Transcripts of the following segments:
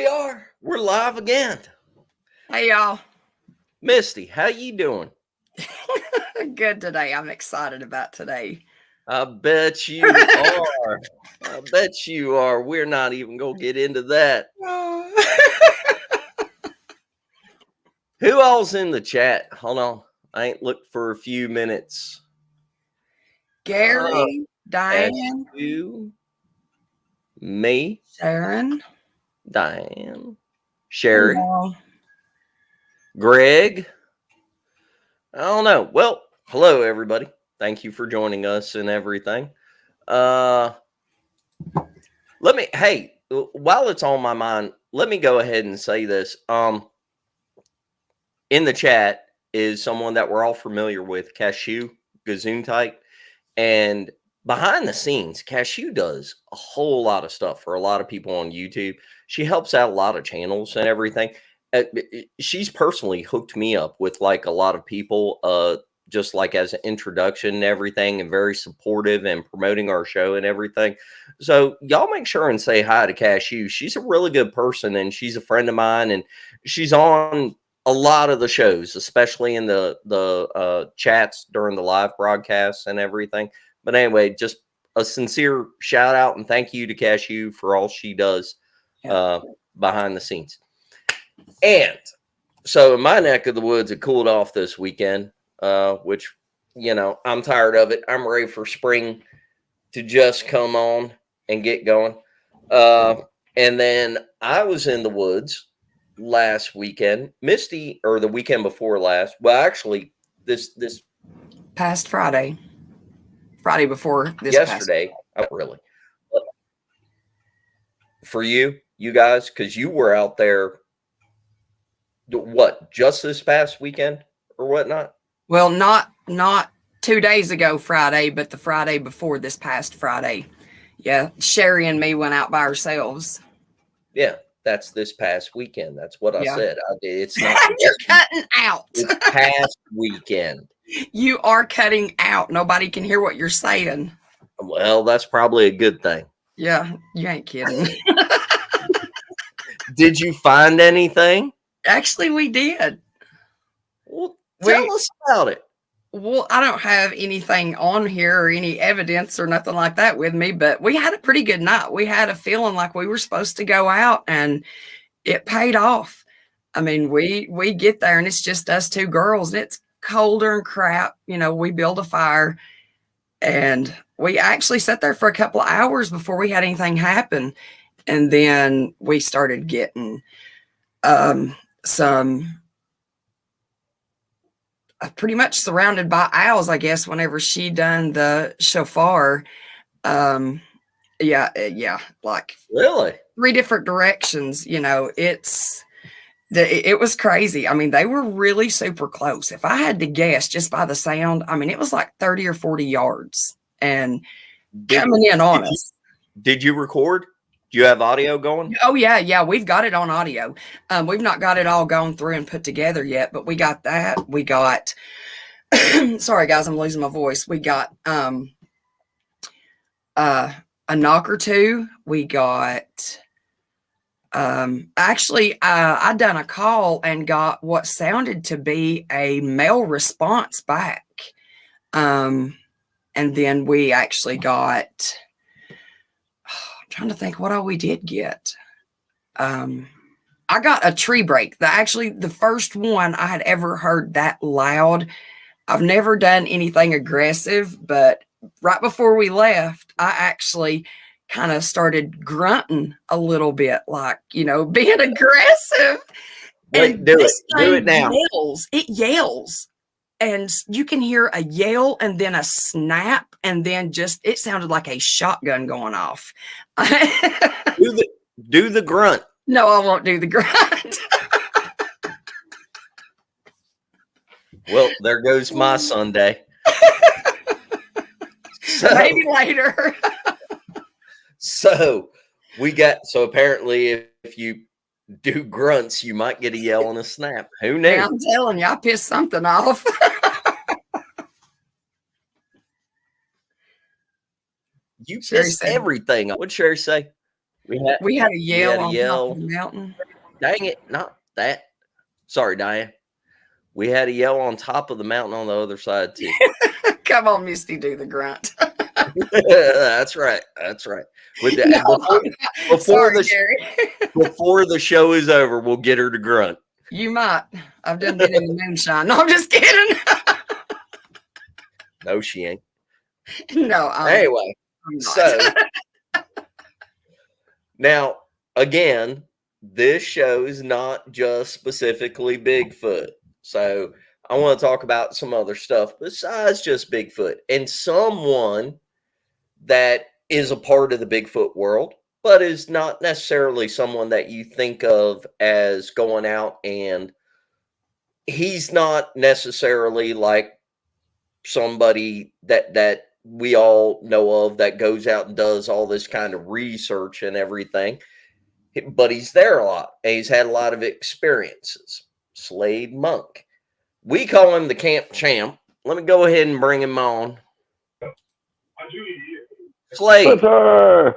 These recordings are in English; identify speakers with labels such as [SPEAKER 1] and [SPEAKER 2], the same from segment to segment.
[SPEAKER 1] are. We're live again.
[SPEAKER 2] Hey, y'all.
[SPEAKER 1] Misty, how you doing?
[SPEAKER 2] Good today. I'm excited about today.
[SPEAKER 1] I bet you are. I bet you are. We're not even going to get into that. Who all's in the chat? Hold on. I ain't looked for a few minutes.
[SPEAKER 2] Gary, Diane.
[SPEAKER 1] You, me.
[SPEAKER 2] Sharon.
[SPEAKER 1] Diane. Sherry.
[SPEAKER 2] Hello.
[SPEAKER 1] Greg. I don't know. Well, hello, everybody. Thank you for joining us and everything. Hey, while it's on my mind, let me go ahead and say this. In the chat is someone that we're all familiar with, Cashew, Gesundheit. And behind the scenes, Cashew does a whole lot of stuff for a lot of people on YouTube. She helps out a lot of channels and everything. She's personally hooked me up with like a lot of people, just like as an introduction and everything, and very supportive and promoting our show and everything. So y'all make sure and say hi to Cashew. She's a really good person and she's a friend of mine, and she's on a lot of the shows, especially in the chats during the live broadcasts and everything. But anyway, just a sincere shout out and thank you to Cashew for all she does behind the scenes. And so in my neck of the woods, it cooled off this weekend, which, you know, I'm tired of it. I'm ready for spring to just come on and get going. And then I was in the woods last weekend, Misty, or the weekend before last. Well, actually, this
[SPEAKER 2] past Friday before this
[SPEAKER 1] yesterday. Oh, really? For you guys, because you were out there. What, just this past weekend or whatnot?
[SPEAKER 2] Well, not 2 days ago Friday, but the Friday before this past Friday. Yeah, Sherry and me went out by ourselves.
[SPEAKER 1] Yeah, that's this past weekend. That's what I said. It's not.
[SPEAKER 2] You're cutting out.
[SPEAKER 1] It's past weekend.
[SPEAKER 2] You are cutting out. Nobody can hear what you're saying.
[SPEAKER 1] Well, that's probably a good thing.
[SPEAKER 2] Yeah, you ain't kidding.
[SPEAKER 1] Did you find anything?
[SPEAKER 2] Actually, we did.
[SPEAKER 1] Well, tell us about it.
[SPEAKER 2] Well, I don't have anything on here or any evidence or nothing like that with me, but we had a pretty good night. We had a feeling like we were supposed to go out, and it paid off. I mean, we get there and it's just us two girls, and it's colder and crap. You know, we build a fire, and we actually sat there for a couple of hours before we had anything happen. And then we started getting pretty much surrounded by owls, I guess, whenever she done the shofar. Like
[SPEAKER 1] really
[SPEAKER 2] 3 different directions. You know, it was crazy. I mean, they were really super close. If I had to guess just by the sound, I mean, it was like 30 or 40 yards and coming in on us.
[SPEAKER 1] Did you record? Do you have audio going?
[SPEAKER 2] Oh, yeah. We've got it on audio. We've not got it all gone through and put together yet, but we got that. We got, sorry, guys, I'm losing my voice. We got a knock or two. We got, I done a call and got what sounded to be a male response back. And then we actually got... trying to think what all we did get. I got a tree break. The first one I had ever heard that loud. I've never done anything aggressive, but right before we left, I actually kind of started grunting a little bit, like, you know, being aggressive.
[SPEAKER 1] Wait, do it now.
[SPEAKER 2] It yells. And you can hear a yell and then a snap, and then it sounded like a shotgun going off.
[SPEAKER 1] Do the grunt.
[SPEAKER 2] No, I won't do the grunt.
[SPEAKER 1] Well, there goes my Sunday.
[SPEAKER 2] Maybe later.
[SPEAKER 1] So apparently if you do grunts, you might get a yell and a snap. Who knew?
[SPEAKER 2] Yeah, I'm telling you, I pissed something off.
[SPEAKER 1] You pissed everything. What'd Sherry say?
[SPEAKER 2] We had a
[SPEAKER 1] we
[SPEAKER 2] yell
[SPEAKER 1] had a
[SPEAKER 2] on top
[SPEAKER 1] yell.
[SPEAKER 2] of the mountain.
[SPEAKER 1] Dang it, not that. Sorry, Diane. We had a yell on top of the mountain on the other side too.
[SPEAKER 2] Come on, Misty, do the grunt.
[SPEAKER 1] That's right. That's right. With the,
[SPEAKER 2] No,
[SPEAKER 1] before
[SPEAKER 2] sorry,
[SPEAKER 1] the
[SPEAKER 2] Gary.
[SPEAKER 1] before the show is over, we'll get her to grunt.
[SPEAKER 2] You might. I've done been in the moonshine. No, I'm just kidding.
[SPEAKER 1] No, she ain't.
[SPEAKER 2] No,
[SPEAKER 1] Anyway,
[SPEAKER 2] I'm not.
[SPEAKER 1] so now again, this show is not just specifically Bigfoot. So I want to talk about some other stuff besides just Bigfoot and someone that is a part of the Bigfoot world, but is not necessarily someone that you think of as going out, and he's not necessarily like somebody that we all know of that goes out and does all this kind of research and everything, but he's there a lot and he's had a lot of experiences. Slade Monk. We call him the camp champ. Let me go ahead and bring him on. Slade.
[SPEAKER 3] Sir.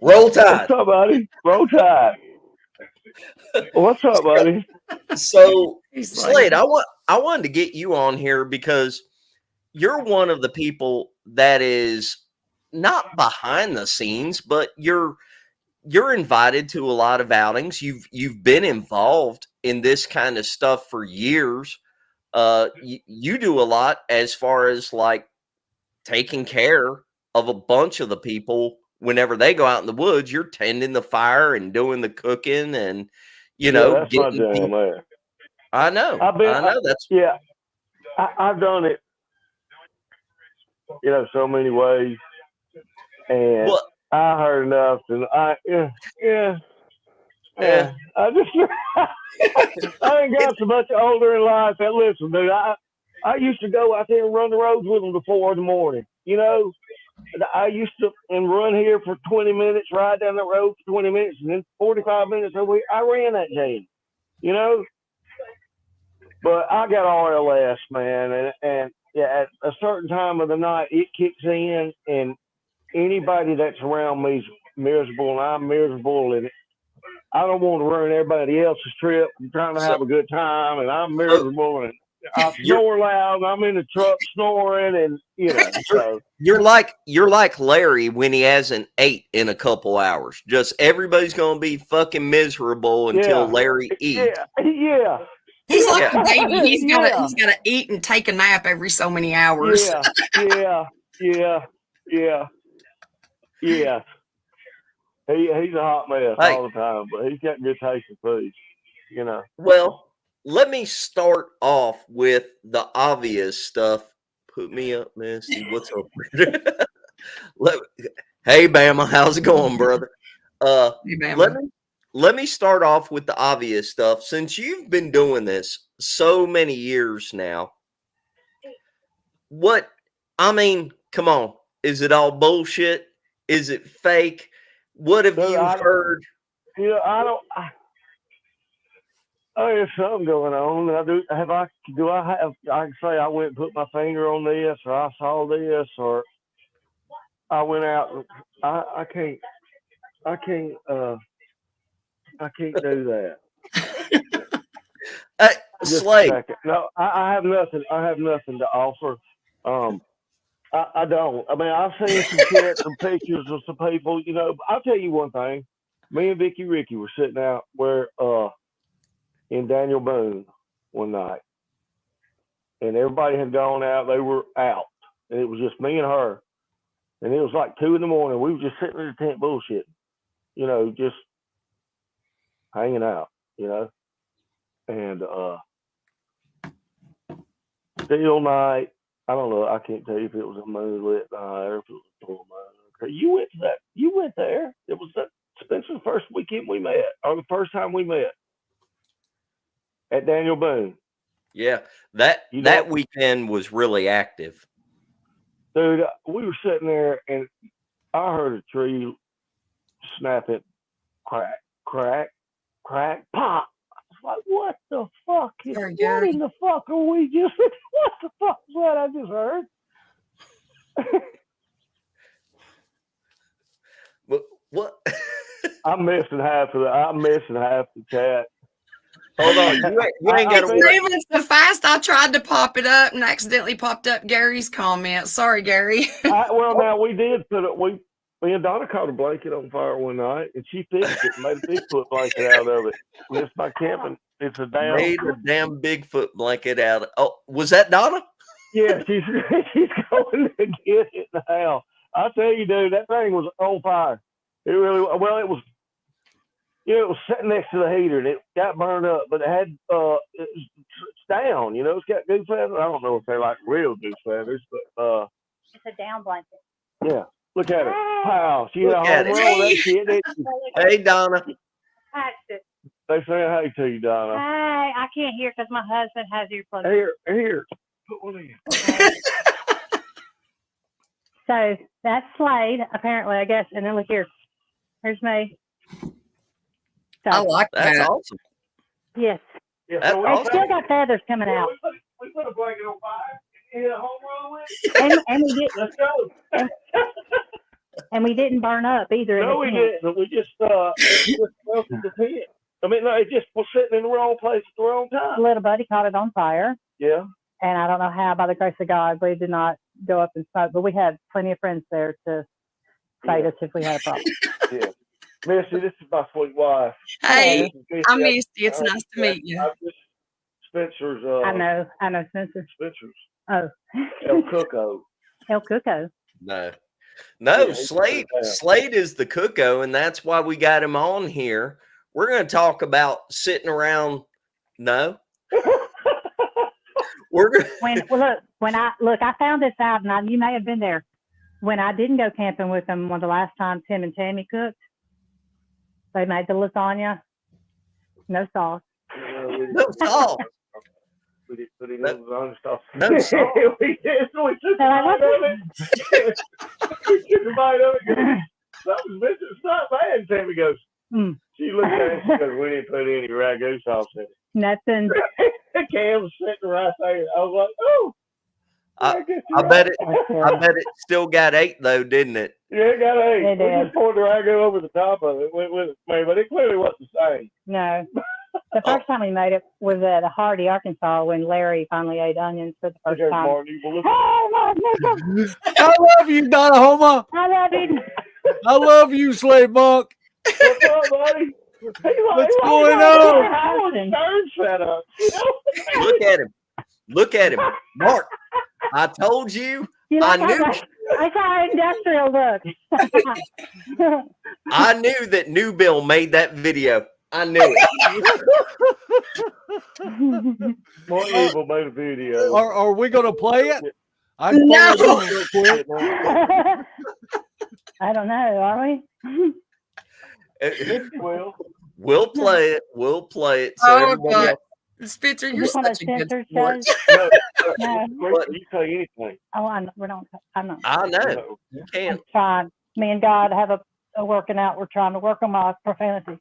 [SPEAKER 1] Roll Tide.
[SPEAKER 3] What's up, buddy? Roll Tide. What's up, buddy?
[SPEAKER 1] So,
[SPEAKER 2] He's
[SPEAKER 1] Slade,
[SPEAKER 2] like,
[SPEAKER 1] I wanted to get you on here because you're one of the people that is not behind the scenes, but you're invited to a lot of outings. You've been involved in this kind of stuff for years. You do a lot as far as like taking care of a bunch of the people whenever they go out in the woods. You're tending the fire and doing the cooking, and
[SPEAKER 3] that's my
[SPEAKER 1] getting
[SPEAKER 3] jam,
[SPEAKER 1] people.
[SPEAKER 3] man.
[SPEAKER 1] I know. That's
[SPEAKER 3] I've done it, so many ways, and
[SPEAKER 1] well,
[SPEAKER 3] I heard enough, and I just I ain't got so much older in life that listen, dude. I used to go out there and run the roads with them before in the morning. I used to and run here for 20 minutes, ride down the road for 20 minutes, and then 45 minutes over here. I ran that jam, But I got RLS, man, and at a certain time of the night, it kicks in, and anybody that's around me is miserable, and I'm miserable, and I don't want to ruin everybody else's trip. I'm trying to have a good time, and I'm miserable, and I snore loud, and I'm in the truck snoring, and so.
[SPEAKER 1] You're like Larry when he hasn't ate in a couple hours. Just everybody's gonna be fucking miserable until Larry eats.
[SPEAKER 3] Yeah.
[SPEAKER 2] he's like a baby. He's gotta eat and take a nap every so many hours.
[SPEAKER 3] Yeah. He's a hot mess all the time, but he's got good taste in food,
[SPEAKER 1] Well, let me start off with the obvious stuff. Put me up, Misty. What's up? Hey, Bama, how's it going, brother?
[SPEAKER 2] Hey, Bama.
[SPEAKER 1] Let me start off with the obvious stuff. Since you've been doing this so many years now, come on. Is it all bullshit? Is it fake? What have you heard?
[SPEAKER 3] There's something going on. I can say I went and put my finger on this, or I saw this, or I went out. I can't do that.
[SPEAKER 1] Slade.
[SPEAKER 3] No, I have nothing. I have nothing to offer. I don't. I mean, I've seen some shit, some pictures of some people. But I'll tell you one thing. Me and Vicky Ricky were sitting out in Daniel Boone one night, and everybody had gone out. They were out, and it was just me and her. And it was like 2 a.m. We were just sitting in the tent bullshitting, just hanging out, and still night. I don't know. I can't tell you if it was a moonlit night or if it was a full moon. Okay. You went there. It was Spencer's first weekend we met, or the first time we met at Daniel Boone.
[SPEAKER 1] Yeah, that weekend was really active.
[SPEAKER 3] Dude, we were sitting there, and I heard a tree snapping, crack, crack, crack, pop. I was like, what the fuck? What in the fuck are we just? What the fuck is that I just heard?
[SPEAKER 1] What?
[SPEAKER 3] I'm missing half the chat.
[SPEAKER 1] Hold on, you ain't got to worry.
[SPEAKER 2] Even so fast, I tried to pop it up and accidentally popped up Gary's comment. Sorry, Gary.
[SPEAKER 3] Well, now we did put it. Me and Donna caught a blanket on fire one night, and she fixed it and made a Bigfoot blanket out of it. It's my camping. It's a damn.
[SPEAKER 1] Made a damn Bigfoot blanket out of. Oh, was that Donna?
[SPEAKER 3] Yeah, she's going to get it now. I tell you, dude, that thing was on fire. It really well. It was. It was sitting next to the heater, and it got burned up. But it had it's down. It's got goose feathers. I don't know if they're like real goose feathers, but
[SPEAKER 4] it's a down blanket.
[SPEAKER 3] Yeah. Look at her. Wow. She
[SPEAKER 1] Look
[SPEAKER 3] had
[SPEAKER 1] at
[SPEAKER 3] a
[SPEAKER 1] it.
[SPEAKER 3] home run with that shit.
[SPEAKER 1] Hey, Donna.
[SPEAKER 3] They say hey to you, Donna.
[SPEAKER 4] Hi. I can't hear because my husband has earplugs.
[SPEAKER 3] Here. Put one in.
[SPEAKER 4] So that's Slade, apparently, I guess. And then look here. Here's me. So,
[SPEAKER 2] I like
[SPEAKER 1] That's
[SPEAKER 2] that.
[SPEAKER 1] awesome.
[SPEAKER 4] yes.
[SPEAKER 3] Yeah,
[SPEAKER 1] That's
[SPEAKER 3] so
[SPEAKER 4] It's still got feathers coming out.
[SPEAKER 3] we put a blanket on fire. And hit a home run with it.
[SPEAKER 4] And we did,
[SPEAKER 3] Let's go.
[SPEAKER 4] and we didn't burn up either. in
[SPEAKER 3] No,
[SPEAKER 4] the
[SPEAKER 3] we
[SPEAKER 4] tent.
[SPEAKER 3] didn't. We just melted the tent. I mean, no, it just was sitting in the wrong place at the wrong time.
[SPEAKER 4] Little buddy caught it on fire.
[SPEAKER 3] Yeah.
[SPEAKER 4] And I don't know how, by the grace of God, we did not go up in smoke. But we had plenty of friends there to fight us if we had a problem.
[SPEAKER 3] Yeah. Missy, this is my sweet wife.
[SPEAKER 2] Hey,
[SPEAKER 3] This is Missy.
[SPEAKER 2] I missed you. It's nice to meet you.
[SPEAKER 3] Spencer's.
[SPEAKER 4] I know, Spencer.
[SPEAKER 3] Spencer's.
[SPEAKER 4] Oh.
[SPEAKER 3] El Cuco.
[SPEAKER 4] El Cuco.
[SPEAKER 1] No,
[SPEAKER 3] Yeah,
[SPEAKER 1] Slade is the cucko, and that's why we got him on here. We're going to talk about sitting around. No, we're going.
[SPEAKER 4] I found this out, and you may have been there when I didn't go camping with them. One of the last times Tim and Tammy cooked, they made the lasagna, no sauce.
[SPEAKER 1] No salt.
[SPEAKER 3] We didn't put any lasagna stuff.
[SPEAKER 1] No salt.
[SPEAKER 3] We did. So we took a bite of it. We took a bite of it. It's not bad. Tammy goes. She looked at it. She goes, "We didn't put any ragu sauce in it."
[SPEAKER 4] Nothing.
[SPEAKER 3] Cam was sitting right there. I was like, "Oh."
[SPEAKER 1] I bet it still got 8 though, didn't it?
[SPEAKER 3] Yeah, it got 8.
[SPEAKER 4] It
[SPEAKER 3] We
[SPEAKER 4] did.
[SPEAKER 3] just poured the ragu over the top of it. But it clearly wasn't the same.
[SPEAKER 4] No. The first time we made it was at Hardy, Arkansas, when Larry finally ate onions for the first
[SPEAKER 3] There's
[SPEAKER 4] time.
[SPEAKER 3] Martin, you will look-
[SPEAKER 5] I love you, Donna Homa.
[SPEAKER 4] I love you.
[SPEAKER 5] I love you, Slade Monk.
[SPEAKER 3] What's up, buddy?
[SPEAKER 5] What's going on?
[SPEAKER 3] I was stern set up.
[SPEAKER 1] Look at him, Mark. I told you.
[SPEAKER 4] You
[SPEAKER 1] I
[SPEAKER 4] like
[SPEAKER 1] knew.
[SPEAKER 4] I saw industrial look.
[SPEAKER 1] I knew that New Bill made that video. I knew it.
[SPEAKER 3] Martin Evil made a video.
[SPEAKER 5] Are we going to play it? I
[SPEAKER 2] No.
[SPEAKER 5] real quick.
[SPEAKER 4] I don't know, are we?
[SPEAKER 3] Well,
[SPEAKER 1] We'll play it. We'll play it. So
[SPEAKER 2] Oh,
[SPEAKER 1] everybody
[SPEAKER 2] God.
[SPEAKER 1] else-
[SPEAKER 2] Spencer,
[SPEAKER 4] Is
[SPEAKER 2] you're
[SPEAKER 4] this one of
[SPEAKER 2] such a good
[SPEAKER 4] Spencer's
[SPEAKER 2] sport.
[SPEAKER 4] shows?
[SPEAKER 3] no,
[SPEAKER 4] No.
[SPEAKER 3] you say anything.
[SPEAKER 4] Oh, I'm not.
[SPEAKER 1] I know. You
[SPEAKER 4] I'm
[SPEAKER 1] can't.
[SPEAKER 4] trying. Me and God have a working out. We're trying to work on my profanity.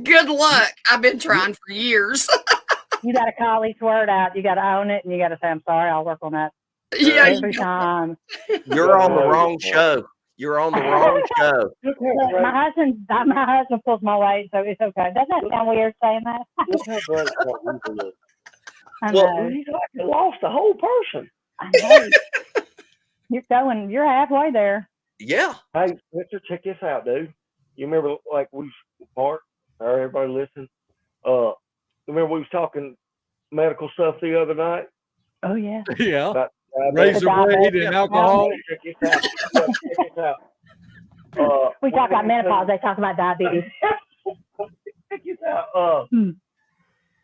[SPEAKER 2] Good luck. I've been trying for years.
[SPEAKER 4] You got to call each word out. You got to own it, and you got to say, "I'm sorry. I'll work on that
[SPEAKER 2] Yeah,
[SPEAKER 4] every time."
[SPEAKER 1] You're on the wrong show. You're on the wrong show.
[SPEAKER 3] Look
[SPEAKER 4] Look,
[SPEAKER 3] how
[SPEAKER 4] my husband pulls my weight, so it's okay. Doesn't that sound weird saying that?
[SPEAKER 3] great Martin Evil is.
[SPEAKER 4] I
[SPEAKER 1] Well,
[SPEAKER 4] know.
[SPEAKER 3] He's like he lost the whole person.
[SPEAKER 4] I know. You're halfway there.
[SPEAKER 1] Yeah.
[SPEAKER 3] Hey, Spencer, check this out, dude. You remember, like, Mark, or everybody listen? Remember we was talking medical stuff the other night?
[SPEAKER 4] Oh yeah.
[SPEAKER 5] Yeah.
[SPEAKER 3] About
[SPEAKER 5] Razor blade and alcohol.
[SPEAKER 3] Check this out. Check this out.
[SPEAKER 4] We talk about menopause. They talk about diabetes.
[SPEAKER 3] Check this out.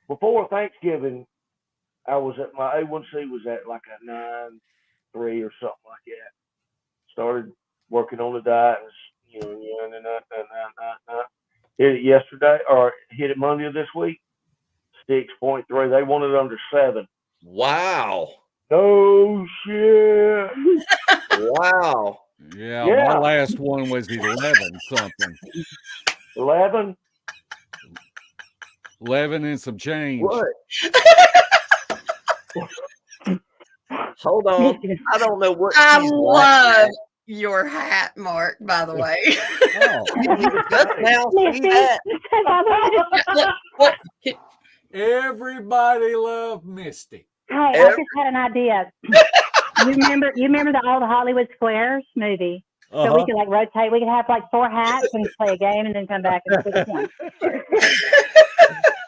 [SPEAKER 3] Before Thanksgiving, I was at my A1C was at like a 9.3 or something like that. Started working on the diet. Hit it yesterday, or hit it Monday of this week. 6.3. They wanted under 7.
[SPEAKER 1] Wow.
[SPEAKER 3] No shit.
[SPEAKER 1] Wow.
[SPEAKER 5] Yeah,
[SPEAKER 3] Yeah.
[SPEAKER 5] my last one was 11 something.
[SPEAKER 3] 11.
[SPEAKER 5] 11 and some change.
[SPEAKER 1] What? Hold on. I don't know what
[SPEAKER 2] I
[SPEAKER 1] she's
[SPEAKER 2] love
[SPEAKER 1] laughing
[SPEAKER 2] your hat, Mark, by the way.
[SPEAKER 1] Just now, see that?
[SPEAKER 2] What?
[SPEAKER 5] Everybody loved Misty.
[SPEAKER 4] Hey, I just had an idea. You remember the old Hollywood Squares movie? So we could like rotate. We could have like 4 hats and play a game, and then come back and switch one.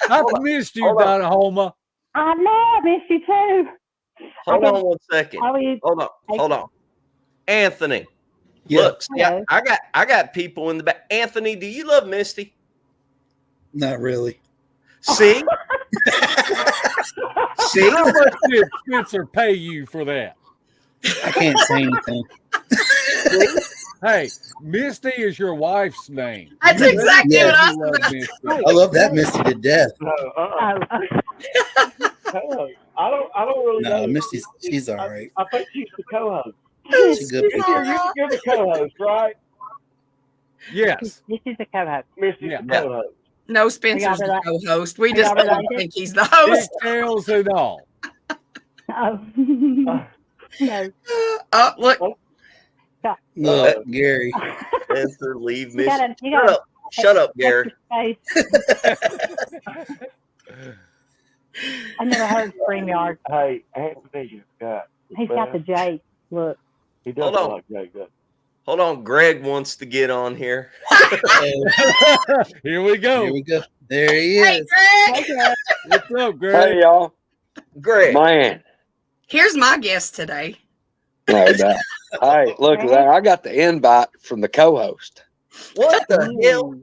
[SPEAKER 5] I've missed you, Donna Homer.
[SPEAKER 4] I know, I missed you too.
[SPEAKER 1] Hold on 1 second. Hold on. Anthony.
[SPEAKER 6] Yeah.
[SPEAKER 1] Look, see, I got people in the back. Anthony, do you love Misty?
[SPEAKER 6] Not really.
[SPEAKER 1] See? See?
[SPEAKER 5] How much did Spencer pay you for that?
[SPEAKER 6] I can't say anything.
[SPEAKER 5] Hey, Misty is your wife's name.
[SPEAKER 2] That's exactly what I was
[SPEAKER 5] love
[SPEAKER 2] saying.
[SPEAKER 5] Misty.
[SPEAKER 6] I love that Misty to death.
[SPEAKER 3] No, I don't really know.
[SPEAKER 6] No, Misty's she's all right.
[SPEAKER 3] I think she's the co-host.
[SPEAKER 6] She's a good
[SPEAKER 3] You're the co-host, right?
[SPEAKER 5] Yes.
[SPEAKER 4] This is the co-host.
[SPEAKER 3] Misty's
[SPEAKER 5] Yeah.
[SPEAKER 3] the co-host.
[SPEAKER 2] No, Spencer's the co-host. We just
[SPEAKER 4] got it
[SPEAKER 2] don't think he's the host.
[SPEAKER 5] Details and all.
[SPEAKER 4] Oh. No.
[SPEAKER 2] Oh, look.
[SPEAKER 6] Look, Gary.
[SPEAKER 1] Spencer, leave
[SPEAKER 4] You
[SPEAKER 1] Misty.
[SPEAKER 4] gotta
[SPEAKER 1] Shut up, Gary.
[SPEAKER 4] I never heard StreamYard.
[SPEAKER 3] Hey, Anthony,
[SPEAKER 4] He's got the J. Look.
[SPEAKER 3] he does
[SPEAKER 1] Hold on.
[SPEAKER 3] like Jay, doesn't
[SPEAKER 1] Hold on. Greg wants to get on here.
[SPEAKER 5] Here we go.
[SPEAKER 6] Here we go. There he
[SPEAKER 2] Hey,
[SPEAKER 6] is.
[SPEAKER 2] Greg.
[SPEAKER 5] What's up, Greg?
[SPEAKER 7] Hey y'all,
[SPEAKER 1] Greg.
[SPEAKER 7] man.
[SPEAKER 2] Here's my guest today.
[SPEAKER 7] No doubt. Hey, look at that. I got the invite from the co-host.
[SPEAKER 1] What the hell?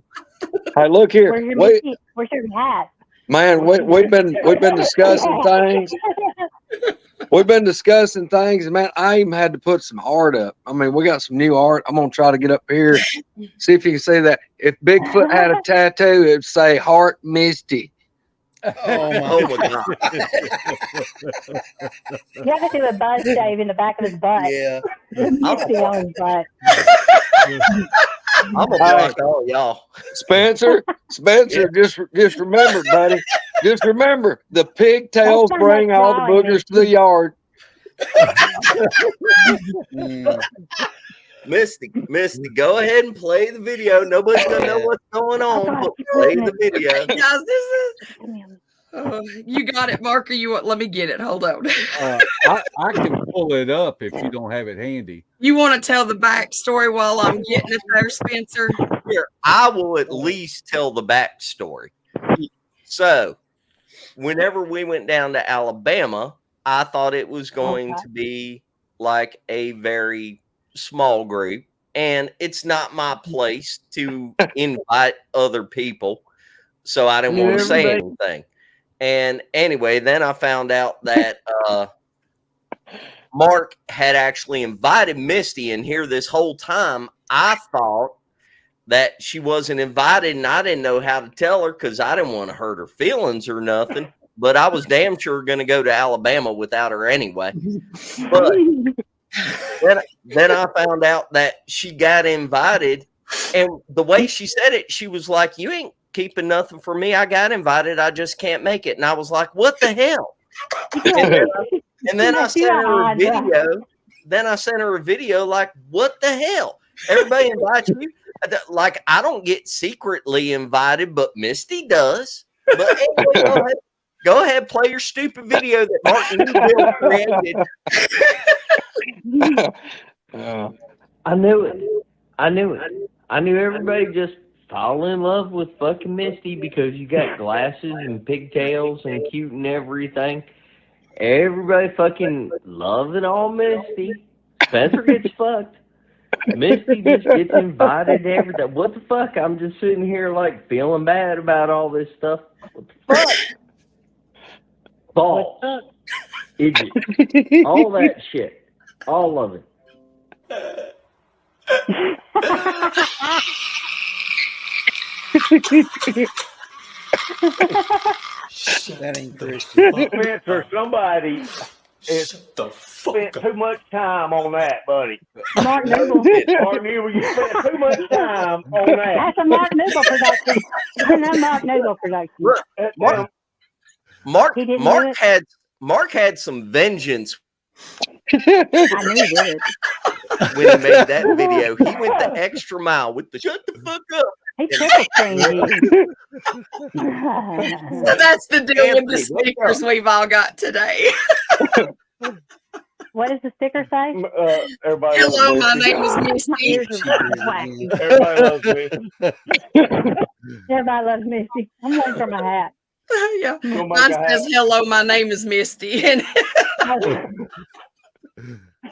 [SPEAKER 7] Hey, look here.
[SPEAKER 4] Where's your hat?
[SPEAKER 7] Man, we've been discussing things. We've been discussing things, and man, I even had to put some art up. I mean, we got some new art. I'm gonna try to get up here, see if you can see that. If Bigfoot had a tattoo, it'd say Heart Misty.
[SPEAKER 6] Oh my
[SPEAKER 1] God.
[SPEAKER 4] You have to do a buzz shave in the back of his butt.
[SPEAKER 6] Yeah.
[SPEAKER 4] Misty on his butt.
[SPEAKER 1] I'm gonna block all y'all.
[SPEAKER 7] Spencer, just remember, buddy. Just remember, the pigtails
[SPEAKER 4] That's not
[SPEAKER 7] bring
[SPEAKER 4] much
[SPEAKER 7] all the
[SPEAKER 4] drawing,
[SPEAKER 7] boogers to the yard.
[SPEAKER 1] Misty, go ahead and play the video. Nobody's gonna know what's going on, but play the video.
[SPEAKER 2] Guys, you got it, Mark, or you want? Let me get it. Hold on.
[SPEAKER 5] I can pull it up if you don't have it handy.
[SPEAKER 2] You want to tell the backstory while I'm getting it there, Spencer?
[SPEAKER 1] Here, I will at least tell the backstory. So, whenever we went down to Alabama, I thought it was going to be like a very small group, and it's not my place to invite other people, so I didn't want to say anything. And anyway, then I found out that Mark had actually invited Misty, and here this whole time I thought that she wasn't invited, and I didn't know how to tell her because I didn't want to hurt her feelings or nothing. But I was damn sure going to go to Alabama without her anyway. But then I found out that she got invited, and the way she said it, she was like, "You ain't keeping nothing for me. I got invited. I just can't make it." And I was like, "What the hell?" And then I sent her a video. Then I sent her a video like, "What the hell? Everybody invites you. Like, I don't get secretly invited, but Misty does." But anyway, go ahead, play your stupid video that Martin Newville created.
[SPEAKER 8] I knew it. I knew everybody just fall in love with fucking Misty because you got glasses and pigtails and cute and everything. Everybody fucking loves it all Misty. Spencer gets fucked. Misty just gets invited to everything. What the fuck? I'm just sitting here like feeling bad about all this stuff. What the fuck? Balls. Idiot. All that shit. All of it.
[SPEAKER 6] That ain't Christian.
[SPEAKER 3] Spencer, somebody has spent too much time on that, buddy.
[SPEAKER 4] Mark Newell.
[SPEAKER 3] Mark Newell, you spent too much time on that.
[SPEAKER 4] That's a Mark Newell production. That's a Mark Newell production.
[SPEAKER 1] Mark had some vengeance.
[SPEAKER 4] I knew he did.
[SPEAKER 1] when he made that video. He went the extra mile with the shut the fuck up.
[SPEAKER 4] He triple screened you.
[SPEAKER 2] So that's the deal with the stickers we've all got today.
[SPEAKER 4] What does the sticker say?
[SPEAKER 3] Everybody
[SPEAKER 2] Hello, my
[SPEAKER 3] loves me.
[SPEAKER 2] name is Misty.
[SPEAKER 4] Yours is wacky.
[SPEAKER 3] Everybody loves me.
[SPEAKER 4] Everybody loves Misty. I'm waiting for my hat.
[SPEAKER 2] Yeah.
[SPEAKER 3] Go make
[SPEAKER 2] Mine
[SPEAKER 3] a hat.
[SPEAKER 2] says, hello, my name is Misty. And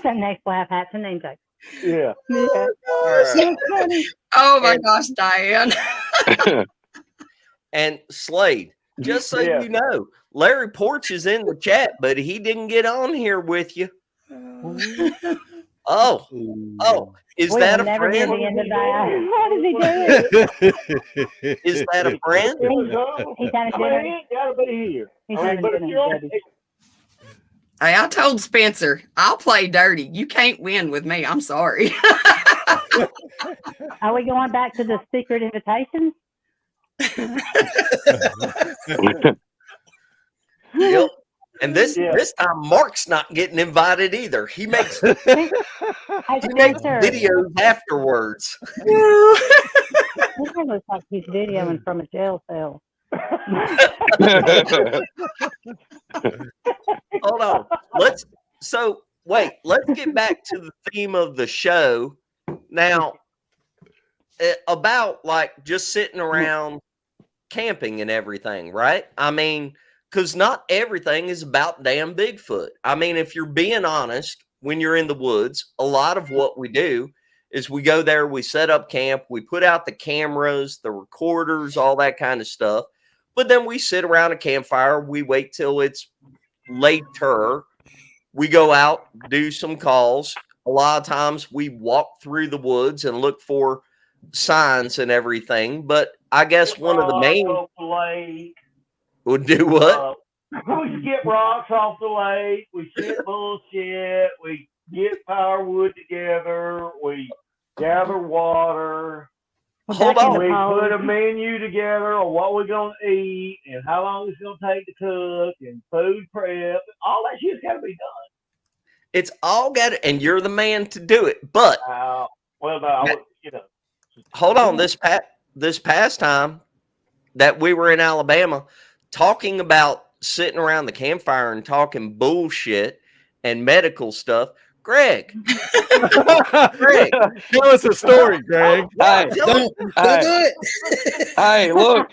[SPEAKER 4] That next laugh hat's a name tag.
[SPEAKER 3] Yeah.
[SPEAKER 4] Yeah.
[SPEAKER 2] oh, oh my gosh, Diane.
[SPEAKER 1] And Slade, just so
[SPEAKER 3] Yeah.
[SPEAKER 1] you know, Larry Porch is in the chat, but he didn't get on here with you. Oh, is
[SPEAKER 4] We
[SPEAKER 1] that
[SPEAKER 4] will
[SPEAKER 1] a
[SPEAKER 4] never hear
[SPEAKER 1] friend?
[SPEAKER 4] the end of that. What is he doing?
[SPEAKER 1] Is that a friend?
[SPEAKER 4] He's having
[SPEAKER 3] I mean,
[SPEAKER 4] dinner.
[SPEAKER 3] he ain't gotta be here.
[SPEAKER 4] He's
[SPEAKER 3] I mean,
[SPEAKER 4] having
[SPEAKER 3] but if
[SPEAKER 4] dinner,
[SPEAKER 3] you're on,
[SPEAKER 4] Debbie.
[SPEAKER 2] Hey, I told Spencer, I'll play dirty. You can't win with me. I'm sorry.
[SPEAKER 4] Are we going back to the secret invitation?
[SPEAKER 1] Yep. And this
[SPEAKER 3] Yeah.
[SPEAKER 1] time, Mark's not getting invited either. He makes
[SPEAKER 4] Hey,
[SPEAKER 1] videos afterwards.
[SPEAKER 4] This one looks like he's videoing from a jail cell.
[SPEAKER 1] Hold on. Let's get back to the theme of the show. Now, about like just sitting around camping and everything, right? I mean, because not everything is about damn Bigfoot. I mean, if you're being honest, when you're in the woods, a lot of what we do is we go there, we set up camp, we put out the cameras, the recorders, all that kind of stuff. But then we sit around a campfire, we wait till it's later, we go out, do some calls. A lot of times we walk through the woods and look for signs and everything. But I guess one of the main
[SPEAKER 3] off the lake.
[SPEAKER 1] would do what?
[SPEAKER 3] We get rocks off the lake. We shit bullshit. We get firewood together. We gather water.
[SPEAKER 1] Hold
[SPEAKER 4] Back in
[SPEAKER 1] on.
[SPEAKER 4] the
[SPEAKER 3] We
[SPEAKER 4] pole.
[SPEAKER 3] put a menu together on what we're gonna eat and how long it's gonna take to cook and food prep. All that shit's gotta be done.
[SPEAKER 1] It's all got it, and you're the man to do it. But
[SPEAKER 3] Well, no, I would, you know.
[SPEAKER 1] hold on, this past time that we were in Alabama, talking about sitting around the campfire and talking bullshit and medical stuff. Greg, Greg,
[SPEAKER 5] Tell us a story, Greg.
[SPEAKER 7] Hey,
[SPEAKER 6] Don't do it.
[SPEAKER 7] hey, look.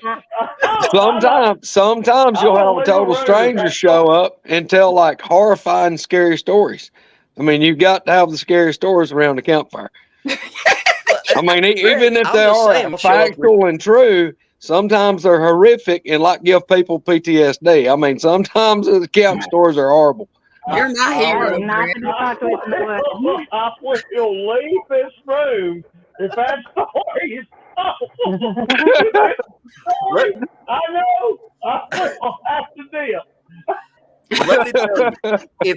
[SPEAKER 7] Sometimes you'll have a total stranger show up and tell like horrifying, scary stories. I mean, you've got to have the scary stories around the campfire. I mean, even if
[SPEAKER 1] I'm
[SPEAKER 7] they
[SPEAKER 1] just
[SPEAKER 7] are
[SPEAKER 1] saying, show up
[SPEAKER 7] factual and true, sometimes they're horrific and like give people PTSD. I mean, sometimes the camp stories are horrible.
[SPEAKER 2] You're my hero,
[SPEAKER 4] Not
[SPEAKER 2] Greg.
[SPEAKER 4] to be talked with in the woods.
[SPEAKER 3] I will leave this room if that story is told. I know. I will have to deal.
[SPEAKER 1] let me tell you,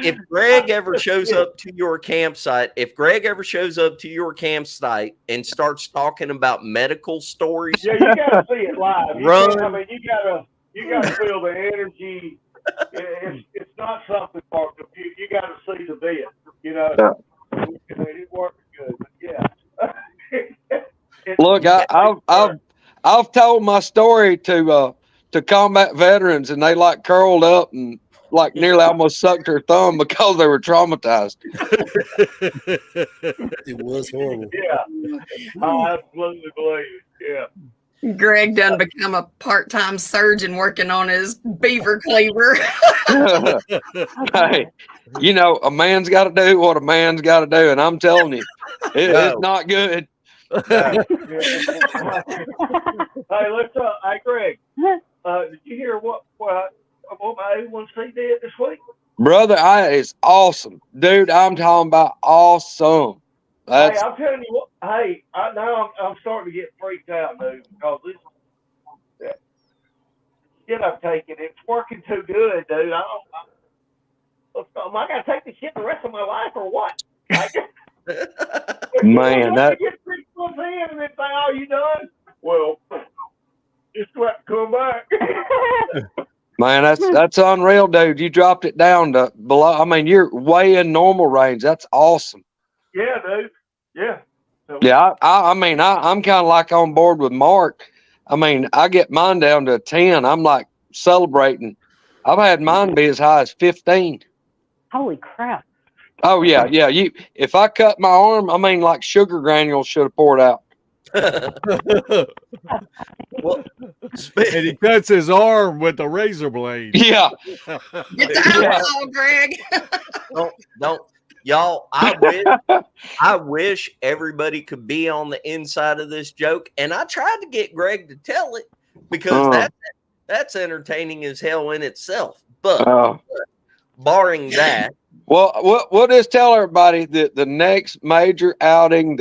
[SPEAKER 1] if Greg ever shows up to your campsite, and starts talking about medical stories,
[SPEAKER 3] Yeah, you gotta see it live.
[SPEAKER 1] Run.
[SPEAKER 3] I mean, you gotta feel the energy. It's not something for you gotta see the vid. You know, it works good. But yeah.
[SPEAKER 7] Look, I've told my story to combat veterans, and they like curled up and like nearly almost sucked their thumb because they were traumatized.
[SPEAKER 6] It was horrible.
[SPEAKER 3] Yeah, I absolutely believe it. Yeah.
[SPEAKER 2] Greg done become a part-time surgeon working on his beaver cleaver.
[SPEAKER 7] Hey, you know, a man's got to do what a man's got to do, and I'm telling you, it's not good.
[SPEAKER 3] Hey, let's hey Greg, did you hear what my A1C did this week?
[SPEAKER 7] Brother, it's awesome. Dude, I'm talking about awesome.
[SPEAKER 3] Hey, I'm telling you what. Hey, now I'm starting to get freaked out, dude, because this shit I'm taking, it's working too good, dude. Am I gonna take this shit the rest of my life or what?
[SPEAKER 7] Man, that
[SPEAKER 3] get 6 months in and then say, "Oh, you done?" Well, just have to come back.
[SPEAKER 7] man, that's unreal, dude. You dropped it down to below. I mean, you're way in normal range. That's awesome.
[SPEAKER 3] Yeah, dude. Yeah. So,
[SPEAKER 7] Yeah, I mean, I'm kind of like on board with Mark. I mean, I get mine down to a 10. I'm like celebrating. I've had mine be as high as 15.
[SPEAKER 4] Holy crap.
[SPEAKER 7] Oh yeah, yeah. If I cut my arm, I mean, like sugar granules should have poured out.
[SPEAKER 1] Well,
[SPEAKER 5] And he cuts his arm with a razor blade.
[SPEAKER 7] Yeah.
[SPEAKER 2] Get the alcohol, Greg.
[SPEAKER 1] don't y'all. I wish everybody could be on the inside of this joke, and I tried to get Greg to tell it because that's entertaining as hell in itself. But barring that,
[SPEAKER 7] well, we'll just tell everybody that the next major outing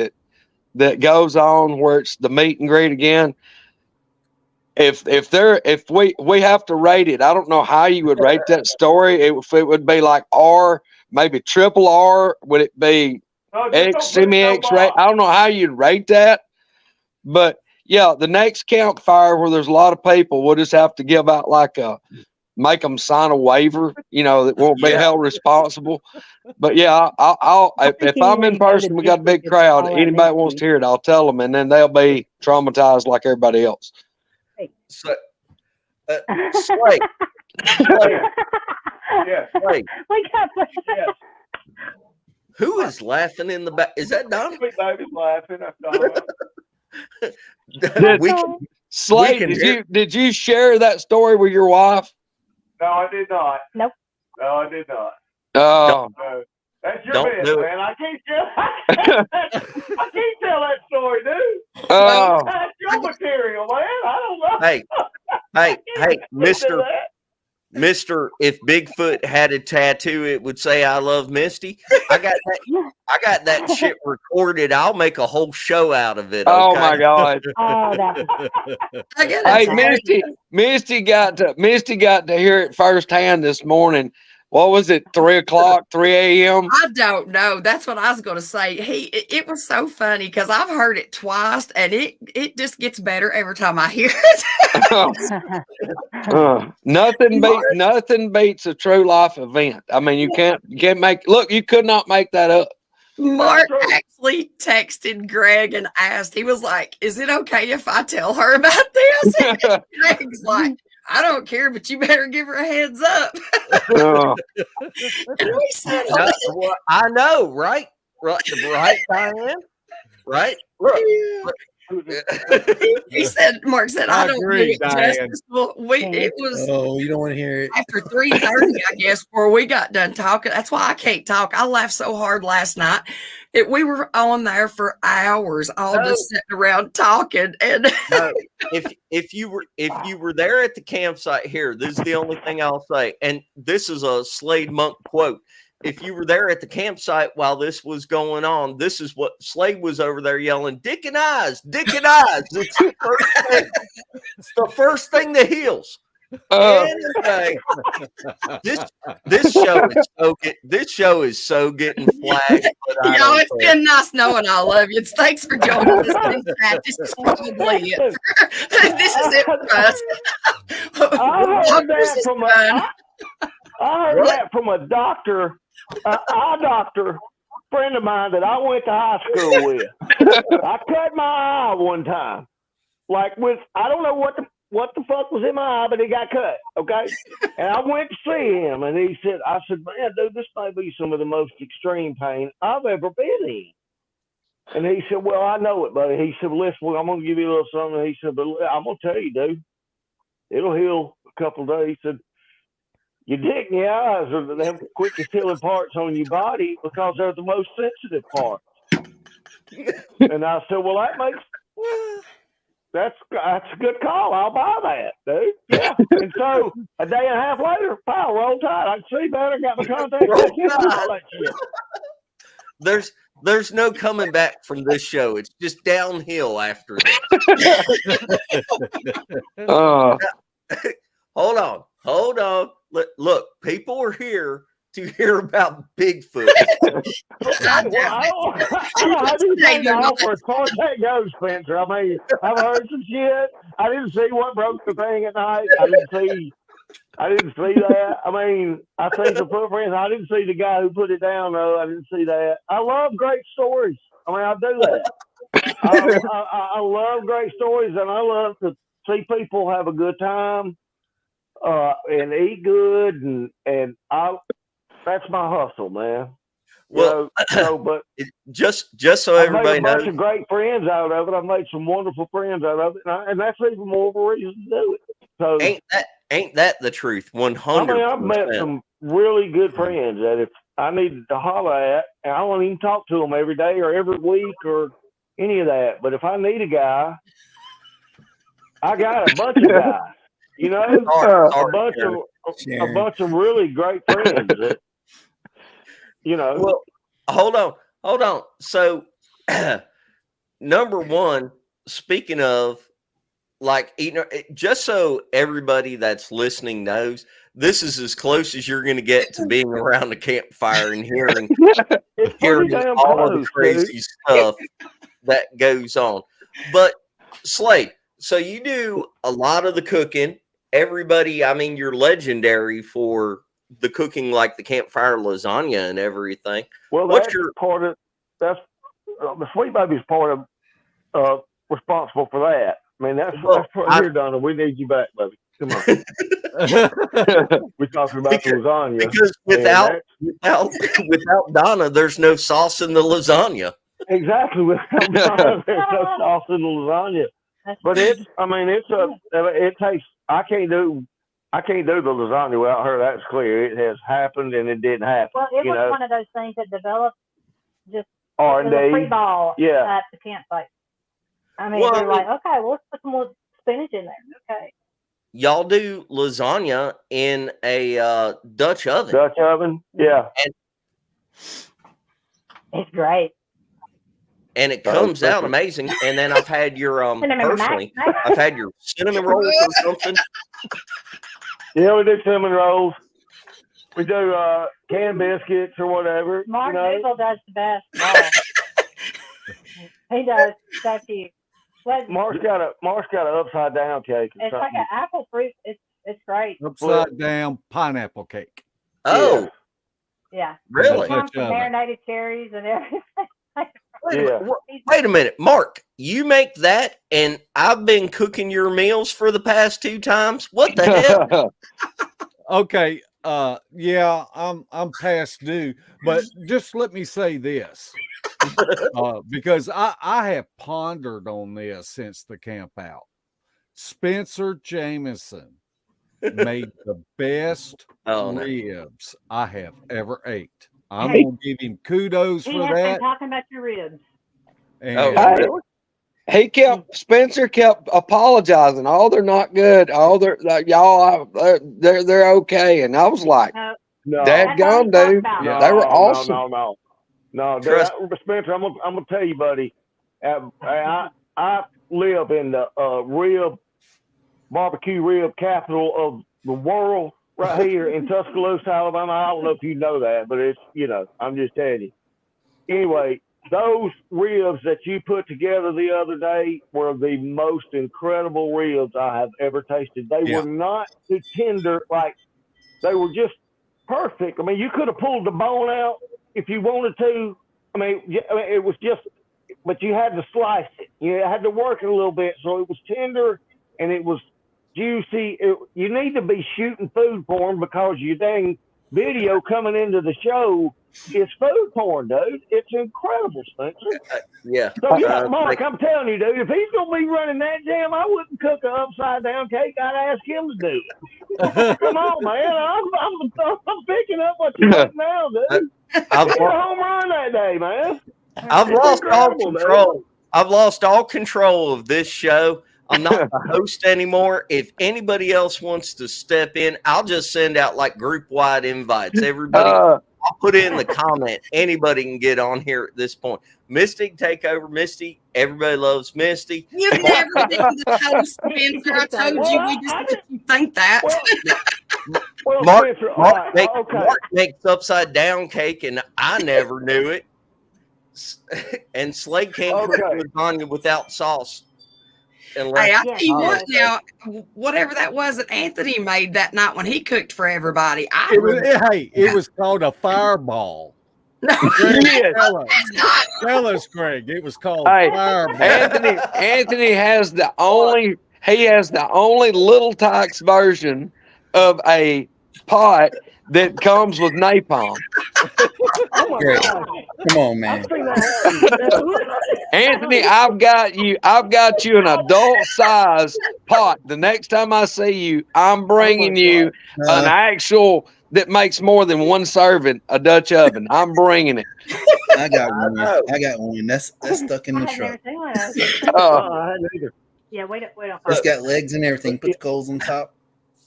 [SPEAKER 7] that goes on where it's the meet and greet again. If we have to rate it, I don't know how you would rate that story. If it would be like R, maybe triple R, would it be X, semi-X rate? I don't know how you'd rate that. But yeah, the next campfire where there's a lot of people, we'll just have to give out like make them sign a waiver, that won't be held responsible. But yeah, I'll if I'm in person, we got a big crowd. Anybody wants to hear it, I'll tell them, and then they'll be traumatized like everybody else.
[SPEAKER 1] so Slade,
[SPEAKER 3] yeah.
[SPEAKER 1] Slade,
[SPEAKER 4] We got
[SPEAKER 3] Yes.
[SPEAKER 1] who is laughing in the back? Is that Donna?
[SPEAKER 3] Sweet baby's laughing. I thought,
[SPEAKER 7] Slade, did you share that story with your wife?
[SPEAKER 3] no, I did not.
[SPEAKER 4] Nope.
[SPEAKER 3] No, I did not.
[SPEAKER 7] Oh,
[SPEAKER 3] No. That's your
[SPEAKER 1] Don't
[SPEAKER 3] best,
[SPEAKER 1] do it.
[SPEAKER 3] man. I can't tell that story, dude.
[SPEAKER 7] oh,
[SPEAKER 3] That's your material, man. I don't know.
[SPEAKER 1] Hey,
[SPEAKER 3] can't do
[SPEAKER 1] Mister.
[SPEAKER 3] that.
[SPEAKER 1] Mister, if Bigfoot had a tattoo, it would say "I love Misty." I got that shit recorded. I'll make a whole show out of it.
[SPEAKER 7] oh
[SPEAKER 1] Okay?
[SPEAKER 7] my God!
[SPEAKER 4] Oh, that.
[SPEAKER 2] I get
[SPEAKER 7] Hey,
[SPEAKER 2] it.
[SPEAKER 7] Misty got to hear it firsthand this morning. What was it? 3 o'clock, 3 a.m.
[SPEAKER 2] I don't know. That's what I was going to say. It was so funny because I've heard it twice, and it just gets better every time I hear it.
[SPEAKER 7] Nothing beats a true life event. I mean, you can't you could not make that up.
[SPEAKER 2] Mark actually texted Greg and asked. He was like, "Is it okay if I tell her about this?" And Greg's like, "I don't care, but you better give her a heads up." And we said,
[SPEAKER 1] No, well, I know, right? Right, Diane? Right? Look.
[SPEAKER 2] he said, Mark said, "I don't
[SPEAKER 5] agree,
[SPEAKER 2] do it
[SPEAKER 5] Diane.
[SPEAKER 2] justice." Well, it was
[SPEAKER 6] Oh, you don't want to hear it.
[SPEAKER 2] after 3:30, I guess, before we got done talking. That's why I can't talk. I laughed so hard last night. We were on there for hours, all just sitting around talking. And
[SPEAKER 1] No, if you were there at the campsite here, this is the only thing I'll say. And this is a Slade Monk quote. If you were there at the campsite while this was going on, this is what Slade was over there yelling, "Dick and eyes, dick and eyes." It's the first thing that heals. Anyway, this show is so getting flagged.
[SPEAKER 2] y'all, it's been nice knowing all of you. Thanks for joining us. This is probably it. This is it for us.
[SPEAKER 3] I heard that from
[SPEAKER 1] What?
[SPEAKER 3] a doctor, an eye doctor friend of mine that I went to high school with. I cut my eye one time, I don't know what the fuck was in my eye, but it got cut. Okay, and I went to see him, and I said, "Man, dude, this may be some of the most extreme pain I've ever been in." And he said, "Well, I know it, buddy." He said, "Listen, well, I'm gonna give you a little something." He said, "But I'm gonna tell you, dude, it'll heal a couple of days." He said, "Your dick and your eyes are the quickest healing parts on your body because they're the most sensitive parts." And I said, "Well, that's a good call. I'll buy that, dude." Yeah. And so a day and a half later, pal, roll tide. I can see better. Got my contact. All that shit.
[SPEAKER 1] There's no coming back from this show. It's just downhill after this. Hold on. Look, people are here to hear about Bigfoot.
[SPEAKER 3] I don't know how you take that offer as far as that goes, Spencer. I mean, I've heard some shit. I didn't see what broke the thing at night. I didn't see I didn't see that. I mean, I seen some footprints. I didn't see the guy who put it down, though. I didn't see that. I love great stories. I mean, I do that. I love great stories, and I love to see people have a good time and eat good, and that's my hustle, man.
[SPEAKER 1] Well,
[SPEAKER 3] But
[SPEAKER 1] just so
[SPEAKER 3] I've
[SPEAKER 1] everybody
[SPEAKER 3] made a bunch
[SPEAKER 1] knows,
[SPEAKER 3] of great friends out of it. I've made some wonderful friends out of it, and that's even more of a reason to do it. So
[SPEAKER 1] ain't that the truth? 100%.
[SPEAKER 3] I mean, I've met some really good friends that if I needed to holler at, and I won't even talk to them every day or every week or any of that. But if I need a guy, I got a bunch of guys. You know, a bunch of really great friends that, you know.
[SPEAKER 1] Well, hold on. So, number one, speaking of, like, just so everybody that's listening knows, this is as close as you're going to get to being around the campfire and hearing all of the crazy stuff that goes on. But Slade, so you do a lot of the cooking. Everybody, I mean, you're legendary for the cooking, like the campfire lasagna and everything.
[SPEAKER 3] Well, that's the Sweet Baby's part of responsible for that. I mean, that's part here, Donna. We need you back, baby. Come on. We're talking about the lasagna.
[SPEAKER 1] Because without Donna, there's no sauce in the lasagna.
[SPEAKER 3] Exactly. Without Donna, there's no sauce in the lasagna. But it takes. I can't do the lasagna without her. That's clear. It has happened, and it didn't happen.
[SPEAKER 4] Well, it was one of those things that developed just
[SPEAKER 3] R&D.
[SPEAKER 4] as a free ball
[SPEAKER 3] Yeah.
[SPEAKER 4] at the campsite. I mean, they're like, okay, well, let's put some more spinach in there. Okay.
[SPEAKER 1] Y'all do lasagna in a Dutch oven.
[SPEAKER 3] Dutch oven, yeah.
[SPEAKER 4] It's great.
[SPEAKER 1] And it comes out amazing. And then I've had your personally, I've had your cinnamon rolls or something.
[SPEAKER 3] Yeah, we do cinnamon rolls. We do canned biscuits or whatever.
[SPEAKER 4] Mark Google does the best. He does. That's you.
[SPEAKER 3] Mark's got an upside down cake.
[SPEAKER 4] It's like an apple fruit. It's great.
[SPEAKER 5] Upside down pineapple cake.
[SPEAKER 1] Oh,
[SPEAKER 4] yeah.
[SPEAKER 1] Really?
[SPEAKER 4] It comes from marinated cherries and everything.
[SPEAKER 1] Wait a minute, Mark. You make that, and I've been cooking your meals for the past 2 times. What the hell?
[SPEAKER 5] Okay. Yeah, I'm past due, but just let me say this. Because I have pondered on this since the camp out. Spencer Jameson made the best ribs I have ever ate. I'm gonna give him kudos for that.
[SPEAKER 4] Been talking about your ribs.
[SPEAKER 5] And
[SPEAKER 7] Spencer kept apologizing. Oh, they're not good. Oh, they're okay. And I was like, dadgum, dude.
[SPEAKER 3] No,
[SPEAKER 7] they were awesome.
[SPEAKER 3] No, Spencer, I'm gonna tell you, buddy. I live in the barbecue rib capital of the world, right here in Tuscaloosa, Alabama. I don't know if you know that, but it's I'm just telling you. Anyway, those ribs that you put together the other day were the most incredible ribs I have ever tasted. They were not too tender, like they were just perfect. I mean, you could have pulled the bone out if you wanted to. I mean, it was just, but you had to slice it. You had to work it a little bit, so it was tender and it was juicy. You need to be shooting food porn because your dang video coming into the show is food porn, dude. It's incredible, Spencer. So, Mark, I'm telling you, dude, if he's gonna be running that jam, I wouldn't cook an upside down cake. I'd ask him to do it. Come on, man. I'm picking up what you're doing now, dude. I've hit a home run that day, man.
[SPEAKER 1] I've lost all control. Dude. I've lost all control of this show. I'm not the host anymore. If anybody else wants to step in, I'll just send out like group wide invites. Everybody, I'll put in the comment. Anybody can get on here at this point. Misty, take over. Misty, everybody loves Misty.
[SPEAKER 2] You've never been the host, Spencer. I told you we just didn't think that.
[SPEAKER 1] Mark makes upside down cake, and I never knew it. And Slade can't cook lasagna without sauce.
[SPEAKER 2] Hey, I
[SPEAKER 4] Yes,
[SPEAKER 2] tell you what
[SPEAKER 4] yes.
[SPEAKER 2] now, whatever that was that Anthony made that night when he cooked for everybody,
[SPEAKER 5] It was called a fireball.
[SPEAKER 2] no,
[SPEAKER 5] Greg,
[SPEAKER 7] Yes.
[SPEAKER 5] tell us, Greg. It was called
[SPEAKER 7] Hey,
[SPEAKER 5] fireball.
[SPEAKER 7] Anthony has the only little Tykes version of a pot that comes with napalm.
[SPEAKER 3] Oh my
[SPEAKER 6] Great.
[SPEAKER 3] gosh.
[SPEAKER 6] Come on, man.
[SPEAKER 3] I've seen that happen.
[SPEAKER 7] Anthony, I've got you an adult size pot. The next time I see you, I'm bringing you an actual that makes more than one serving, a Dutch oven. I'm bringing it.
[SPEAKER 6] I got one. I got one. That's stuck in
[SPEAKER 4] I
[SPEAKER 6] the
[SPEAKER 4] had never
[SPEAKER 6] truck.
[SPEAKER 4] seen one of those.
[SPEAKER 3] I hadn't either.
[SPEAKER 4] Yeah, wait on.
[SPEAKER 6] It's got legs and everything. Put the coals on top.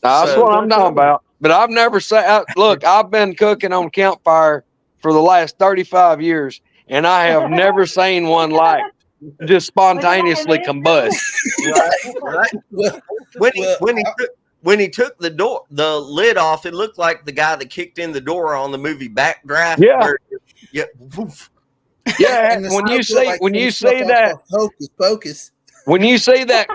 [SPEAKER 7] That's
[SPEAKER 1] So-
[SPEAKER 7] what I'm talking about. But I've never look, I've been cooking on Campfire for the last 35 years, and I have never seen one like just spontaneously combust.
[SPEAKER 1] Right.
[SPEAKER 6] Well,
[SPEAKER 1] When he took the lid off, it looked like the guy that kicked in the door on the movie Backdraft.
[SPEAKER 7] Yeah.
[SPEAKER 1] Yeah. Woof.
[SPEAKER 7] Yeah,
[SPEAKER 6] and the
[SPEAKER 7] when you
[SPEAKER 6] smoke
[SPEAKER 7] see
[SPEAKER 6] like
[SPEAKER 7] when
[SPEAKER 6] some
[SPEAKER 7] you
[SPEAKER 6] stuff
[SPEAKER 7] see
[SPEAKER 6] off
[SPEAKER 7] that
[SPEAKER 6] of Hocus Pocus.
[SPEAKER 7] when you see that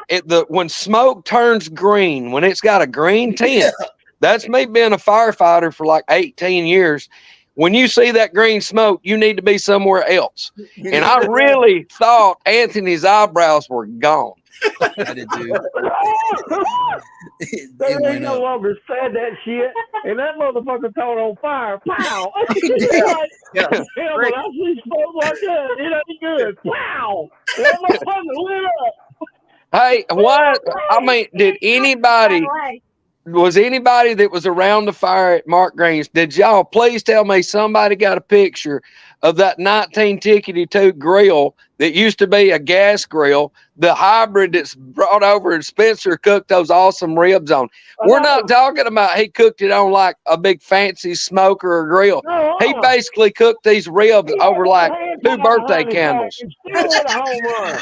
[SPEAKER 7] when smoke turns green, when it's got a green tint, that's me being a firefighter for like 18 years. When you see that green smoke, you need to be somewhere else. And I really thought Anthony's eyebrows were gone.
[SPEAKER 6] I did too. It
[SPEAKER 3] They ain't
[SPEAKER 6] went
[SPEAKER 3] no
[SPEAKER 6] up.
[SPEAKER 3] longer said that shit, and that motherfucker caught on fire. Pow!
[SPEAKER 1] Yeah.
[SPEAKER 3] Yeah, when I see smoke like that, it ain't good. Pow! That motherfucker lit up.
[SPEAKER 7] Hey, what? I mean, was anybody that was around the fire at Mark Green's? Did y'all please tell me somebody got a picture of that 1952 grill that used to be a gas grill, the hybrid that's brought over and Spencer cooked those awesome ribs on? We're not talking about he cooked it on like a big fancy smoker or grill. He basically cooked these ribs over like 2 birthday candles.
[SPEAKER 3] And still hit a home run.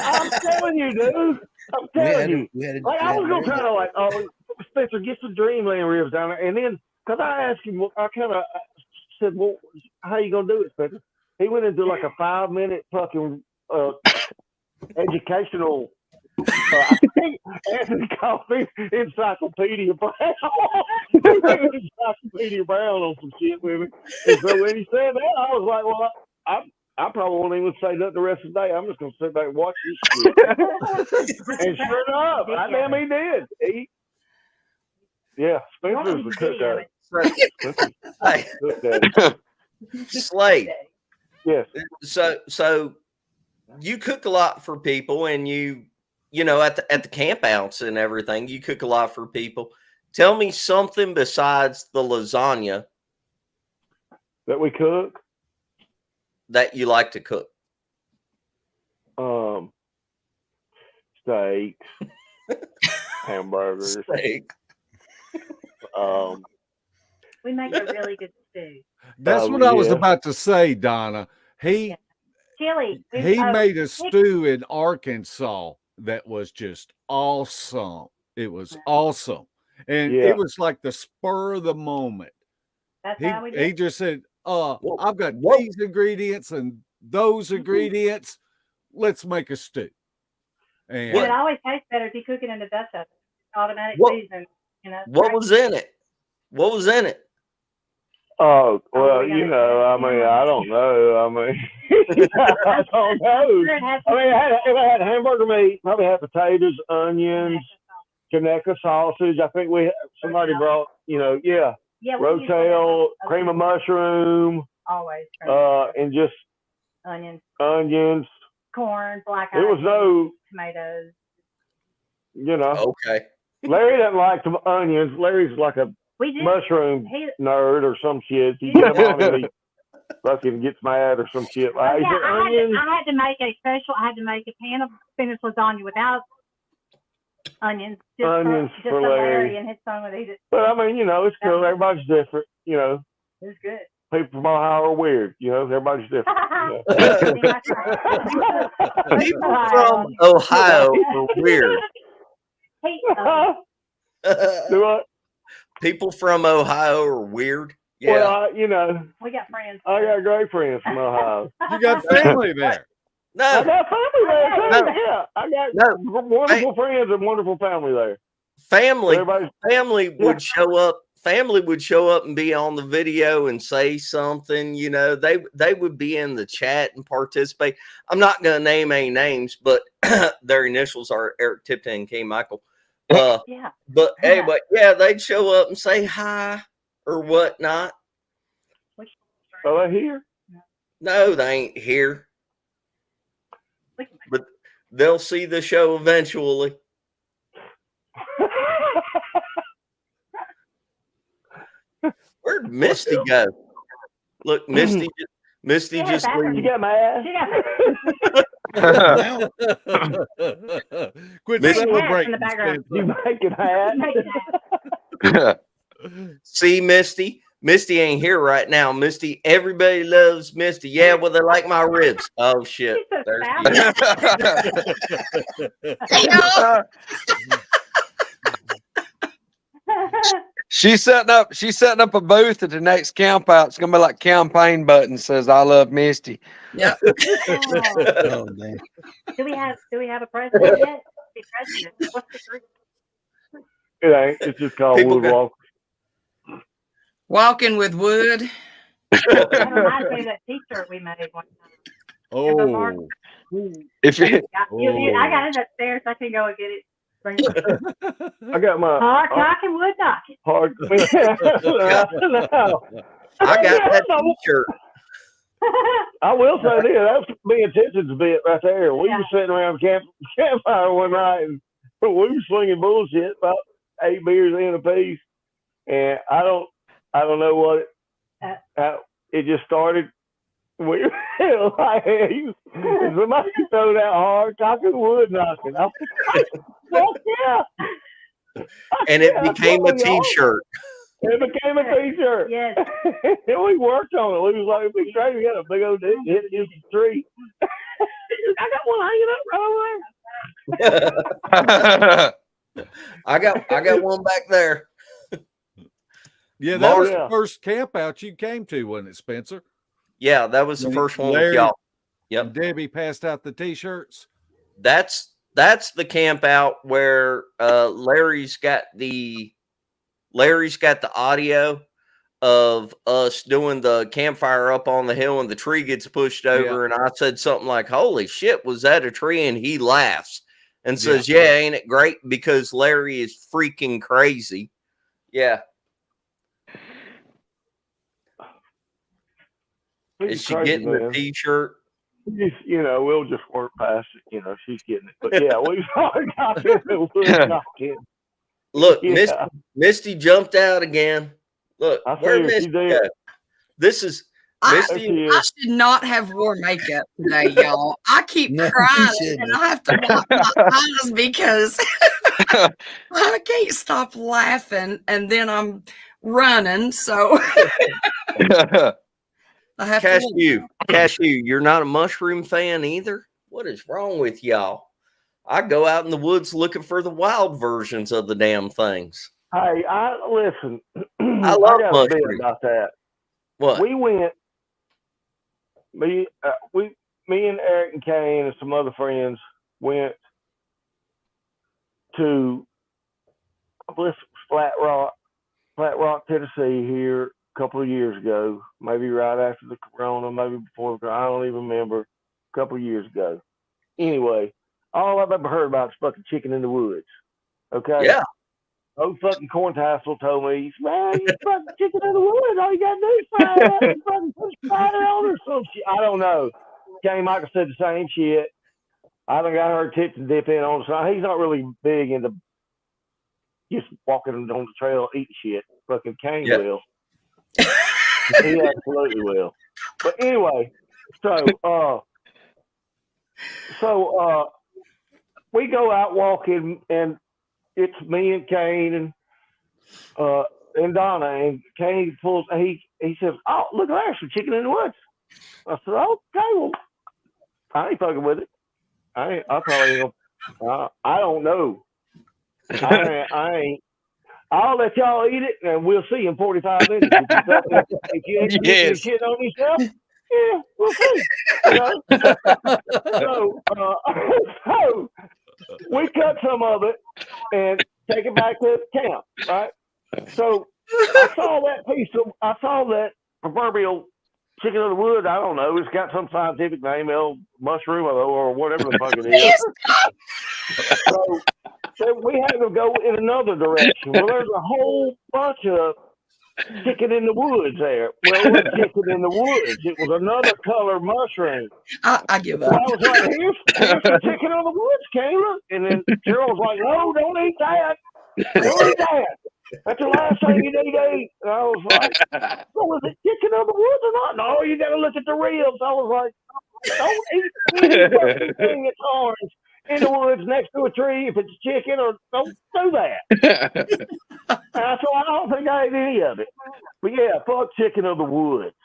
[SPEAKER 3] I'm telling you, dude. I'm telling you. Like, I was gonna try to like, oh, Spencer, get some Dreamland ribs down there, and then because I asked him, I kind of said, well, how you gonna do it, Spencer? He went into like a 5-minute fucking educational. I think Anthony called me Encyclopedia Brown. Encyclopedia Brown on some shit with me. And so when he said that, I was like, well, I probably won't even say nothing the rest of the day. I'm just gonna sit back and watch this shit. And sure enough, I damn he did. Yeah, Spencer's the cook guy.
[SPEAKER 1] Hey, Slade.
[SPEAKER 3] Yes.
[SPEAKER 1] So you cook a lot for people, and you know at the camp outs and everything, you cook a lot for people. Tell me something besides the lasagna
[SPEAKER 3] That we cook.
[SPEAKER 1] that you like to cook.
[SPEAKER 3] Steaks, hamburgers.
[SPEAKER 1] Steak.
[SPEAKER 4] We make a really good stew.
[SPEAKER 5] That's what I was about to say, Donna. He
[SPEAKER 4] Chili.
[SPEAKER 5] made a stew in Arkansas that was just awesome. It was awesome. And it was like the spur of the moment.
[SPEAKER 4] That's how we do
[SPEAKER 5] He
[SPEAKER 4] it.
[SPEAKER 5] just said, I've got
[SPEAKER 1] What?
[SPEAKER 5] these ingredients and those ingredients. Let's make a stew. And
[SPEAKER 4] It always tastes better if you cook it in the Dutch oven. Automatic
[SPEAKER 1] What?
[SPEAKER 4] season. You know.
[SPEAKER 1] What was in it? What was in it?
[SPEAKER 3] Oh, well,
[SPEAKER 4] we gotta
[SPEAKER 3] you know, I mean, I don't know. I mean, I don't know.
[SPEAKER 4] It has
[SPEAKER 3] I mean, it had hamburger meat, probably had potatoes, onions, Kaneka sausage. I think somebody brought,
[SPEAKER 4] yeah, we use
[SPEAKER 3] rotel, cream of mushroom,
[SPEAKER 4] always
[SPEAKER 3] and just
[SPEAKER 4] onions, corn, black eyed
[SPEAKER 3] It was no,
[SPEAKER 4] tomatoes.
[SPEAKER 1] Okay.
[SPEAKER 3] Larry doesn't like the onions. Larry's like a
[SPEAKER 4] We do.
[SPEAKER 3] mushroom nerd or some shit. He get him on and he fucking gets mad or some shit. Like,
[SPEAKER 4] Yeah,
[SPEAKER 3] onions?
[SPEAKER 4] I had to make a pan of spinach lasagna without onions.
[SPEAKER 3] Onions
[SPEAKER 4] just
[SPEAKER 3] for
[SPEAKER 4] so
[SPEAKER 3] Larry.
[SPEAKER 4] Larry and his son would eat it.
[SPEAKER 3] But I mean, it's cool. Everybody's different.
[SPEAKER 4] It was good.
[SPEAKER 3] People from Ohio are weird. Everybody's different.
[SPEAKER 1] People from Ohio are weird.
[SPEAKER 4] Hey,
[SPEAKER 3] Do what?
[SPEAKER 1] People from Ohio are weird. Yeah.
[SPEAKER 3] Well,
[SPEAKER 4] we got friends.
[SPEAKER 3] I got great friends from Ohio.
[SPEAKER 5] you got family there.
[SPEAKER 3] I
[SPEAKER 1] No,
[SPEAKER 3] got family there too.
[SPEAKER 1] No.
[SPEAKER 3] Yeah, I got
[SPEAKER 1] no.
[SPEAKER 3] wonderful friends and wonderful family there.
[SPEAKER 1] Family
[SPEAKER 3] Everybody's
[SPEAKER 1] would show up. Family would show up and be on the video and say something. You know, they would be in the chat and participate. I'm not going to name any names, but their initials are Eric Tipton and K. Michael.
[SPEAKER 4] Yeah.
[SPEAKER 1] But anyway, yeah, they'd show up and say hi or whatnot.
[SPEAKER 3] Are they here?
[SPEAKER 1] No, they ain't here, but they'll see the show eventually. Where'd Misty go? Look, Misty just
[SPEAKER 3] She
[SPEAKER 1] leave.
[SPEAKER 3] got mad.
[SPEAKER 6] Now,
[SPEAKER 5] Quit
[SPEAKER 1] Miss-
[SPEAKER 5] celebrating.
[SPEAKER 4] In the background.
[SPEAKER 3] You making hat?
[SPEAKER 1] See, Misty. Misty ain't here right now. Misty, everybody loves Misty. Yeah, well, they like my ribs. Oh shit.
[SPEAKER 4] She's so
[SPEAKER 1] There's
[SPEAKER 7] She's setting up a booth at the next camp out. It's gonna be like campaign button says I love Misty.
[SPEAKER 2] Yep.
[SPEAKER 6] oh, damn.
[SPEAKER 4] Do we have a president yet? The president. What's the group?
[SPEAKER 3] It ain't. It's just called
[SPEAKER 1] People
[SPEAKER 3] Woodwalk.
[SPEAKER 2] Walking with wood.
[SPEAKER 4] That reminds me of that T-shirt we made one time.
[SPEAKER 5] Oh,
[SPEAKER 7] If you,
[SPEAKER 4] I got it upstairs. I can go and get it. Bring it.
[SPEAKER 3] I got my
[SPEAKER 4] Hard knocking, wood knocking.
[SPEAKER 3] hard.
[SPEAKER 1] I got that T-shirt.
[SPEAKER 3] I will say this. That's me and Tipton's bit right there. We
[SPEAKER 4] Yeah.
[SPEAKER 3] were sitting around campfire one night and we were swinging bullshit about 8 beers in a piece. And I don't know what how it just started. We like somebody throw that hard knocking, wood knocking. I was like, yeah.
[SPEAKER 1] And it
[SPEAKER 3] Yeah,
[SPEAKER 1] became a
[SPEAKER 3] that's what we
[SPEAKER 1] T-shirt.
[SPEAKER 3] It became a T-shirt.
[SPEAKER 4] Yes.
[SPEAKER 3] And we worked on it. We was like, we tried to get a big old dick hit against the tree. I got one hanging up right away.
[SPEAKER 1] I got one back there.
[SPEAKER 5] yeah, that was
[SPEAKER 3] Yeah.
[SPEAKER 5] the first camp out you came to, wasn't it, Spencer?
[SPEAKER 1] Yeah, that was the first one with
[SPEAKER 5] Larry-
[SPEAKER 1] y'all. Yep.
[SPEAKER 5] And Debbie passed out the T-shirts.
[SPEAKER 1] That's the camp out where Larry's got the audio of us doing the campfire up on the hill and the tree gets pushed over and I said something like, holy shit, was that a tree? And he laughs and says, yeah, ain't it great? Because Larry is freaking crazy. Yeah. Is she getting the T-shirt?
[SPEAKER 3] We'll just work past it. She's getting it. But yeah, we started knocking.
[SPEAKER 1] Look,
[SPEAKER 3] Yeah.
[SPEAKER 1] Misty jumped out again. Look,
[SPEAKER 3] I
[SPEAKER 1] where
[SPEAKER 3] see her.
[SPEAKER 1] Misty
[SPEAKER 3] She's there.
[SPEAKER 1] go? This is Misty.
[SPEAKER 2] I should not have worn makeup today, y'all. I keep
[SPEAKER 6] No, you
[SPEAKER 2] crying
[SPEAKER 6] shouldn't.
[SPEAKER 2] and I have to wipe my eyes because I can't stop laughing and then I'm running. So I have to.
[SPEAKER 1] Cashew, you're not a mushroom fan either? What is wrong with y'all? I go out in the woods looking for the wild versions of the damn things.
[SPEAKER 3] Hey, listen.
[SPEAKER 1] I love
[SPEAKER 3] got a bit
[SPEAKER 1] mushrooms.
[SPEAKER 3] about that.
[SPEAKER 1] What?
[SPEAKER 3] We went. Me and Eric and Kane and some other friends went to Flat Rock, Tennessee here a couple of years ago. Maybe right after the corona, maybe before. I don't even remember. A couple of years ago. Anyway, all I've ever heard about is fucking chicken in the woods. Okay.
[SPEAKER 1] Yeah.
[SPEAKER 3] Old fucking corn tassel told me, man, you fucking chicken in the woods. All you gotta do is fry it up and fucking put spider on or some shit. I don't know. Kane Michael said the same shit. I think I heard Tips and dip in on it. He's not really big into just walking on the trail eating shit. Fucking Kane will. He absolutely will. But anyway, so we go out walking and it's me and Kane and Donna, and Kane pulls. He says, "Oh, look, there's some chicken in the woods." I said, "Okay, well, I ain't fucking with it. I probably ain't. I don't know. I ain't. I'll let y'all eat it, and we'll see in 45 minutes. If you ain't shit on yourself, Yeah, we'll see. You know? So we cut some of it and take it back to camp, right? So I saw that proverbial chicken of the woods. I don't know. It's got some scientific name, mushroom or whatever the fuck it is. So we had to go in another direction. Well, there's a whole bunch of chicken in the woods there. Well, it wasn't chicken in the woods. It was another color mushroom.
[SPEAKER 2] I give up.
[SPEAKER 3] So I was like, here's the chicken of the woods, Kayla. And then Cheryl was like, no, don't eat that. Don't eat that. That's the last thing you need to eat. And I was like, so is it chicken of the woods or not? No, you got to look at the ribs. I was like, don't eat anything that's orange in the woods next to a tree if it's chicken, or don't do that. So I don't think I ate any of it. But yeah, fuck chicken of the woods.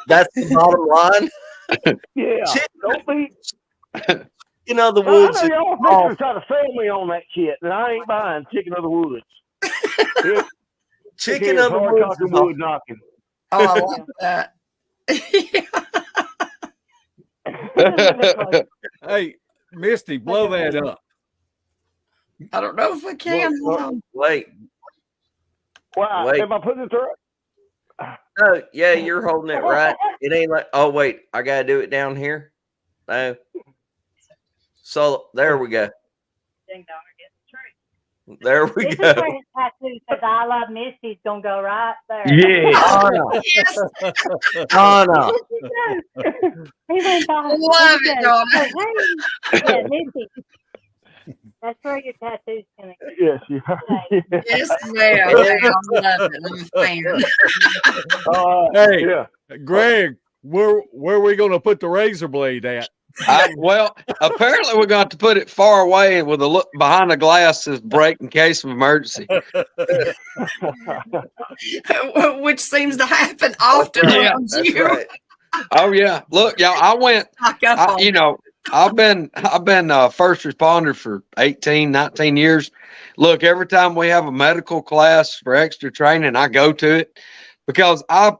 [SPEAKER 1] That's the bottom line.
[SPEAKER 3] Yeah, don't be.
[SPEAKER 1] Chicken of the
[SPEAKER 3] I
[SPEAKER 1] woods.
[SPEAKER 3] know y'all bitches try to sell me on that shit, and I ain't buying chicken of the woods.
[SPEAKER 1] Chicken of the woods.
[SPEAKER 3] Wood knocking.
[SPEAKER 2] Oh, I love that.
[SPEAKER 5] Hey, Misty, blow that up.
[SPEAKER 2] I don't know if I can.
[SPEAKER 1] Wait.
[SPEAKER 3] Wow,
[SPEAKER 1] Wait.
[SPEAKER 3] am I putting it through?
[SPEAKER 1] Oh, yeah, you're holding it right. It ain't like, oh, wait, I got to do it down here. No. So there we go. There we
[SPEAKER 4] This
[SPEAKER 1] go.
[SPEAKER 4] is where his tattoo says I love Misty's gonna go right there.
[SPEAKER 3] Yeah.
[SPEAKER 1] Oh, no.
[SPEAKER 2] Yes.
[SPEAKER 1] Oh, no.
[SPEAKER 4] He went by.
[SPEAKER 2] Love it, Donna.
[SPEAKER 4] Yeah, Misty. That's where your tattoo's gonna go.
[SPEAKER 3] Yes, you are.
[SPEAKER 2] Yes, ma'am. I love it. I'm a fan.
[SPEAKER 5] Hey,
[SPEAKER 3] Yeah.
[SPEAKER 5] Greg, where are we going to put the razor blade at?
[SPEAKER 7] Well, apparently we're going to have to put it far away with a look behind the glass says break in case of emergency.
[SPEAKER 2] Which seems to happen often
[SPEAKER 7] Yeah,
[SPEAKER 2] around
[SPEAKER 1] That's
[SPEAKER 2] you.
[SPEAKER 1] right.
[SPEAKER 7] Oh yeah, look, y'all. I've been first responder for 18, 19 years. Look, every time we have a medical class for extra training, I go to it because I'm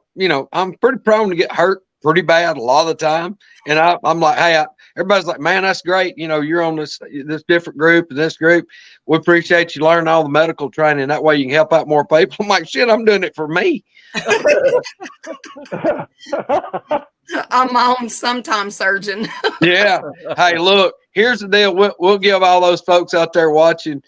[SPEAKER 7] pretty prone to get hurt pretty bad a lot of the time. And I'm like, hey, everybody's like, man, that's great. You're on this different group and this group. We appreciate you learning all the medical training. That way you can help out more people. I'm like, shit, I'm doing it for me.
[SPEAKER 2] I'm my own sometime surgeon.
[SPEAKER 7] Yeah. Hey, look, here's the deal. We'll give all those folks out there watching,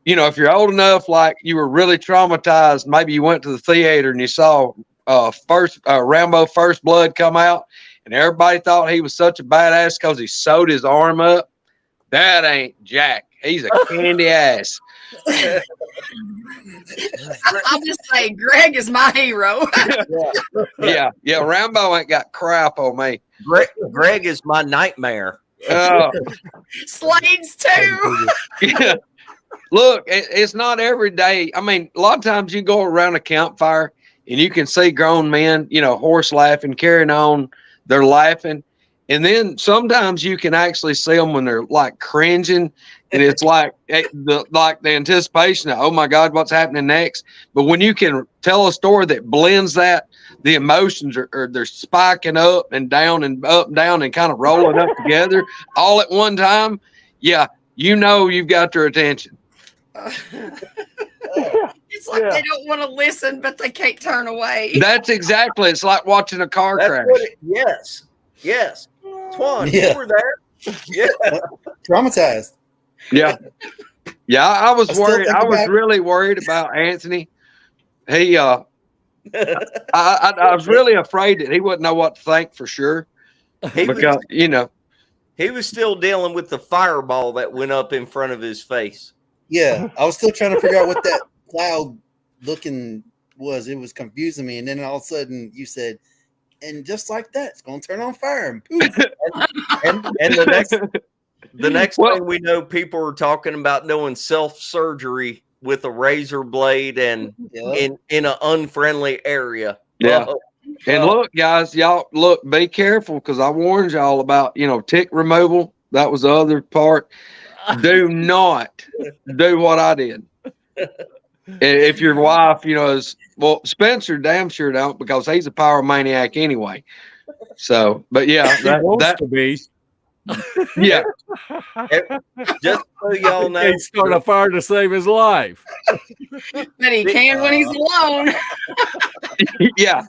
[SPEAKER 7] if you're old enough, like you were really traumatized, maybe you went to the theater and you saw Rambo First Blood come out and everybody thought he was such a badass because he sewed his arm up. That ain't Jack. He's a candy ass.
[SPEAKER 2] I'll just say Greg is my hero.
[SPEAKER 7] Yeah. Rambo ain't got crap on me.
[SPEAKER 1] Greg is my nightmare.
[SPEAKER 2] Slade's too.
[SPEAKER 7] Yeah. Look, it's not every day. I mean, a lot of times you go around a campfire and you can see grown men, horse laughing, carrying on. They're laughing. And then sometimes you can actually see them when they're like cringing. And it's like the anticipation of, oh my God, what's happening next? But when you can tell a story that blends that, the emotions are they're spiking up and down and up and down and kind of rolling up together all at one time. Yeah, you've got their attention.
[SPEAKER 2] It's like they don't want to listen, but they can't turn away.
[SPEAKER 7] That's exactly. It's like watching a car crash.
[SPEAKER 1] Yes. Twan,
[SPEAKER 6] Yeah.
[SPEAKER 1] you were there. Yeah.
[SPEAKER 6] Traumatized.
[SPEAKER 7] Yeah. I was
[SPEAKER 6] still
[SPEAKER 7] worried.
[SPEAKER 6] think
[SPEAKER 7] I was
[SPEAKER 6] about it.
[SPEAKER 7] really worried about Anthony. He, I was really afraid that he wouldn't know what to think for sure.
[SPEAKER 1] He
[SPEAKER 7] Because,
[SPEAKER 1] he was still dealing with the fireball that went up in front of his face.
[SPEAKER 6] Yeah, I was still trying to figure out what that cloud looking was. It was confusing me, and then all of a sudden you said, "And just like that, it's going to turn on fire." And poof.
[SPEAKER 1] And the next thing we know, people are talking about doing self-surgery with a razor blade and in an unfriendly area.
[SPEAKER 7] Yeah. And look, guys, be careful because I warned y'all about, tick removal. That was the other part. Do not do what I did. If your wife, is well, Spencer damn sure don't because he's a pyromaniac anyway. So, but yeah,
[SPEAKER 5] He wants to be.
[SPEAKER 7] yeah,
[SPEAKER 1] Just so y'all know,
[SPEAKER 5] He start a fire to save his life.
[SPEAKER 2] But he can when he's alone.
[SPEAKER 7] yeah.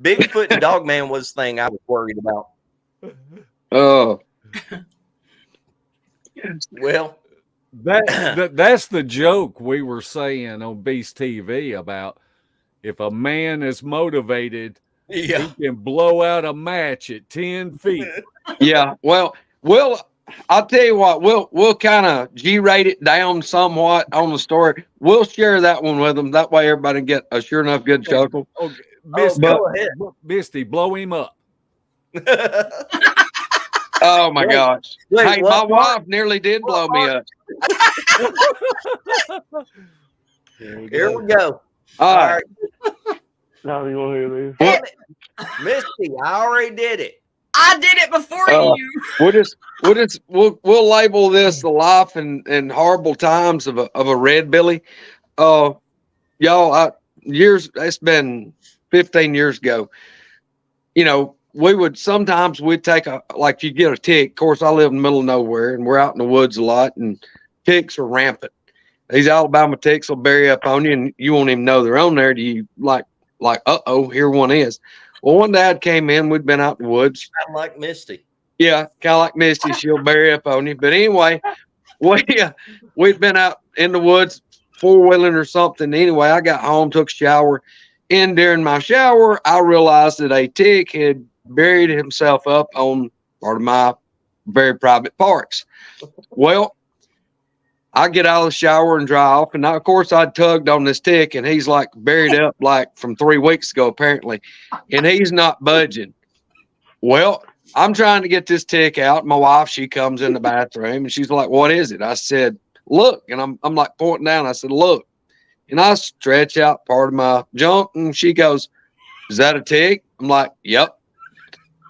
[SPEAKER 1] Bigfoot and Dogman was the thing I was worried about.
[SPEAKER 7] Oh,
[SPEAKER 1] Well,
[SPEAKER 5] That's the joke we were saying on Beast TV about if a man is motivated,
[SPEAKER 1] yeah.
[SPEAKER 5] he can blow out a match at 10 feet.
[SPEAKER 7] yeah. Well, I'll tell you what. We'll kind of G-rate it down somewhat on the story. We'll share that one with them. That way, everybody can get a sure enough good chuckle.
[SPEAKER 5] Okay. Misty,
[SPEAKER 1] go ahead.
[SPEAKER 5] Misty, blow him up.
[SPEAKER 7] Oh my gosh!
[SPEAKER 1] Wait,
[SPEAKER 7] hey, my wife nearly did blow me up.
[SPEAKER 1] Here we go.
[SPEAKER 7] All right.
[SPEAKER 3] Now you want to hear this?
[SPEAKER 1] Damn it. Misty, I already did it.
[SPEAKER 2] I did it before you.
[SPEAKER 7] We'll label this the life and horrible times of a red billy. Y'all, it's been 15 years ago. We'd take like you get a tick. Of course, I live in the middle of nowhere and we're out in the woods a lot and ticks are rampant. These Alabama ticks will bury up on you and you won't even know they're on there. Do you like, here one is. Well, one dad came in, we'd been out in the woods.
[SPEAKER 1] I'm like Misty.
[SPEAKER 7] Yeah, kind of like Misty, she'll bury up on you. But anyway, we'd been out in the woods, four-wheeling or something. Anyway, I got home, took a shower. And during my shower, I realized that a tick had buried himself up on part of my very private parts. Well, I get out of the shower and dry off. And now, of course, I tugged on this tick and he's like buried up like from 3 weeks ago, apparently. And he's not budging. Well, I'm trying to get this tick out. My wife, she comes in the bathroom and she's like, what is it? I said, look. And I'm like pointing down. I said, look. And I stretch out part of my junk and she goes, is that a tick? I'm like, yep.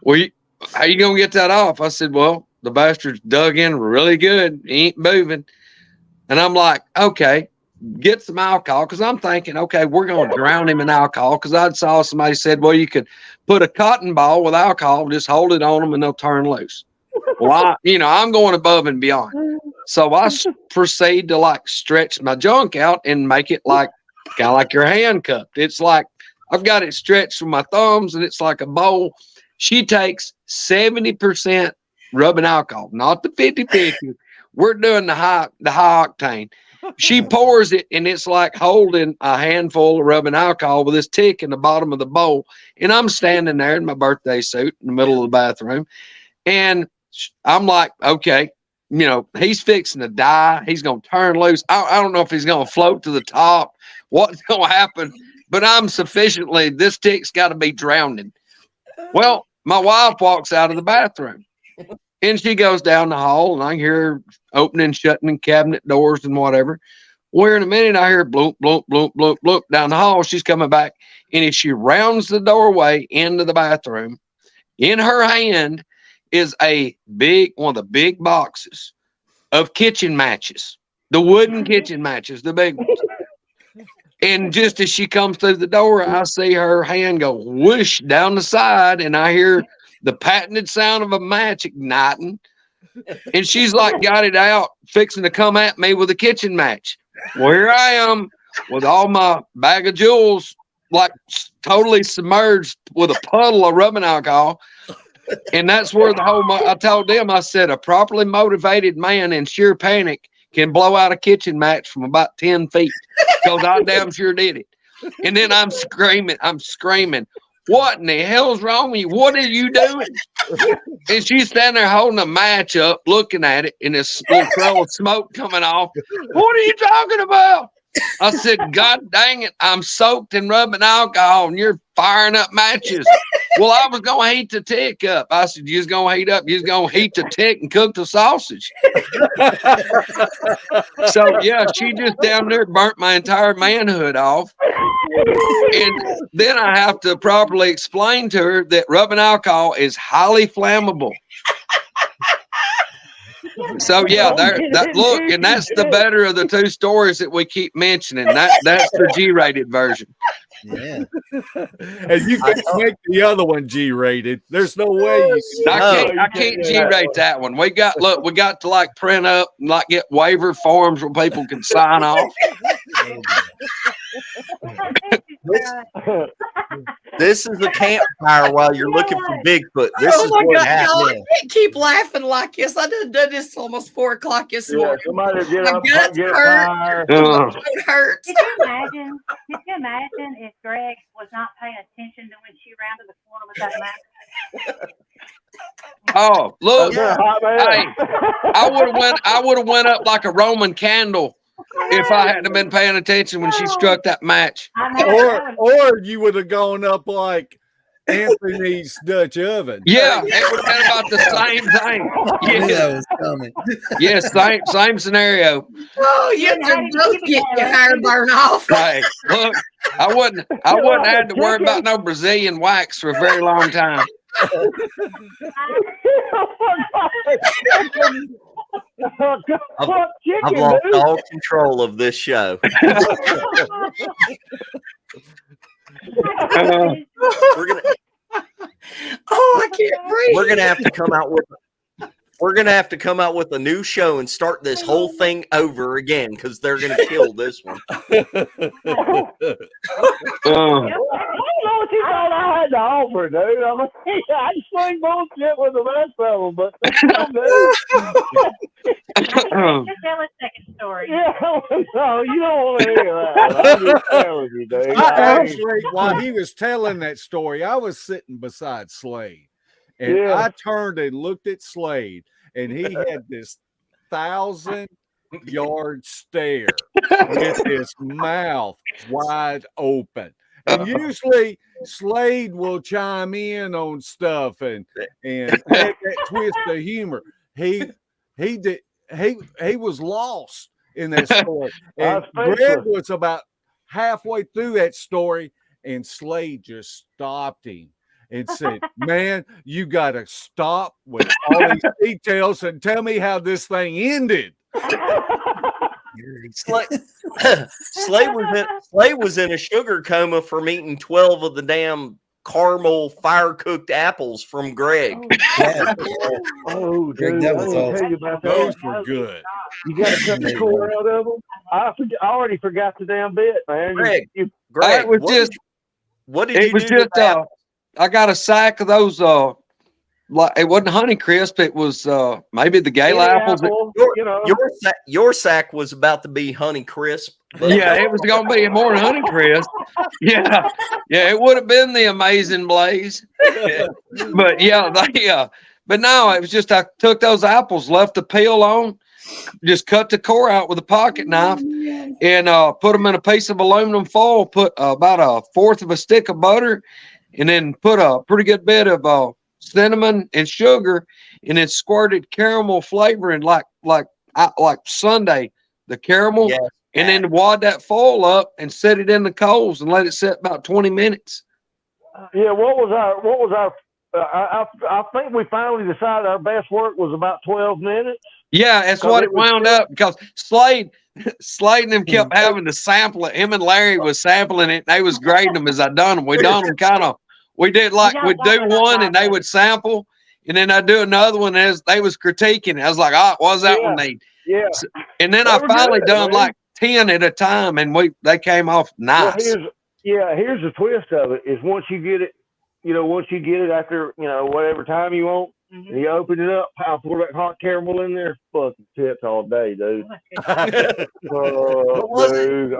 [SPEAKER 7] Well, how you going to get that off? I said, well, the bastard's dug in really good. He ain't moving. And I'm like, okay, get some alcohol. Cause I'm thinking, okay, we're going to drown him in alcohol. Cause I saw somebody said, well, you could put a cotton ball with alcohol, just hold it on them and they'll turn loose. Well, I'm going above and beyond. So I proceed to like stretch my junk out and make it like kind of like you're handcuffed. It's like I've got it stretched from my thumbs and it's like a bowl. She takes 70% rubbing alcohol, not the 50-50. We're doing the high octane. She pours it and it's like holding a handful of rubbing alcohol with this tick in the bottom of the bowl. And I'm standing there in my birthday suit in the middle of the bathroom. And I'm like, okay, he's fixing to die. He's going to turn loose. I don't know if he's going to float to the top. What's going to happen? But this tick's got to be drowning. Well, my wife walks out of the bathroom and she goes down the hall and I hear her opening, shutting cabinet doors and whatever. Well, in a minute, I hear bloop, bloop, bloop, bloop, bloop down the hall. She's coming back. And as she rounds the doorway into the bathroom, in her hand is one of the big boxes of kitchen matches, the wooden kitchen matches, the big ones. And just as she comes through the door, I see her hand go whoosh down the side and I hear the patented sound of a match igniting. And she's like got it out, fixing to come at me with a kitchen match. Well, here I am with all my bag of jewels, like totally submerged with a puddle of rubbing alcohol. And that's where I told them, I said, a properly motivated man in sheer panic can blow out a kitchen match from about 10 feet because I damn sure did it. And then I'm screaming, what in the hell's wrong with you? What are you doing? And she's standing there holding a match up, looking at it, and this little trail of smoke coming off. What are you talking about? I said, God dang it, I'm soaked in rubbing alcohol and you're firing up matches. Well, I was going to heat the tick up. I said, you're going to heat up. You're going to heat the tick and cook the sausage. So, yeah, she just down there burnt my entire manhood off. And then I have to properly explain to her that rubbing alcohol is highly flammable. So yeah, look, and that's the better of the two stories that we keep mentioning. That's the G-rated version.
[SPEAKER 6] Yeah.
[SPEAKER 5] And you can't make the other one G-rated. There's no way you can.
[SPEAKER 7] I can't G-rate that one. We got to like print up and like get waiver forms where people can sign off.
[SPEAKER 1] This is a campfire while you're looking for Bigfoot. This
[SPEAKER 2] Oh
[SPEAKER 1] is
[SPEAKER 2] my
[SPEAKER 1] what
[SPEAKER 2] God,
[SPEAKER 1] happened.
[SPEAKER 2] y'all, I can't keep laughing like this. I done this almost 4 o'clock this morning.
[SPEAKER 3] Somebody get
[SPEAKER 2] My
[SPEAKER 3] up,
[SPEAKER 2] guts
[SPEAKER 3] get a
[SPEAKER 2] hurt.
[SPEAKER 3] fire.
[SPEAKER 2] It hurts.
[SPEAKER 4] Could you imagine if Greg was not paying attention to when she rounded the corner with that mask?
[SPEAKER 7] Oh, look,
[SPEAKER 3] Yeah, hot man.
[SPEAKER 7] hey, I would have went up like a Roman candle if I hadn't been paying attention when she struck that match.
[SPEAKER 4] I know.
[SPEAKER 5] Or you would have gone up like Anthony's Dutch oven.
[SPEAKER 7] Yeah, it would have been about the same thing.
[SPEAKER 6] I knew that was coming.
[SPEAKER 7] Yes, same scenario.
[SPEAKER 2] Oh, you can both get your hair burned off.
[SPEAKER 7] Hey, look, I wouldn't have to worry about no Brazilian wax for a very long time.
[SPEAKER 1] I've lost all control of this show. We're gonna
[SPEAKER 2] Oh, I can't breathe.
[SPEAKER 1] we're gonna have to come out with a new show and start this whole thing over again because they're gonna kill this one.
[SPEAKER 3] I don't know what you thought I had to offer, dude. I mean, I sling bullshit with the rest of them, but
[SPEAKER 4] Just tell a second story.
[SPEAKER 3] yeah, no, you don't want to hear that. I'm just telling you, dude.
[SPEAKER 5] Actually, while he was telling that story, I was sitting beside Slade. And
[SPEAKER 3] Yeah.
[SPEAKER 5] I turned and looked at Slade, and he had this 1,000-yard stare with his mouth wide open. And usually Slade will chime in on stuff and add that twist of humor. He was lost in that story. And Greg was about halfway through that story, and Slade just stopped him and said, "Man, you got to stop with all these details and tell me how this thing ended."
[SPEAKER 1] Slade was in a sugar coma from eating 12 of the damn caramel fire cooked apples from Greg.
[SPEAKER 6] Yeah.
[SPEAKER 3] Oh,
[SPEAKER 6] Greg,
[SPEAKER 3] dude,
[SPEAKER 6] that
[SPEAKER 3] I
[SPEAKER 6] was
[SPEAKER 3] didn't
[SPEAKER 6] awesome.
[SPEAKER 3] tell you about
[SPEAKER 5] Those
[SPEAKER 3] that.
[SPEAKER 5] were good.
[SPEAKER 3] You got to cut the core out of them. I already forgot the damn bit, man.
[SPEAKER 1] Greg,
[SPEAKER 3] You-
[SPEAKER 1] Greg,
[SPEAKER 7] It was
[SPEAKER 1] what
[SPEAKER 7] just,
[SPEAKER 1] did what did
[SPEAKER 7] it
[SPEAKER 1] you
[SPEAKER 7] was
[SPEAKER 1] do to
[SPEAKER 7] just,
[SPEAKER 1] that?
[SPEAKER 7] I got a sack of those, like it wasn't Honeycrisp. It was maybe the Gala
[SPEAKER 3] any
[SPEAKER 7] apples.
[SPEAKER 3] apple, you know.
[SPEAKER 1] Your sack was about to be Honey Crisp.
[SPEAKER 7] Yeah, it was gonna be more than Honeycrisp. Yeah, it would have been the Amazing Blaze. But yeah, but no, it was just I took those apples, left the peel on, just cut the core out with a pocket knife, and put them in a piece of aluminum foil. Put about 1/4 of a stick of butter, and then put a pretty good bit of cinnamon and sugar, and then squirted caramel flavoring like Sunday, the caramel.
[SPEAKER 1] Yes.
[SPEAKER 7] And then wad that foil up and set it in the coals and let it sit about 20 minutes.
[SPEAKER 3] Yeah, what was our? I think we finally decided our best work was about 12 minutes.
[SPEAKER 7] Yeah, that's what it wound up because Slade and them kept having to sample it. Him and Larry was sampling it. They was grading them as I done them. We done them we did like we'd do one and they would sample, and then I'd do another one as they was critiquing it. I was like, what does that one need?
[SPEAKER 3] Yeah.
[SPEAKER 7] And then I finally done like 10 at a time, and they came off nice.
[SPEAKER 3] Well, here's the twist of it is once you get it after, whatever time you want, and you open it up, I'll pour that hot caramel in there, fucking tits all day, dude. Dude.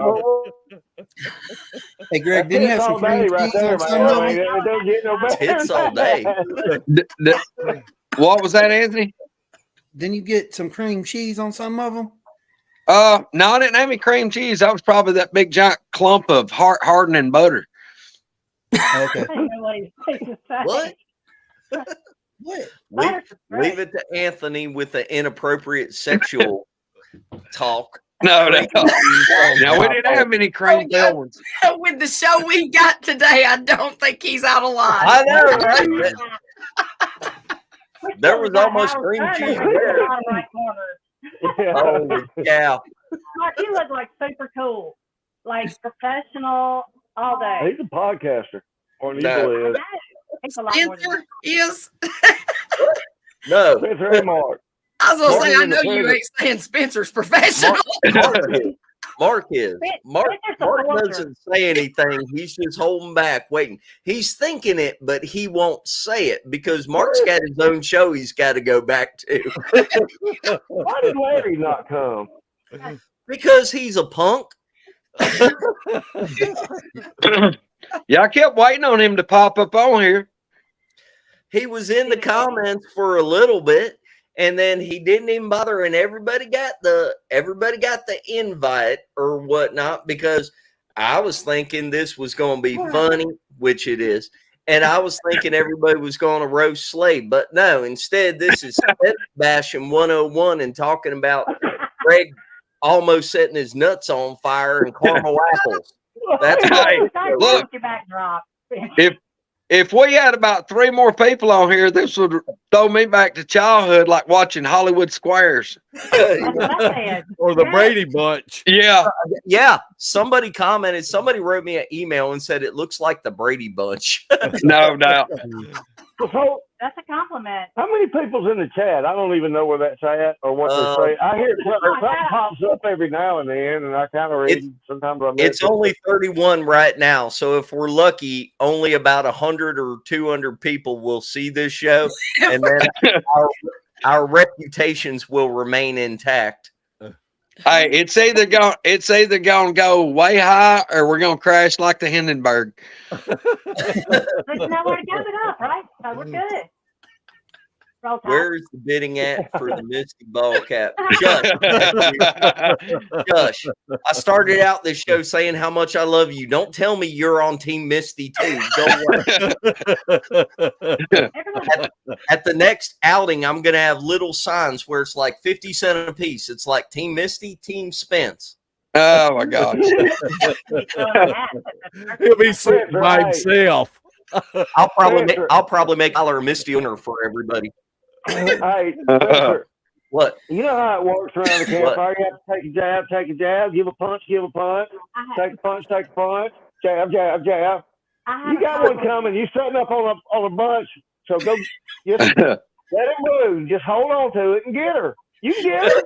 [SPEAKER 6] Hey, Greg, didn't you have some cream
[SPEAKER 3] right
[SPEAKER 6] cheese
[SPEAKER 3] there,
[SPEAKER 6] on some
[SPEAKER 3] man.
[SPEAKER 6] of
[SPEAKER 3] I mean,
[SPEAKER 6] them?
[SPEAKER 3] it don't get no better.
[SPEAKER 1] Tits all day.
[SPEAKER 7] What was that, Anthony?
[SPEAKER 6] Didn't you get some cream cheese on some of them?
[SPEAKER 7] No, I didn't have any cream cheese. That was probably that big giant clump of hardening butter.
[SPEAKER 6] Okay.
[SPEAKER 4] I don't know what he's saying to say.
[SPEAKER 1] What?
[SPEAKER 6] What?
[SPEAKER 1] Leave it to Anthony with the inappropriate sexual talk.
[SPEAKER 7] No, we didn't have any cream filled ones.
[SPEAKER 2] With the show we got today, I don't think he's out of line.
[SPEAKER 1] I know, right? There was
[SPEAKER 4] got
[SPEAKER 1] almost
[SPEAKER 4] Howard
[SPEAKER 1] cream
[SPEAKER 4] Stern
[SPEAKER 1] cheese
[SPEAKER 4] in the
[SPEAKER 1] there.
[SPEAKER 4] bottom right corner.
[SPEAKER 1] Oh, yeah.
[SPEAKER 4] Mark, you look like super cool, like professional all day.
[SPEAKER 3] He's a podcaster. Or an
[SPEAKER 1] No.
[SPEAKER 3] evil is.
[SPEAKER 4] He's a lot more than
[SPEAKER 2] Spencer is.
[SPEAKER 1] No.
[SPEAKER 3] Spencer and Mark.
[SPEAKER 2] I was gonna say, I
[SPEAKER 3] Martin
[SPEAKER 2] know
[SPEAKER 3] the
[SPEAKER 2] you ain't saying Spencer's professional.
[SPEAKER 1] Mark is. Mark
[SPEAKER 4] Spencer's the forger.
[SPEAKER 1] doesn't say anything. He's just holding back, waiting. He's thinking it, but he won't say it because Mark's got his own show he's got to go back to.
[SPEAKER 3] Why did Larry not come?
[SPEAKER 1] Because he's a punk.
[SPEAKER 7] Yeah, I kept waiting on him to pop up on here.
[SPEAKER 1] He was in the comments for a little bit, and then he didn't even bother, and everybody got the invite or whatnot because I was thinking this was going to be funny, which it is, and I was thinking everybody was going to roast Slade, but no, instead this is bashing 101 and talking about Greg almost setting his nuts on fire and caramel apples. That's
[SPEAKER 7] Hey, look, if we had about 3 more people on here, this would throw me back to childhood, like watching Hollywood Squares.
[SPEAKER 5] Or the Brady Bunch.
[SPEAKER 7] Yeah.
[SPEAKER 1] Yeah, somebody commented, somebody wrote me an email and said it looks like the Brady Bunch.
[SPEAKER 7] No doubt.
[SPEAKER 3] So,
[SPEAKER 4] That's a compliment.
[SPEAKER 3] how many people's in the chat? I don't even know where that's at or what they're saying. I hear something pops up every now and then, and I kind of read. Sometimes I miss
[SPEAKER 1] It's only 31 right now, so if we're lucky, only about 100 or 200 people will see this show, and then our reputations will remain intact.
[SPEAKER 7] Hey, it's either gonna go way high or we're gonna crash like the Hindenburg.
[SPEAKER 4] There's nowhere to go but up, right? So we're good. Roll Tide.
[SPEAKER 1] Where's the bidding at for the Misty Ball Cap? Shush. I started out this show saying how much I love you. Don't tell me you're on Team Misty too. Don't worry. At the next outing, I'm going to have little signs where it's like 50 cents a piece. It's like Team Misty, Team Spence.
[SPEAKER 7] Oh my gosh.
[SPEAKER 5] He'll be sitting by himself.
[SPEAKER 1] I'll probably make $1 Misty owner for everybody.
[SPEAKER 3] Hey, Spencer,
[SPEAKER 1] What?
[SPEAKER 3] you know how it works around the campfire? You have to take a jab, give a punch, take a punch, jab. You got one coming. You setting up on a bunch, so go just let it move. Just hold on to it and get her. You can get her.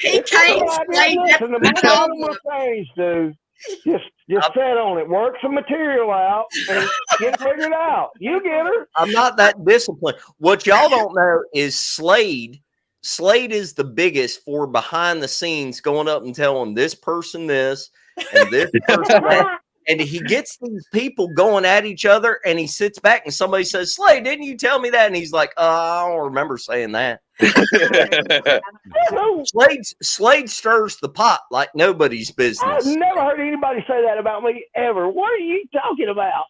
[SPEAKER 2] He can't explain that.
[SPEAKER 3] And the most things, dude. Just set on it. Work some material out and get it figured out. You get her.
[SPEAKER 1] I'm not that disciplined. What y'all don't know is Slade is the biggest for behind the scenes, going up and telling this person this and this person that. And he gets these people going at each other, and he sits back and somebody says, Slade, didn't you tell me that? And he's like, I don't remember saying that. Slade stirs the pot like nobody's business.
[SPEAKER 3] I've never heard anybody say that about me ever. What are you talking about?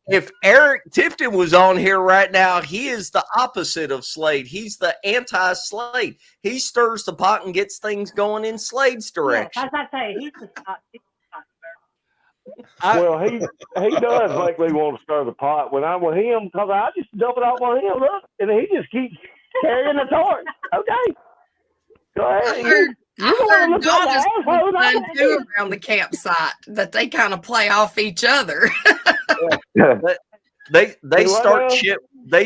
[SPEAKER 1] If Eric Tipton was on here right now, he is the opposite of Slade. He's the anti-Slade. He stirs the pot and gets things going in Slade's direction.
[SPEAKER 4] Yes, as I say, he's the
[SPEAKER 3] Well, he does make me want to stir the pot when I'm with him because I just dump it off on him, look, and he just keeps carrying the torch. Okay. Go ahead.
[SPEAKER 2] I heard Donna's fun too around the campsite that they kind of play off each other.
[SPEAKER 1] They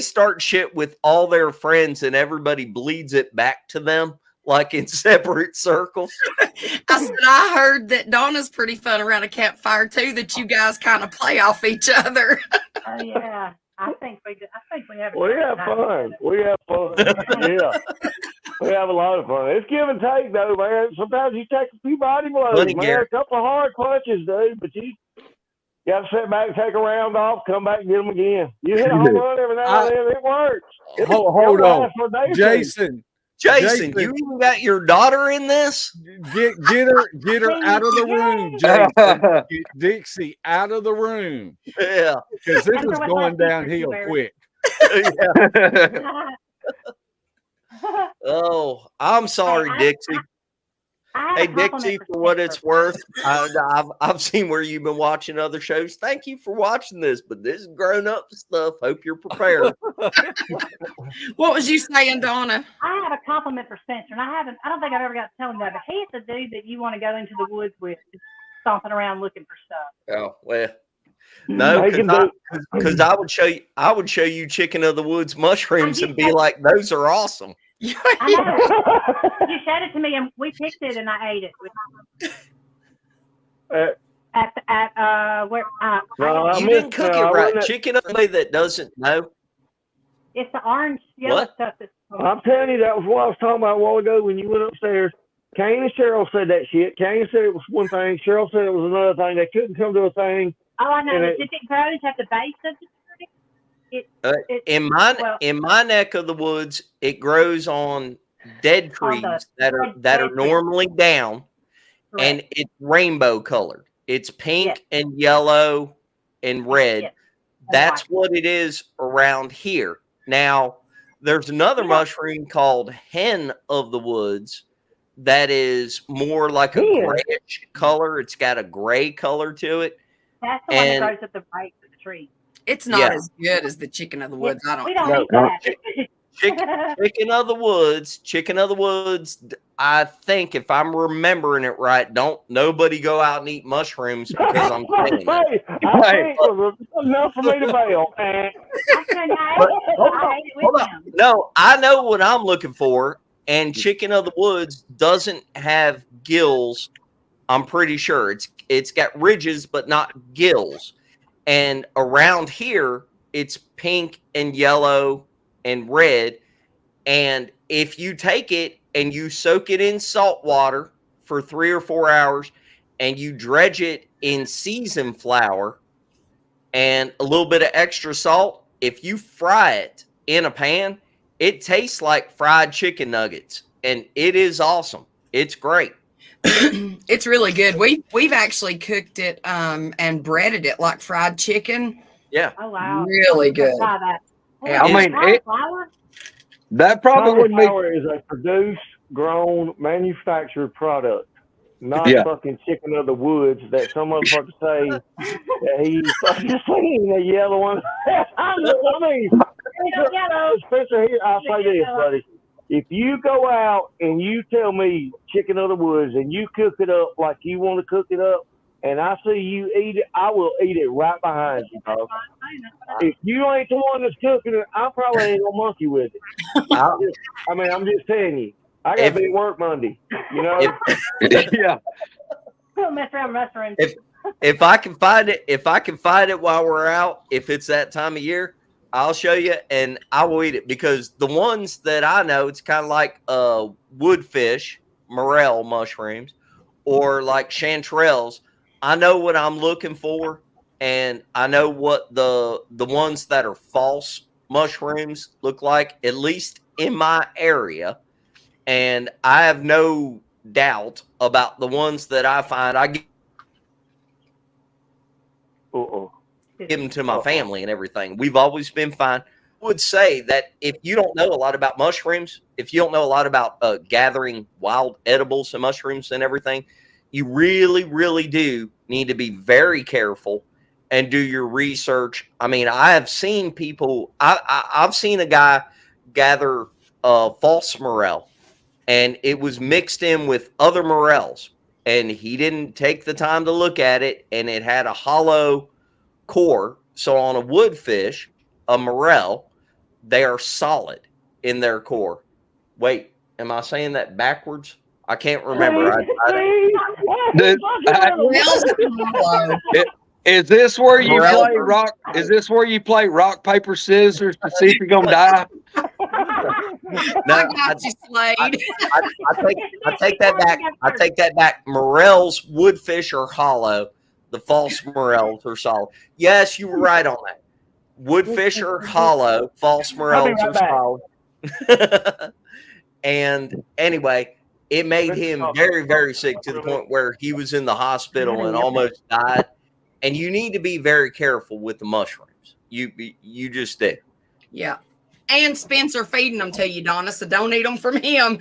[SPEAKER 1] start shit with all their friends and everybody bleeds it back to them like in separate circles.
[SPEAKER 2] I said I heard that Donna's pretty fun around a campfire too, that you guys kind of play off each other.
[SPEAKER 4] Oh yeah. I think we have
[SPEAKER 3] We have fun. Yeah. We have a lot of fun. It's give and take though, man. Sometimes you take a few body blows,
[SPEAKER 1] Funny,
[SPEAKER 3] man.
[SPEAKER 1] Garrett.
[SPEAKER 3] A couple of hard punches, dude, but you got to sit back, take a round off, come back and get them again. You hit a home run every now and then, it works.
[SPEAKER 5] Hold on. Jason,
[SPEAKER 1] you even got your daughter in this?
[SPEAKER 5] get her out of the room, Jason. Get Dixie out of the room.
[SPEAKER 1] Yeah.
[SPEAKER 5] Because this is going downhill quick.
[SPEAKER 1] Oh, I'm sorry, Dixie.
[SPEAKER 4] I
[SPEAKER 1] Hey
[SPEAKER 4] have a compliment
[SPEAKER 1] Dixie,
[SPEAKER 4] for
[SPEAKER 1] for what
[SPEAKER 4] Spencer.
[SPEAKER 1] it's worth, I've seen where you've been watching other shows. Thank you for watching this, but this is grown up stuff. Hope you're prepared.
[SPEAKER 2] What was you saying, Donna?
[SPEAKER 4] I have a compliment for Spencer, and I don't think I've ever got to tell him that, but he's the dude that you want to go into the woods with, just stomping around looking for stuff.
[SPEAKER 1] Oh well, no,
[SPEAKER 3] He can do.
[SPEAKER 1] because I would show you chicken of the woods mushrooms and be like, those are awesome.
[SPEAKER 4] I know. You showed it to me, and we picked it, and I ate it. Where?
[SPEAKER 3] No, I
[SPEAKER 1] You
[SPEAKER 3] missed-
[SPEAKER 1] didn't cook
[SPEAKER 3] no,
[SPEAKER 1] it
[SPEAKER 3] I
[SPEAKER 1] right.
[SPEAKER 3] wasn't-
[SPEAKER 1] Chicken of the that doesn't know.
[SPEAKER 4] It's the orange yellow
[SPEAKER 1] What?
[SPEAKER 4] stuff that's.
[SPEAKER 3] I'm telling you, that was what I was talking about a while ago when you went upstairs. Kane and Cheryl said that shit. Kane said it was one thing. Cheryl said it was another thing. They couldn't come to a thing.
[SPEAKER 4] Oh, I know.
[SPEAKER 3] And
[SPEAKER 4] It grows at the base of the tree.
[SPEAKER 1] In my neck of the woods, it grows on dead trees that are
[SPEAKER 4] dead trees.
[SPEAKER 1] normally down, and
[SPEAKER 4] Correct.
[SPEAKER 1] it's rainbow colored. It's pink and yellow and red.
[SPEAKER 4] Yes.
[SPEAKER 1] That's what it is around here. Now, there's another mushroom called hen of the woods that is more like a grayish color. It's got a gray color to it.
[SPEAKER 4] That's the one that grows at the base of the tree.
[SPEAKER 2] It's not as good as the chicken of the woods.
[SPEAKER 4] We don't eat that.
[SPEAKER 1] Chicken of the woods. I think if I'm remembering it right, don't nobody go out and eat mushrooms because I'm saying it.
[SPEAKER 3] Hey, enough for me to bail.
[SPEAKER 1] Hold on. No, I know what I'm looking for, and chicken of the woods doesn't have gills. I'm pretty sure it's got ridges, but not gills. And around here, it's pink and yellow and red. And if you take it and you soak it in salt water for 3 or 4 hours and you dredge it in seasoned flour and a little bit of extra salt, if you fry it in a pan, it tastes like fried chicken nuggets. And it is awesome. It's great.
[SPEAKER 2] It's really good. We've actually cooked it and breaded it like fried chicken.
[SPEAKER 1] Yeah.
[SPEAKER 4] Oh wow.
[SPEAKER 2] Really good.
[SPEAKER 4] Try that.
[SPEAKER 2] Yeah.
[SPEAKER 7] I mean, that probably wouldn't be.
[SPEAKER 3] Cauliflower is a produced, grown, manufactured product, not fucking chicken of the woods that some motherfuckers say that he's fucking seen the yellow one. I mean, Spencer, here, I'll say this, buddy. If you go out and you tell me chicken of the woods and you cook it up like you want to cook it up, and I see you eat it, I will eat it right behind you, bro. If you ain't the one that's cooking it, I probably ain't gonna monkey with it. I'm just telling you. I got to be at work Monday. You know.
[SPEAKER 7] Yeah.
[SPEAKER 4] Don't mess around mushrooms.
[SPEAKER 1] If I can find it while we're out, if it's that time of year, I'll show you and I will eat it, because the ones that I know, it's kind of like woodfish, morel mushrooms, or like chanterelles. I know what I'm looking for, and I know what the ones that are false mushrooms look like, at least in my area. And I have no doubt about the ones that I find. I give them to my family and everything. We've always been fine. I would say that if you don't know a lot about mushrooms, if you don't know a lot about gathering wild edibles and mushrooms and everything, you really, really do need to be very careful and do your research. I mean, I have seen people, I've seen a guy gather false morel, and it was mixed in with other morels, and he didn't take the time to look at it, and it had a hollow core. So on a woodfish, a morel, they are solid in their core. Wait, am I saying that backwards? I can't remember.
[SPEAKER 7] Is this where you play rock? Is this where you play rock, paper, scissors to see if you're gonna die?
[SPEAKER 1] No,
[SPEAKER 2] I got you, Slade.
[SPEAKER 1] I take that back. I take that back. Morels, woodfish are hollow. The false morels are solid. Yes, you were right on that. Woodfish are hollow. False morels are solid. And anyway, it made him very, very sick to the point where he was in the hospital and almost died. And you need to be very careful with the mushrooms. You just do.
[SPEAKER 2] Yeah. And Spencer feeding them to you, Donna, so don't eat them from him.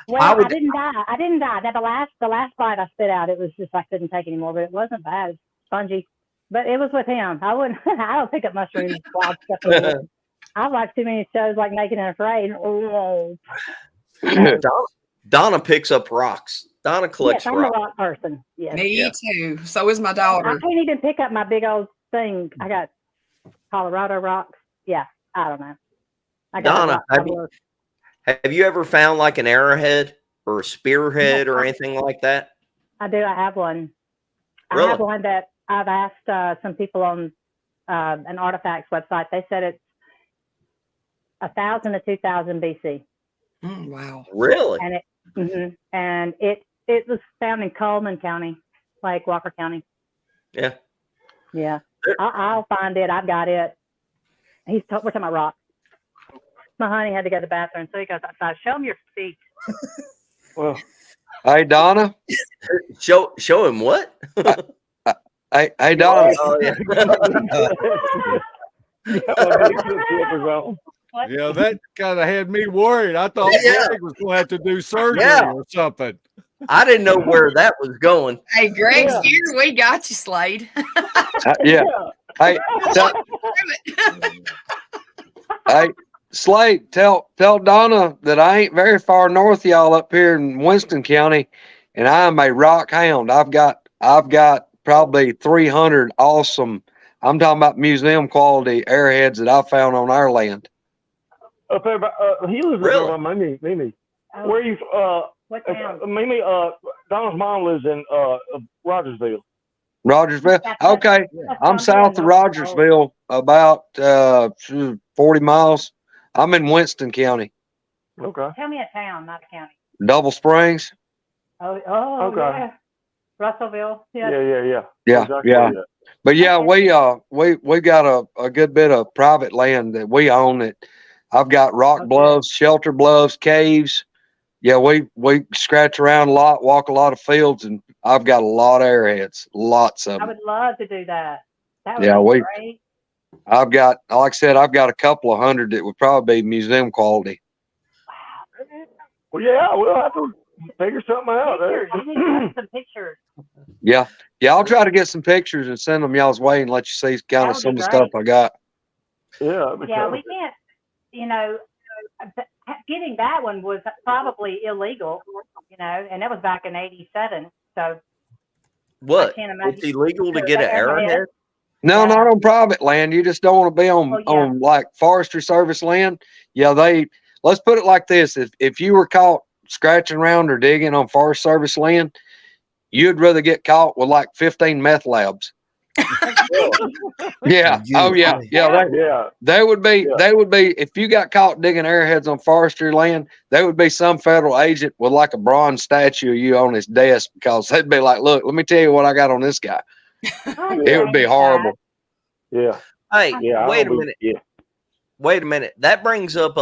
[SPEAKER 4] Well,
[SPEAKER 1] I
[SPEAKER 4] I,
[SPEAKER 1] would-
[SPEAKER 4] didn't die. I didn't die. That the last bite I spit out, it was just I couldn't take anymore. But it wasn't bad. It was spongy. But it was with him. I wouldn't. I don't pick up mushrooms, wild stuff. Anymore. I watched too many shows like Naked and Afraid. Oh,
[SPEAKER 1] Donna picks up rocks. Donna collects
[SPEAKER 4] yes, I'm
[SPEAKER 1] rocks.
[SPEAKER 4] a rock person. Yes.
[SPEAKER 2] Me
[SPEAKER 1] Yeah.
[SPEAKER 2] too. So is my
[SPEAKER 4] I
[SPEAKER 2] daughter.
[SPEAKER 4] can't even pick up my big old thing. I got Colorado rocks. Yeah, I don't know. I got
[SPEAKER 1] Donna,
[SPEAKER 4] a rock cobbler.
[SPEAKER 1] Have you ever found like an arrowhead or a spearhead or anything like that?
[SPEAKER 4] I do. I have one.
[SPEAKER 1] Really?
[SPEAKER 4] I have one that I've asked some people on an artifacts website. They said it's 1,000 to 2,000 BC,
[SPEAKER 2] Wow.
[SPEAKER 1] Really?
[SPEAKER 4] and it was found in Coleman County, like Walker County.
[SPEAKER 1] Yeah.
[SPEAKER 4] Yeah, I'll find it. I've got it. We're talking about rocks. My honey had to go to the bathroom, so he goes outside. Show him your feet.
[SPEAKER 3] Well,
[SPEAKER 7] Hey, Donna.
[SPEAKER 1] Show him what?
[SPEAKER 7] Hey, Donna.
[SPEAKER 1] Oh, yeah.
[SPEAKER 5] Yeah, that kind of had me worried. I thought
[SPEAKER 1] Yeah.
[SPEAKER 5] Greg was going to have to do surgery
[SPEAKER 1] Yeah.
[SPEAKER 5] or something.
[SPEAKER 1] I didn't know where that was going.
[SPEAKER 2] Hey, Greg's
[SPEAKER 3] Yeah.
[SPEAKER 2] here. We got you, Slade.
[SPEAKER 7] Yeah. Hey, hey, Slade, tell Donna that I ain't very far north of y'all up here in Winston County, and I am a rock hound. I've got probably 300 awesome. I'm talking about museum quality airheads that I found on our land.
[SPEAKER 3] Up there, he lives
[SPEAKER 1] Really?
[SPEAKER 3] up there by Mimi.
[SPEAKER 4] Oh,
[SPEAKER 3] Where you?
[SPEAKER 4] what town?
[SPEAKER 3] Mimi. Donna's mom lives in Rogersville.
[SPEAKER 7] Rogersville. Okay, I'm south of Rogersville, about 40 miles. I'm in Winston County,
[SPEAKER 3] Okay.
[SPEAKER 4] Tell me a town, not a county.
[SPEAKER 7] Double Springs.
[SPEAKER 4] Oh,
[SPEAKER 3] Okay.
[SPEAKER 4] yeah. Russellville. Yeah.
[SPEAKER 7] Yeah,
[SPEAKER 3] Exactly
[SPEAKER 7] yeah.
[SPEAKER 3] that.
[SPEAKER 7] But yeah,
[SPEAKER 4] Okay.
[SPEAKER 7] we got a good bit of private land that we own. It. I've got rock
[SPEAKER 4] Okay.
[SPEAKER 7] bluffs, shelter bluffs, caves. Yeah, we scratch around a lot, walk a lot of fields, and I've got a lot of airheads, lots of
[SPEAKER 4] I
[SPEAKER 7] them.
[SPEAKER 4] would love to do that. That would
[SPEAKER 7] Yeah,
[SPEAKER 4] be
[SPEAKER 7] we-
[SPEAKER 4] great.
[SPEAKER 7] I've got, like I said, I've got a couple of hundred that would probably be museum quality.
[SPEAKER 3] Well, yeah, we'll have to figure something out.
[SPEAKER 4] Pictures. You need to have some pictures.
[SPEAKER 7] Yeah, I'll try to get some pictures and send them y'all's way and let you see kind
[SPEAKER 4] That
[SPEAKER 7] of
[SPEAKER 4] would
[SPEAKER 7] some of
[SPEAKER 4] be
[SPEAKER 7] the stuff I got.
[SPEAKER 3] Yeah.
[SPEAKER 4] Yeah, we can't, getting that one was probably illegal, and that was back in 87. So
[SPEAKER 1] What?
[SPEAKER 4] I can't imagine.
[SPEAKER 1] It's illegal to get an arrowhead?
[SPEAKER 7] No,
[SPEAKER 4] Yeah.
[SPEAKER 7] not on private land. You just don't want to be on
[SPEAKER 4] Oh, yeah.
[SPEAKER 7] on like Forestry Service land. Yeah, let's put it like this: if you were caught scratching around or digging on Forest Service land, you'd rather get caught with like 15 meth labs. Yeah. Oh yeah. Yeah.
[SPEAKER 3] Yeah.
[SPEAKER 7] They would be.
[SPEAKER 3] Yeah.
[SPEAKER 7] They would be. If you got caught digging airheads on forestry land, there would be some federal agent with like a bronze statue of you on his desk because they'd be like, "Look, let me tell you what I got on this guy." It would be horrible.
[SPEAKER 3] Yeah.
[SPEAKER 1] Hey,
[SPEAKER 3] Yeah.
[SPEAKER 1] wait a minute.
[SPEAKER 3] Yeah.
[SPEAKER 1] Wait a minute. That brings up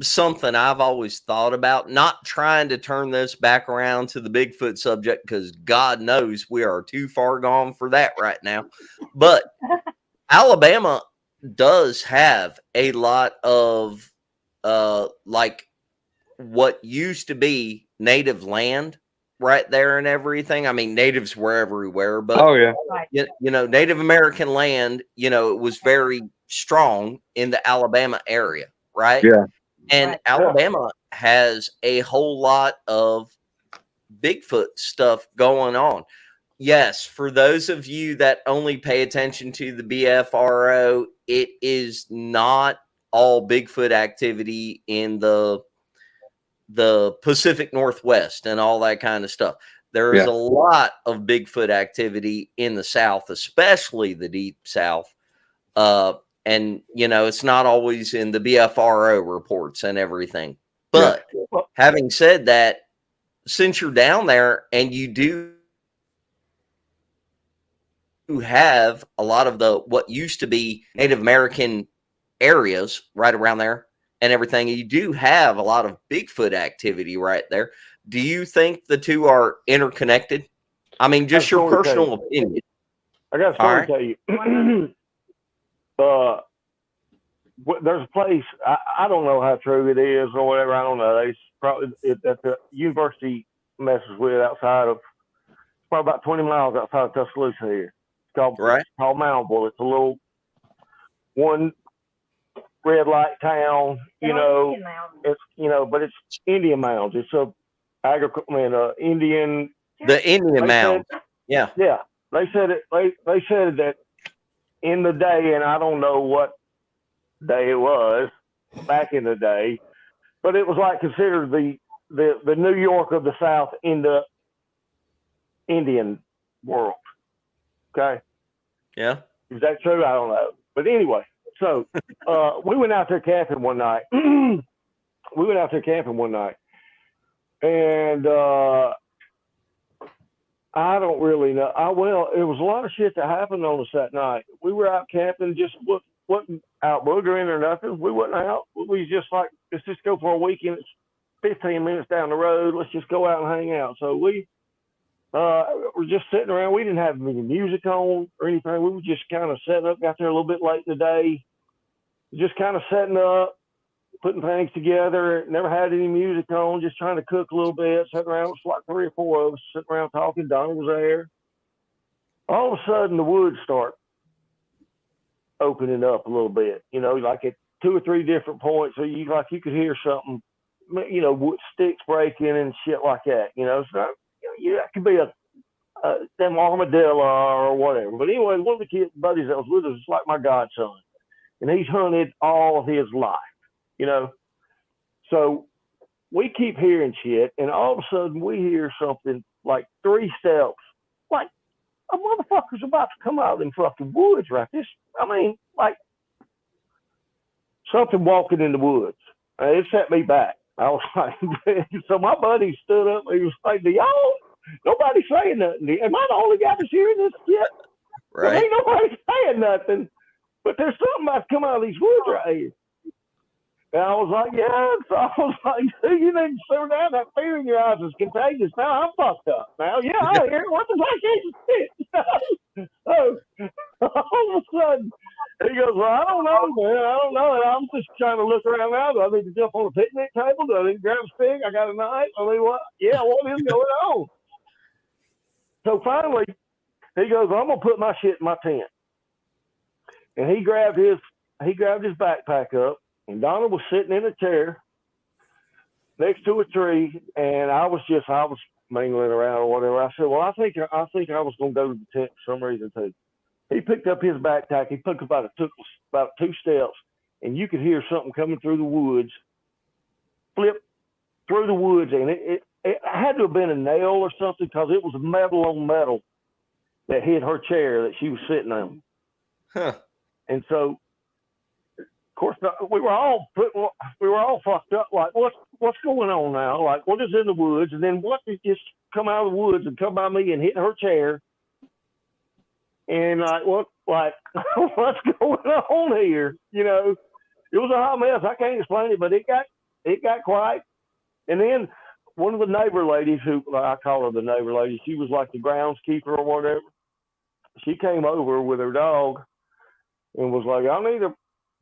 [SPEAKER 1] something I've always thought about. Not trying to turn this back around to the Bigfoot subject because God knows we are too far gone for that right now. But Alabama does have a lot of like what used to be native land right there and everything. I mean, natives were everywhere, but
[SPEAKER 7] Oh yeah.
[SPEAKER 1] Native American land, it was very strong in the Alabama area, right?
[SPEAKER 7] Yeah.
[SPEAKER 1] And
[SPEAKER 4] Right.
[SPEAKER 1] Alabama has a whole lot of Bigfoot stuff going on. Yes, for those of you that only pay attention to the BFRO, it is not all Bigfoot activity in the Pacific Northwest and all that kind of stuff. There is
[SPEAKER 7] Yeah.
[SPEAKER 1] a lot of Bigfoot activity in the South, especially the deep South. And it's not always in the BFRO reports and everything. But having said that, since you're down there and you do have a lot of what used to be Native American areas right around there and everything, you do have a lot of Bigfoot activity right there. Do you think the two are interconnected? I mean, just your personal opinion.
[SPEAKER 3] I got a story to tell you. there's a place, I don't know how true it is or whatever. I don't know. They probably, that the university messes with outside of, probably about 20 miles outside of Tuscaloosa here.
[SPEAKER 1] Right.
[SPEAKER 3] It's called Moundville. It's a little one red light town, you know. It's, you know, but it's Indian mounds. It's Indian.
[SPEAKER 1] The Indian mound. Yeah.
[SPEAKER 3] Yeah. They said it. They said that in the day, and I don't know what day it was back in the day, but it was like considered the New York of the South in the Indian world. Okay.
[SPEAKER 1] Yeah.
[SPEAKER 3] Is that true? I don't know. But anyway, so we went out there camping one night. And I don't really know. Well, it was a lot of shit that happened on us that night. We were out camping, just wasn't out boogering or nothing. We wasn't out. We was just like, let's just go for a weekend. It's 15 minutes down the road. Let's just go out and hang out. So we were just sitting around. We didn't have any music on or anything. We were just kind of setting up. Got there a little bit late in the day. Just kind of setting up, putting things together. Never had any music on. Just trying to cook a little bit. Sitting around. It was like 3 or 4 of us sitting around talking. Donna was there. All of a sudden, the woods start opening up a little bit. You know, like at 2 or 3 different points. So you could hear something. You know, wood sticks breaking and shit like that. You know, it's not. That could be them armadillo or whatever. But anyway, one of the buddies that was with us is like my godson, and he's hunted all of his life, you know. So we keep hearing shit, and all of a sudden we hear something like 3 steps, like a motherfucker's about to come out of them fucking woods right this. I mean, like something walking in the woods. It set me back. I was like, so my buddy stood up. He was like, nobody saying nothing. Am I the only guy that's hearing this shit?
[SPEAKER 1] Right.
[SPEAKER 3] Well, ain't nobody saying nothing. But there's something about to come out of these woods right here. And I was like, yeah. So I was like, you need to slow down. That fear in your eyes is contagious. Now I'm fucked up. Now, yeah, I hear it. What the fuck is this? So all of a sudden, he goes, well, I don't know, man. I don't know. And I'm just trying to look around now. Do I need to jump on a picnic table? Do I need to grab a stick? I got a knife. I mean, what? Yeah, what is going on? So finally, he goes, I'm gonna put my shit in my tent. And he grabbed his backpack up, and Donna was sitting in a chair next to a tree, and I was mingling around or whatever. I said, well, I think I was gonna go to the tent for some reason too. He picked up his backpack. He took about 2 steps, and you could hear something coming through the woods, flip through the woods, and it had to have been a nail or something because it was metal on metal that hit her chair that she was sitting on.
[SPEAKER 1] Huh.
[SPEAKER 3] And so, of course, we were all fucked up. Like, what's going on now? Like, what is in the woods? And then what did just come out of the woods and come by me and hit her chair? And like, what's going on here? You know, it was a hot mess. I can't explain it, but it got quiet. And then one of the neighbor ladies, who I call her the neighbor lady, she was like the groundskeeper or whatever. She came over with her dog and was like, "I need to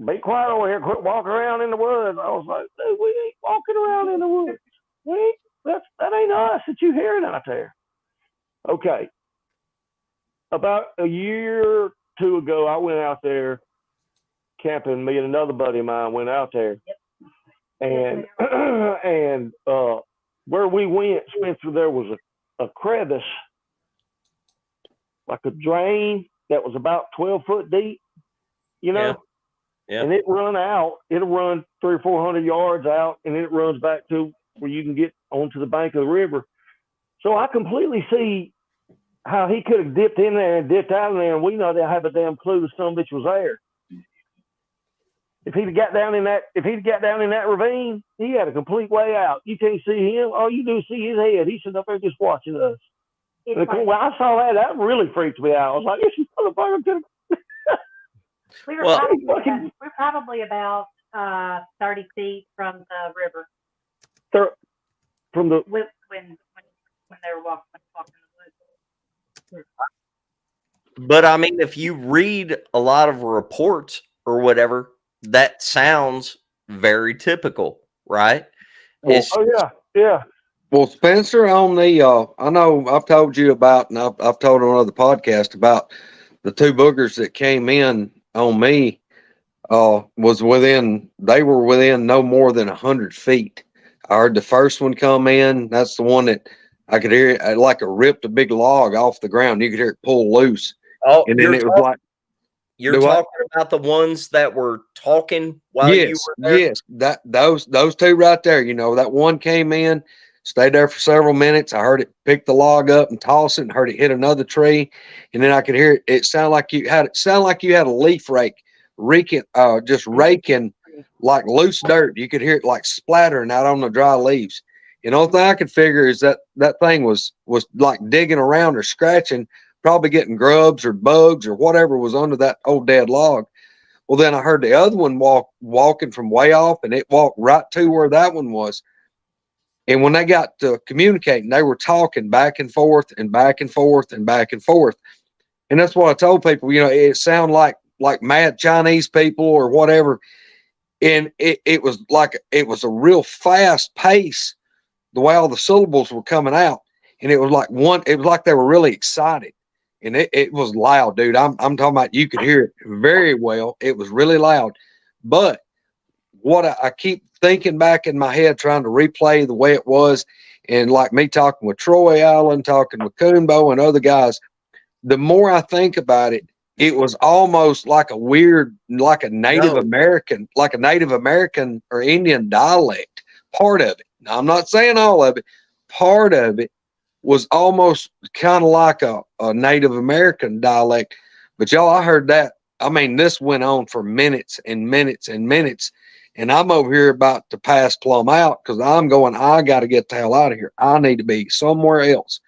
[SPEAKER 3] be quiet over here. Quit walking around in the woods." I was like, "Dude, we ain't walking around in the woods. That ain't us that you hearing out there." Okay. About a year or 2 ago, I went out there camping. Me and another buddy of mine went out there. Yep. And where we went, Spencer, there was a crevice, like a drain that was about 12 foot deep, you know? Yeah. And it'll run 300 or 400 yards out, and then it runs back to where you can get onto the bank of the river. So I completely see how he could have dipped in there and dipped out of there, and we know they have a damn clue the son of a bitch was there. If he'd got down in that ravine, he had a complete way out. You can't see him. All you do is see his head. He's sitting up there just watching us. When I saw that really freaked me out. I was like, this motherfucker could have.
[SPEAKER 4] We were probably about 30 feet from the river.
[SPEAKER 3] From the
[SPEAKER 4] when they were walking in the woods.
[SPEAKER 1] But I mean, if you read a lot of reports or whatever, that sounds very typical, right?
[SPEAKER 7] Well,
[SPEAKER 1] It's
[SPEAKER 3] Oh yeah, yeah.
[SPEAKER 7] well, Spencer, on the I know I've told you about, and I've told on other podcast about the two boogers that came in on me. They were within no more than 100 feet. I heard the first one come in. That's the one that I could hear it like it ripped a big log off the ground. You could hear it pull loose,
[SPEAKER 1] oh,
[SPEAKER 7] and then it was like,
[SPEAKER 1] you're
[SPEAKER 7] do I?
[SPEAKER 1] talking about the ones that were talking while you
[SPEAKER 7] Yes,
[SPEAKER 1] were there.
[SPEAKER 7] yes. Those two right there. You know, that one came in, stayed there for several minutes. I heard it pick the log up and toss it, and heard it hit another tree, and then I could hear it. It sounded like you had a leaf rake, just raking like loose dirt. You could hear it like splattering out on the dry leaves. And the only thing I could figure is that thing was like digging around or scratching, probably getting grubs or bugs or whatever was under that old dead log. Well, then I heard the other one walking from way off, and it walked right to where that one was. And when they got to communicating, they were talking back and forth and back and forth and back and forth. And that's what I told people, you know, it sounded like mad Chinese people or whatever. And it was a real fast pace, the way all the syllables were coming out. And it was like they were really excited. And it was loud, dude. I'm talking about, you could hear it very well. It was really loud. But what I keep thinking back in my head, trying to replay the way it was, and like me talking with Troy Allen, talking with Coonbo and other guys, the more I think about it, it was almost like a weird, like a Native American or Indian dialect. Part of it. Now, I'm not saying all of it. Part of it was almost kind of like a Native American dialect. But y'all, I heard that. I mean, this went on for minutes and minutes and minutes. And I'm over here about to pass plumb out because I'm going, I got to get the hell out of here. I need to be somewhere else.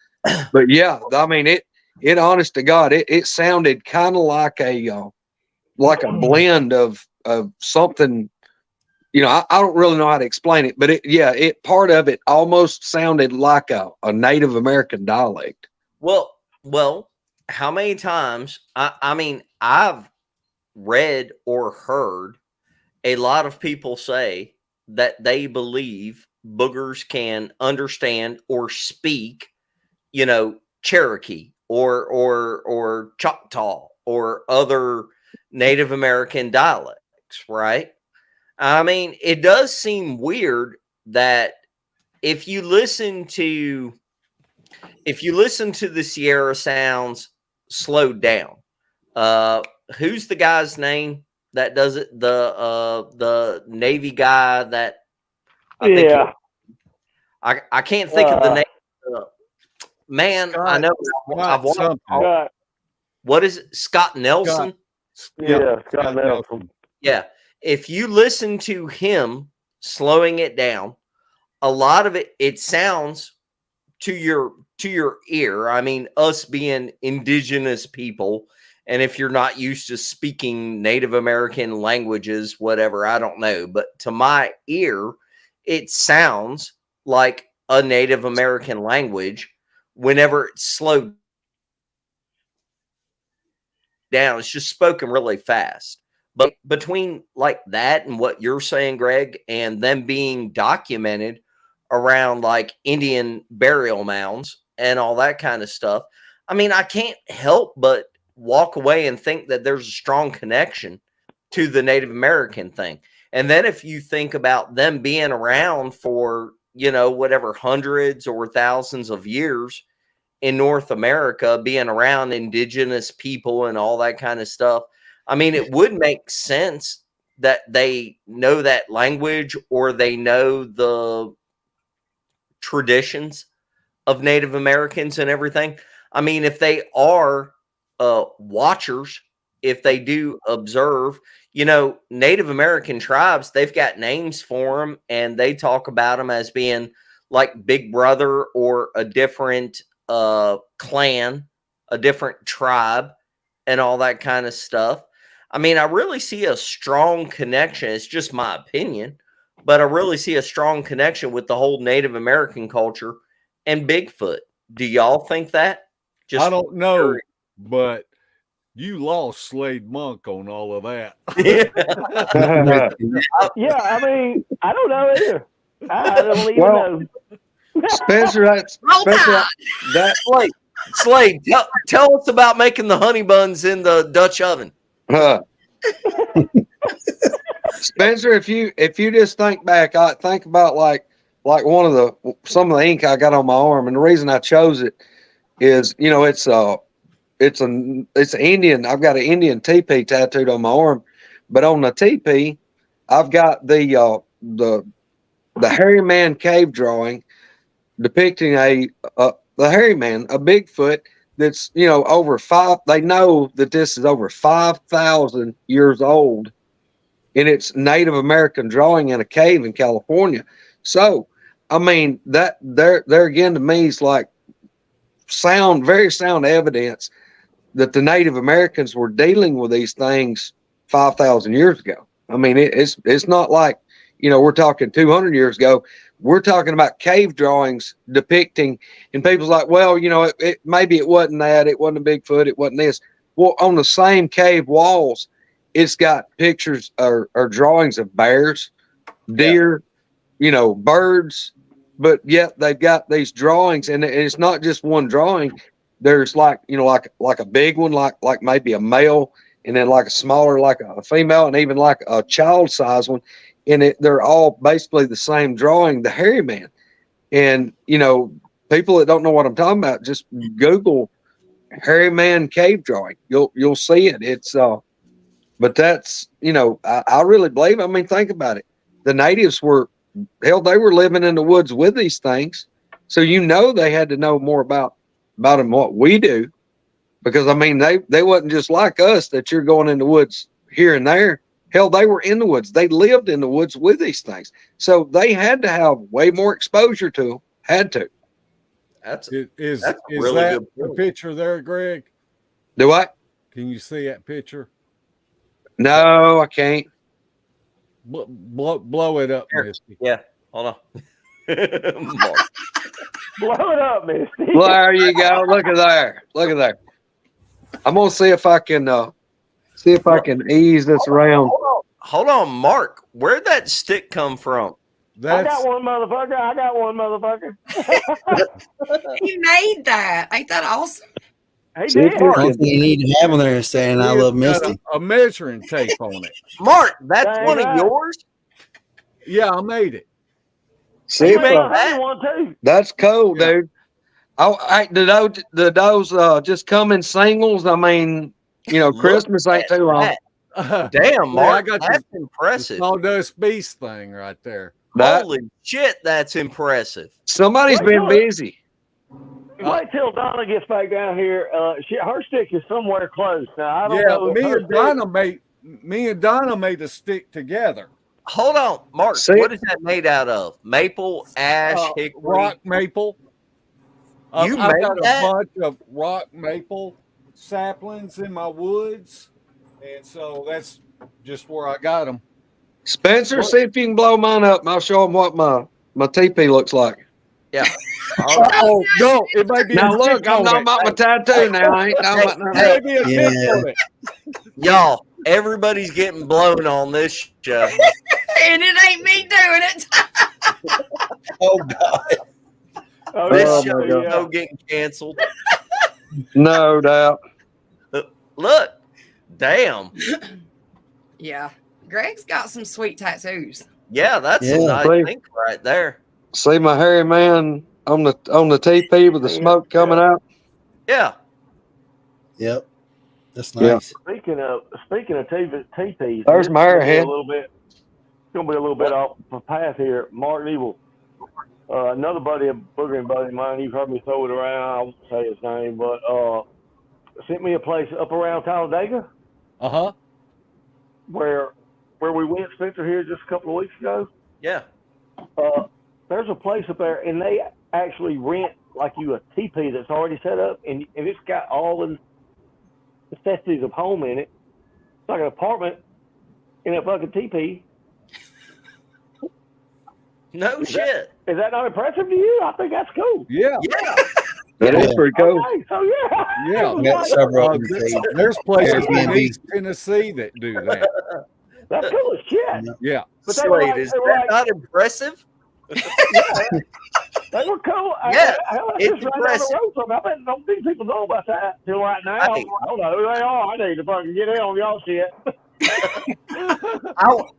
[SPEAKER 7] But yeah, I mean, it honest to God, it sounded kind of like a blend of something. You know, I don't really know how to explain it, but part of it almost sounded like a Native American dialect.
[SPEAKER 1] Well, how many times? I mean, I've read or heard a lot of people say that they believe boogers can understand or speak, you know, Cherokee or Choctaw or other Native American dialects, right? I mean, it does seem weird that if you listen to the Sierra Sounds slowed down, who's the guy's name that does it? The Navy guy that I can't think of the name. Man,
[SPEAKER 5] Scott,
[SPEAKER 1] I know. I've watched. What is it? Scott Nelson?
[SPEAKER 3] Scott Nelson.
[SPEAKER 1] Yeah. If you listen to him slowing it down, a lot of it sounds to your ear. I mean, us being indigenous people, and if you're not used to speaking Native American languages, whatever, I don't know, but to my ear, it sounds like a Native American language whenever it's slowed down. It's just spoken really fast. But between like that and what you're saying, Greg, and them being documented around like Indian burial mounds and all that kind of stuff, I mean, I can't help but walk away and think that there's a strong connection to the Native American thing. And then if you think about them being around for, you know, whatever hundreds or thousands of years in North America, being around indigenous people and all that kind of stuff, I mean, it would make sense that they know that language or they know the traditions of Native Americans and everything. I mean, if they are watchers, if they do observe, you know, Native American tribes, they've got names for them, and they talk about them as being like Big Brother or a different clan, a different tribe, and all that kind of stuff. I mean, I really see a strong connection. It's just my opinion, but I really see a strong connection with the whole Native American culture and Bigfoot. Do y'all think that?
[SPEAKER 5] I don't know, but You lost Slade Monk on all of that.
[SPEAKER 3] Yeah, I mean, I don't know either. I don't even
[SPEAKER 7] Well,
[SPEAKER 3] know.
[SPEAKER 7] Spencer,
[SPEAKER 2] Roll
[SPEAKER 7] Spencer,
[SPEAKER 2] Tide.
[SPEAKER 1] Slade, tell us about making the honey buns in the Dutch oven.
[SPEAKER 7] Spencer, if you just think back, I think about like some of the ink I got on my arm, and the reason I chose it is, you know, it's an Indian. I've got an Indian teepee tattooed on my arm, but on the teepee, I've got the hairy man cave drawing depicting the hairy man, a Bigfoot that's, you know, over five. They know that this is over 5,000 years old, and it's Native American drawing in a cave in California. So, I mean, that there again to me is like very sound evidence that the Native Americans were dealing with these things 5,000 years ago. I mean, it's not like, you know, we're talking 200 years ago. We're talking about cave drawings depicting, and people's like, well, you know, maybe it wasn't that, it wasn't a Bigfoot, it wasn't this. Well, on the same cave walls, it's got pictures or drawings of bears, deer, you know, birds, but yet they've got these drawings, and it's not just one drawing. There's like, you know, like a big one, like maybe a male, and then like a smaller, like a female, and even like a child size one. And they're all basically the same drawing, the hairy man. And, you know, people that don't know what I'm talking about, just Google hairy man cave drawing. You'll see it. It's but that's, you know, I really believe. I mean, think about it. The natives they were living in the woods with these things, so you know they had to know more about them what we do, because I mean they wasn't just like us that you're going in the woods here and there. Hell, they were in the woods. They lived in the woods with these things, so they had to have way more exposure to them. Had to.
[SPEAKER 1] That's
[SPEAKER 5] Is
[SPEAKER 1] really
[SPEAKER 5] that
[SPEAKER 1] good
[SPEAKER 5] the
[SPEAKER 1] point.
[SPEAKER 5] picture there, Greg?
[SPEAKER 7] Do I?
[SPEAKER 5] Can you see that picture?
[SPEAKER 7] No, I can't.
[SPEAKER 5] Blow it up,
[SPEAKER 1] Here.
[SPEAKER 5] Misty.
[SPEAKER 1] Yeah, hold on. Mark.
[SPEAKER 3] Blow it up, Misty.
[SPEAKER 7] Well, there you go. Look at there. Look at there. I'm gonna see if I can ease this around.
[SPEAKER 1] Hold on, Mark. Where'd that stick come from?
[SPEAKER 3] I got one, motherfucker.
[SPEAKER 2] He made that. Ain't that awesome?
[SPEAKER 3] He
[SPEAKER 7] See,
[SPEAKER 3] did.
[SPEAKER 7] if we
[SPEAKER 6] Only
[SPEAKER 7] can-
[SPEAKER 6] thing you need to have on there is saying I love Misty.
[SPEAKER 5] A measuring tape on it.
[SPEAKER 1] Mark, that's
[SPEAKER 3] Dang
[SPEAKER 1] one
[SPEAKER 3] right.
[SPEAKER 1] of yours?
[SPEAKER 5] Yeah, I made it.
[SPEAKER 7] See
[SPEAKER 3] He
[SPEAKER 7] if
[SPEAKER 3] made
[SPEAKER 7] I-
[SPEAKER 3] a honey one too.
[SPEAKER 7] That's cool,
[SPEAKER 5] Yeah.
[SPEAKER 7] dude. Do those just come in singles? I mean, you know,
[SPEAKER 1] Look
[SPEAKER 7] Christmas ain't
[SPEAKER 1] at
[SPEAKER 7] too long.
[SPEAKER 1] that. Damn, Mark,
[SPEAKER 5] I got
[SPEAKER 1] that's
[SPEAKER 5] the
[SPEAKER 1] impressive.
[SPEAKER 5] Sawdust Beast thing right there.
[SPEAKER 1] Holy shit, that's impressive.
[SPEAKER 7] Somebody's
[SPEAKER 3] Wait,
[SPEAKER 7] been
[SPEAKER 3] look.
[SPEAKER 7] busy.
[SPEAKER 3] Wait till Donna gets back down here. Her stick is somewhere close. Now I don't
[SPEAKER 5] Yeah,
[SPEAKER 3] know. if
[SPEAKER 5] me
[SPEAKER 3] her
[SPEAKER 5] and Donna made a stick together.
[SPEAKER 1] Hold on, Mark.
[SPEAKER 7] See?
[SPEAKER 1] What is that made out of? Maple, ash, hickory?
[SPEAKER 5] Rock maple.
[SPEAKER 1] You
[SPEAKER 5] I've
[SPEAKER 1] made
[SPEAKER 5] got
[SPEAKER 1] that?
[SPEAKER 5] a bunch of rock maple saplings in my woods, and so that's just where I got them.
[SPEAKER 7] Spencer, see if you can blow mine up, and I'll show them what my teepee looks like.
[SPEAKER 1] Yeah. All right.
[SPEAKER 5] Oh no, it might be.
[SPEAKER 7] Now
[SPEAKER 5] a
[SPEAKER 7] look,
[SPEAKER 5] tick
[SPEAKER 7] I'm
[SPEAKER 5] on
[SPEAKER 7] talking
[SPEAKER 5] it.
[SPEAKER 7] about my tattoo now. I ain't talking about nothing
[SPEAKER 1] Hey,
[SPEAKER 7] else.
[SPEAKER 5] Maybe a tick
[SPEAKER 6] Yeah.
[SPEAKER 5] on it.
[SPEAKER 1] Y'all, everybody's getting blown on this show.
[SPEAKER 2] And it ain't me doing it.
[SPEAKER 6] Oh God.
[SPEAKER 3] Oh,
[SPEAKER 1] This
[SPEAKER 7] Oh,
[SPEAKER 1] show
[SPEAKER 7] my
[SPEAKER 1] is
[SPEAKER 7] God.
[SPEAKER 1] no getting canceled.
[SPEAKER 7] No doubt.
[SPEAKER 1] Look, damn.
[SPEAKER 2] Yeah. Greg's got some sweet tattoos.
[SPEAKER 1] Yeah, that's a
[SPEAKER 6] Yeah.
[SPEAKER 1] nice thing right there.
[SPEAKER 7] See my hairy man on the teepee with the smoke coming out.
[SPEAKER 1] Yeah.
[SPEAKER 6] Yep. That's
[SPEAKER 7] Yeah.
[SPEAKER 6] nice.
[SPEAKER 3] Speaking of TPs,
[SPEAKER 7] There's my hair head.
[SPEAKER 3] It's gonna be a little bit off the path here. Mark Evil, another buddy, a boogering buddy of mine. You've heard me throw it around. I won't say his name, but sent me a place up around Talladega
[SPEAKER 5] Uh-huh.
[SPEAKER 3] where we went, Spencer, here just a couple of weeks ago.
[SPEAKER 1] Yeah.
[SPEAKER 3] There's a place up there, and they actually rent like you a teepee that's already set up, and it's got all the necessities of home in it. It's like an apartment in a fucking teepee.
[SPEAKER 1] No shit.
[SPEAKER 3] Is that not impressive to you? I think that's cool.
[SPEAKER 5] Yeah.
[SPEAKER 1] Yeah.
[SPEAKER 7] That is pretty cool.
[SPEAKER 3] Okay, so yeah.
[SPEAKER 5] Yeah.
[SPEAKER 6] Met several of them.
[SPEAKER 5] There's places in
[SPEAKER 6] Airbnb.
[SPEAKER 5] East Tennessee that do that.
[SPEAKER 3] That's cool as shit.
[SPEAKER 5] Yeah.
[SPEAKER 3] But they were
[SPEAKER 1] Slade,
[SPEAKER 3] like,
[SPEAKER 1] is
[SPEAKER 3] they were
[SPEAKER 1] that
[SPEAKER 3] like,
[SPEAKER 1] not impressive?
[SPEAKER 3] they were cool.
[SPEAKER 1] Yeah,
[SPEAKER 3] Hell,
[SPEAKER 1] it's
[SPEAKER 3] just right down
[SPEAKER 1] impressive.
[SPEAKER 3] the road from me. I bet don't think people know about that till right now.
[SPEAKER 1] Hey.
[SPEAKER 3] I don't know who they are. I need to fucking get in on y'all shit.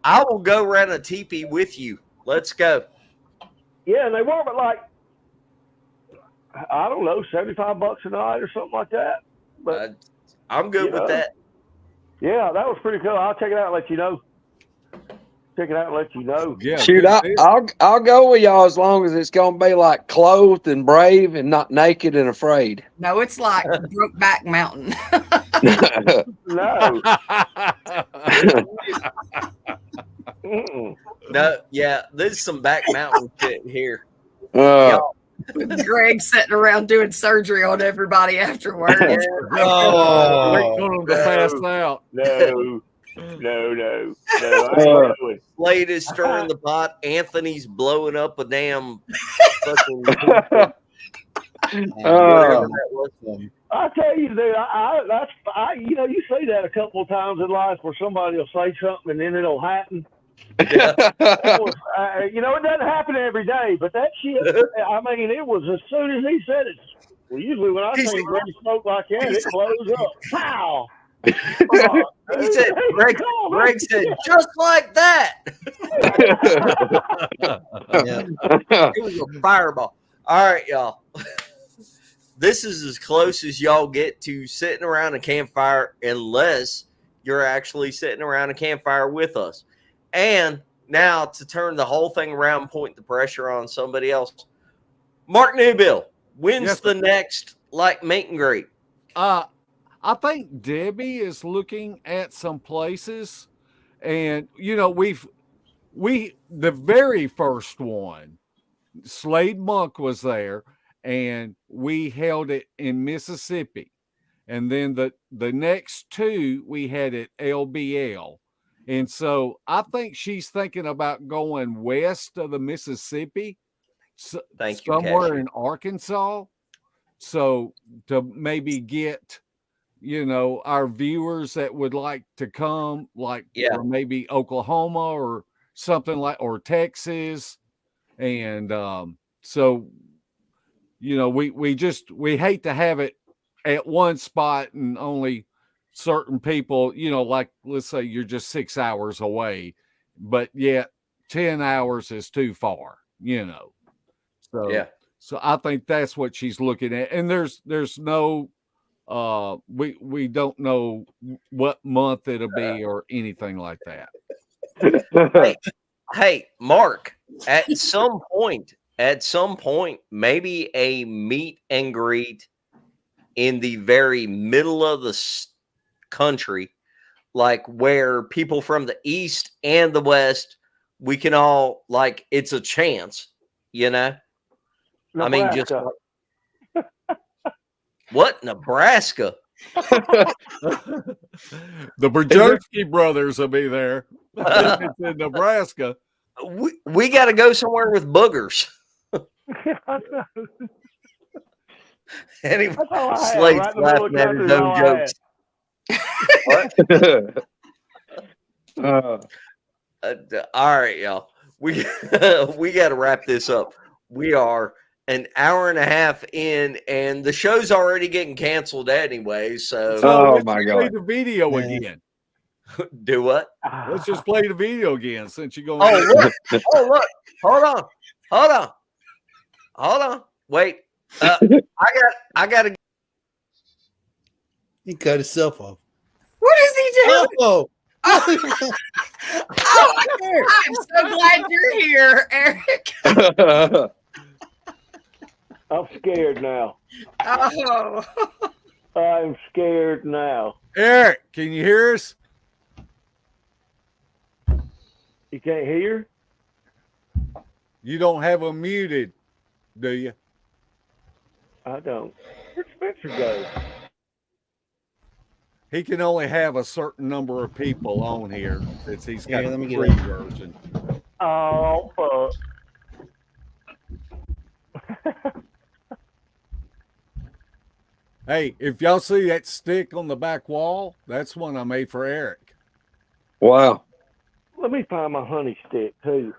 [SPEAKER 1] I will go rent a teepee with you. Let's go.
[SPEAKER 3] Yeah, and they were, but like, I don't know, $75 a night or something like that. But
[SPEAKER 1] I'm good
[SPEAKER 3] you
[SPEAKER 1] with
[SPEAKER 3] know.
[SPEAKER 1] that.
[SPEAKER 3] yeah, that was pretty cool. I'll check it out and let you know. Check it out and let you know.
[SPEAKER 5] Yeah.
[SPEAKER 7] Shoot,
[SPEAKER 5] good deal.
[SPEAKER 7] I'll go with y'all as long as it's gonna be like clothed and brave and not naked and afraid.
[SPEAKER 2] No, it's like Brokeback Mountain.
[SPEAKER 3] No. Mm-mm.
[SPEAKER 1] No, yeah, there's some back mountain shit here.
[SPEAKER 2] Greg sitting around doing surgery on everybody afterwards.
[SPEAKER 6] Oh,
[SPEAKER 5] Wait for them to pass out.
[SPEAKER 3] No. No. I ain't doing.
[SPEAKER 1] Slade is stirring the pot. Anthony's blowing up a damn fucking
[SPEAKER 7] Uh,
[SPEAKER 1] whatever that was.
[SPEAKER 3] I tell you, dude, you know, you say that a couple of times in life where somebody will say something and then it'll happen. That was, you know, it doesn't happen every day, but that shit, I mean, it was as soon as he said it. Well, usually when I see Greg smoke like that, it blows up. Pow!
[SPEAKER 1] He said, Greg said, just like that. It was a fireball. All right, y'all. This is as close as y'all get to sitting around a campfire unless you're actually sitting around a campfire with us. And now to turn the whole thing around and point the pressure on somebody else. Mark Newbill, when's
[SPEAKER 5] Yes,
[SPEAKER 1] the next like meet and greet?
[SPEAKER 5] I think Debbie is looking at some places, and you know, the very first one, Slade Monk was there, and we held it in Mississippi, and then the next two we had at LBL, and so I think she's thinking about going west of the Mississippi,
[SPEAKER 1] Thank you,
[SPEAKER 5] somewhere
[SPEAKER 1] Cassie.
[SPEAKER 5] in Arkansas, so to maybe get, you know, our viewers that would like to come, like or maybe Oklahoma or something like, or Texas. And so, you know, we hate to have it at one spot and only certain people, you know, like let's say you're just 6 hours away, but yet 10 hours is too far, you know. So so I think that's what she's looking at. And there's no we don't know what month it'll be or anything like that.
[SPEAKER 1] Hey, Mark, at some point, maybe a meet and greet in the very middle of the country, like where people from the east and the west, we can all, like, it's a chance, you know.
[SPEAKER 3] Nebraska.
[SPEAKER 1] I mean, just what, Nebraska?
[SPEAKER 5] The Brzezinski brothers will be there. It's in Nebraska.
[SPEAKER 1] We got to go somewhere with boogers. Anyway, Slade's laughing at his own jokes. All right, y'all. We got to wrap this up. We are an hour and a half in, and the show's already getting canceled anyway. So,
[SPEAKER 7] oh my God!
[SPEAKER 5] Play the video again.
[SPEAKER 1] Do what?
[SPEAKER 5] Let's just play the video again since you're going.
[SPEAKER 1] Oh look! Oh look! Hold on! Wait! I got to.
[SPEAKER 6] He cut himself off.
[SPEAKER 2] What is he doing?
[SPEAKER 6] Oh,
[SPEAKER 2] I'm so glad you're here, Eric.
[SPEAKER 3] I'm scared now.
[SPEAKER 2] Oh.
[SPEAKER 3] I'm scared now.
[SPEAKER 5] Eric, can you hear us?
[SPEAKER 3] You can't hear?
[SPEAKER 5] You don't have him muted, do you?
[SPEAKER 3] I don't. Where'd Spencer go?
[SPEAKER 5] He can only have a certain number of people on here since he's got
[SPEAKER 6] Let me
[SPEAKER 5] the
[SPEAKER 6] get
[SPEAKER 5] free
[SPEAKER 6] it.
[SPEAKER 5] version.
[SPEAKER 3] Oh, fuck.
[SPEAKER 5] Hey, if y'all see that stick on the back wall, that's one I made for Eric.
[SPEAKER 7] Wow.
[SPEAKER 3] Let me find my honey stick too.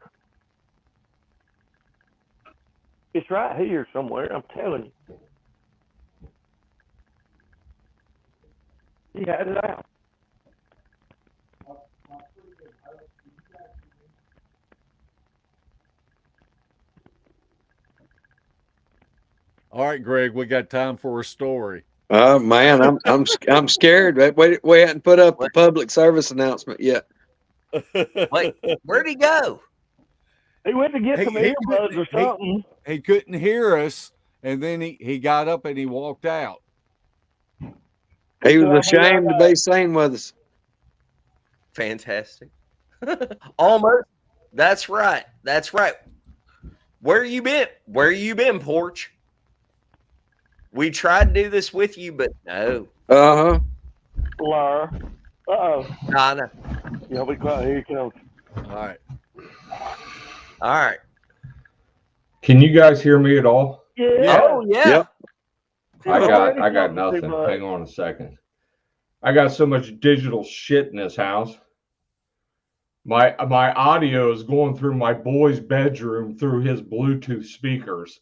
[SPEAKER 3] It's right here somewhere. I'm telling you. He had it out.
[SPEAKER 5] All right, Greg, we got time for a story.
[SPEAKER 7] Oh man, I'm scared. We hadn't put up the public service announcement yet.
[SPEAKER 1] Wait, where'd he go?
[SPEAKER 3] He went to get some earbuds or something.
[SPEAKER 5] He couldn't hear us, and then he got up and he walked out.
[SPEAKER 7] He was ashamed to be seen with us.
[SPEAKER 1] Fantastic. Almost. That's right. That's right. Where you been? Where you been, Porch? We tried to do this with you, but no.
[SPEAKER 7] Uh-huh.
[SPEAKER 3] Liar. Uh-oh.
[SPEAKER 1] Nah, no.
[SPEAKER 3] Y'all be quiet. Here he comes.
[SPEAKER 5] All right.
[SPEAKER 1] All right.
[SPEAKER 9] Can you guys hear me at all?
[SPEAKER 3] Yeah.
[SPEAKER 1] Oh, yeah.
[SPEAKER 7] Yep.
[SPEAKER 9] I got nothing. Hang on a second. I got so much digital shit in this house. My audio is going through my boy's bedroom through his Bluetooth speakers.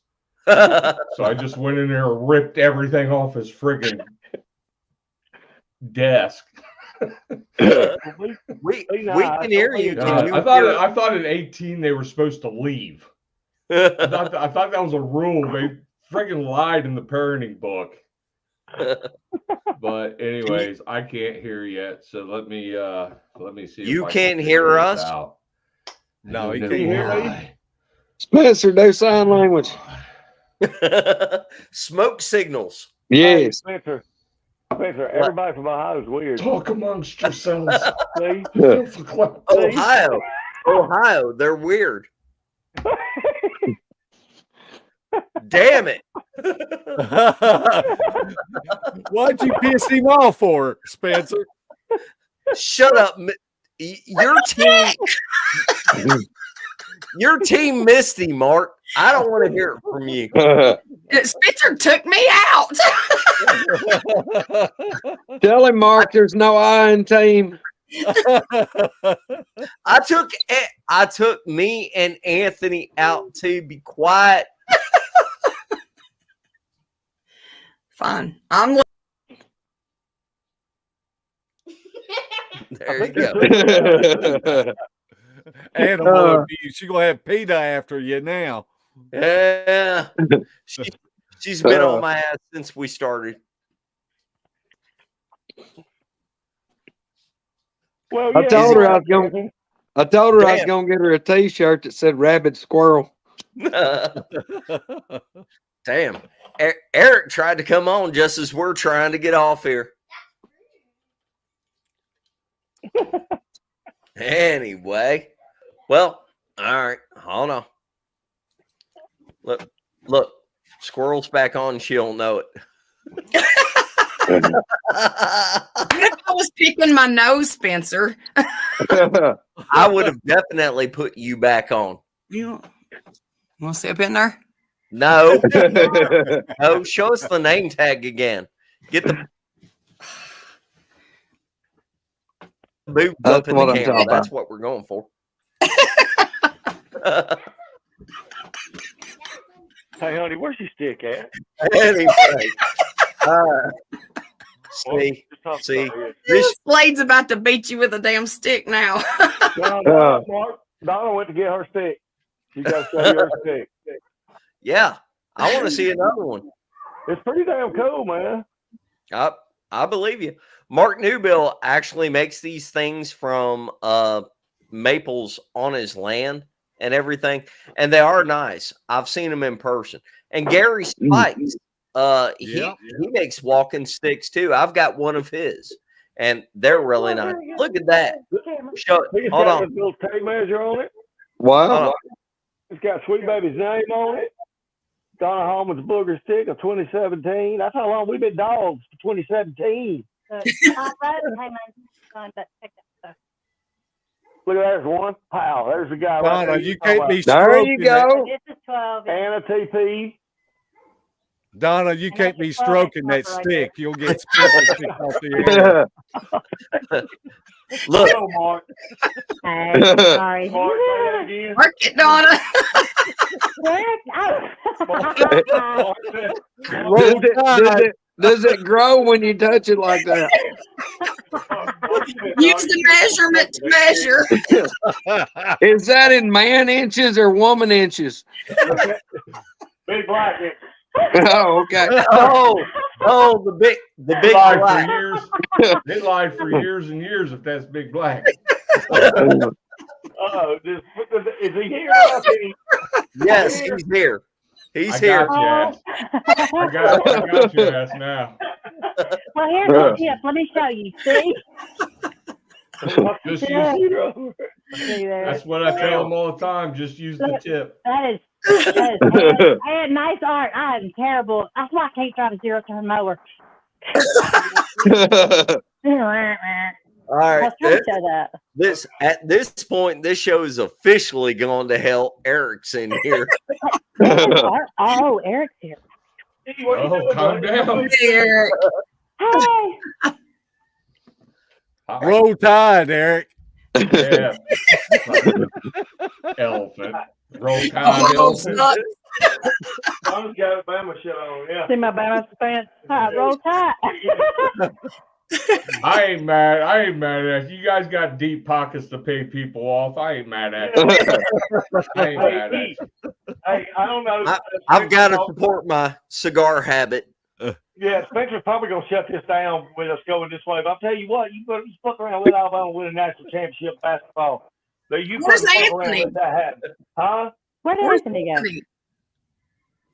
[SPEAKER 9] So I just went in there and ripped everything off his friggin' desk.
[SPEAKER 1] we can hear you.
[SPEAKER 9] I thought at 18 they were supposed to leave. I thought that was a rule. They friggin' lied in the parenting book. But anyways, I can't hear yet. So let me see.
[SPEAKER 1] You can't hear us?
[SPEAKER 9] Out.
[SPEAKER 5] No, he
[SPEAKER 3] can't hear me.
[SPEAKER 7] Spencer, do sign language.
[SPEAKER 1] Smoke signals.
[SPEAKER 7] Yes.
[SPEAKER 3] Spencer, everybody from Ohio is weird.
[SPEAKER 9] Talk amongst yourselves.
[SPEAKER 3] See?
[SPEAKER 1] Ohio, they're weird. Damn it.
[SPEAKER 5] Why'd you piss him off for, Spencer?
[SPEAKER 1] Shut up. Your team missed him, Mark. I don't want to hear it from you.
[SPEAKER 2] Spencer took me out.
[SPEAKER 7] Tell him, Mark, there's no I in team.
[SPEAKER 1] I took me and Anthony out to be quiet.
[SPEAKER 2] Fine. I'm
[SPEAKER 1] there you go.
[SPEAKER 5] Animal abuse. She's gonna have PETA after you now.
[SPEAKER 1] Yeah. She's been on my ass since we started.
[SPEAKER 3] Well,
[SPEAKER 7] I told her I was gonna get her a T-shirt that said "Rabid Squirrel."
[SPEAKER 1] Damn. Eric tried to come on just as we're trying to get off here. Anyway, well, all right, hold on. Look, Squirrel's back on. She don't know it.
[SPEAKER 2] I was picking my nose, Spencer.
[SPEAKER 1] I would have definitely put you back on.
[SPEAKER 2] You want to sit up in there?
[SPEAKER 1] No. No, show us the name tag again. Get the boobs up in the camera. That's what we're going for.
[SPEAKER 3] Hey, honey, where's your stick at?
[SPEAKER 1] Anyway, see,
[SPEAKER 2] Slade's about to beat you with a damn stick now.
[SPEAKER 3] Mark, Donna went to get her stick. She got to show you her stick.
[SPEAKER 1] Yeah, I want to see another one.
[SPEAKER 3] It's pretty damn cool, man.
[SPEAKER 1] I believe you. Mark Newbill actually makes these things from maples on his land and everything, and they are nice. I've seen them in person. And Gary Spikes, he makes walking sticks too. I've got one of his, and they're really nice. Look at that. Hold on.
[SPEAKER 3] A little tape measure on it.
[SPEAKER 7] Wow.
[SPEAKER 3] It's got Sweet Baby's name on it. Donna Holman's booger stick of 2017. That's how long we've been dogs for 2017. Look at there's one. Pow, there's the guy right there.
[SPEAKER 5] You can't be
[SPEAKER 7] there you go.
[SPEAKER 4] This is 12.
[SPEAKER 3] Anna TP.
[SPEAKER 5] Donna, you
[SPEAKER 4] And
[SPEAKER 5] can't
[SPEAKER 4] that's
[SPEAKER 5] be
[SPEAKER 4] a fun
[SPEAKER 5] stroking that
[SPEAKER 4] right
[SPEAKER 5] stick. You'll get specific off the air.
[SPEAKER 1] Look,
[SPEAKER 3] Oh, Mark.
[SPEAKER 4] Hey, sorry.
[SPEAKER 3] Mark, say that again.
[SPEAKER 2] Mark it, Donna.
[SPEAKER 3] Mark said,
[SPEAKER 5] Roll Tide.
[SPEAKER 7] Does it grow when you touch it like that?
[SPEAKER 2] Use the measurement to measure.
[SPEAKER 7] Is that in man inches or woman inches?
[SPEAKER 3] Big black.
[SPEAKER 7] Oh, okay.
[SPEAKER 1] oh, the big
[SPEAKER 9] It lied for
[SPEAKER 1] black.
[SPEAKER 9] years. It lied for years and years if that's big black.
[SPEAKER 3] Oh, is he here?
[SPEAKER 1] Yes, he's here. He's
[SPEAKER 9] I
[SPEAKER 1] here.
[SPEAKER 9] got your ass. I got your ass now.
[SPEAKER 4] Well, here's the tip. Let me show you. See?
[SPEAKER 9] Just
[SPEAKER 4] Yeah.
[SPEAKER 9] use,
[SPEAKER 4] See there?
[SPEAKER 9] that's what I tell them all the time. Just use the tip.
[SPEAKER 4] That is and nice art. I am terrible. That's why I can't drive a zero-turn mower.
[SPEAKER 1] All right.
[SPEAKER 4] Let's try to show that.
[SPEAKER 1] At this point, this show is officially gone to hell. Eric's in here.
[SPEAKER 4] Oh, Eric's here.
[SPEAKER 9] Oh, calm down.
[SPEAKER 2] Eric.
[SPEAKER 4] Hey.
[SPEAKER 5] Roll Tide, Eric.
[SPEAKER 9] Yeah. Elephant. Roll Tide,
[SPEAKER 2] Oh,
[SPEAKER 9] elephant.
[SPEAKER 2] sucks.
[SPEAKER 3] Donna's got Bama shit on, yeah.
[SPEAKER 4] See my balance pants? Roll tight.
[SPEAKER 9] I ain't mad. I ain't mad at you. You guys got deep pockets to pay people off. I ain't mad at you. I ain't mad at you.
[SPEAKER 3] Hey, I don't know.
[SPEAKER 1] I've got to support my cigar habit.
[SPEAKER 3] Yeah, Spencer's probably going to shut this down with us going this way. But I'll tell you what, you fuck around with Alabama win a national championship basketball. So you
[SPEAKER 2] Where's
[SPEAKER 3] fuck around
[SPEAKER 2] Anthony?
[SPEAKER 3] with that happen. Huh?
[SPEAKER 4] Where did
[SPEAKER 2] Where's
[SPEAKER 4] Anthony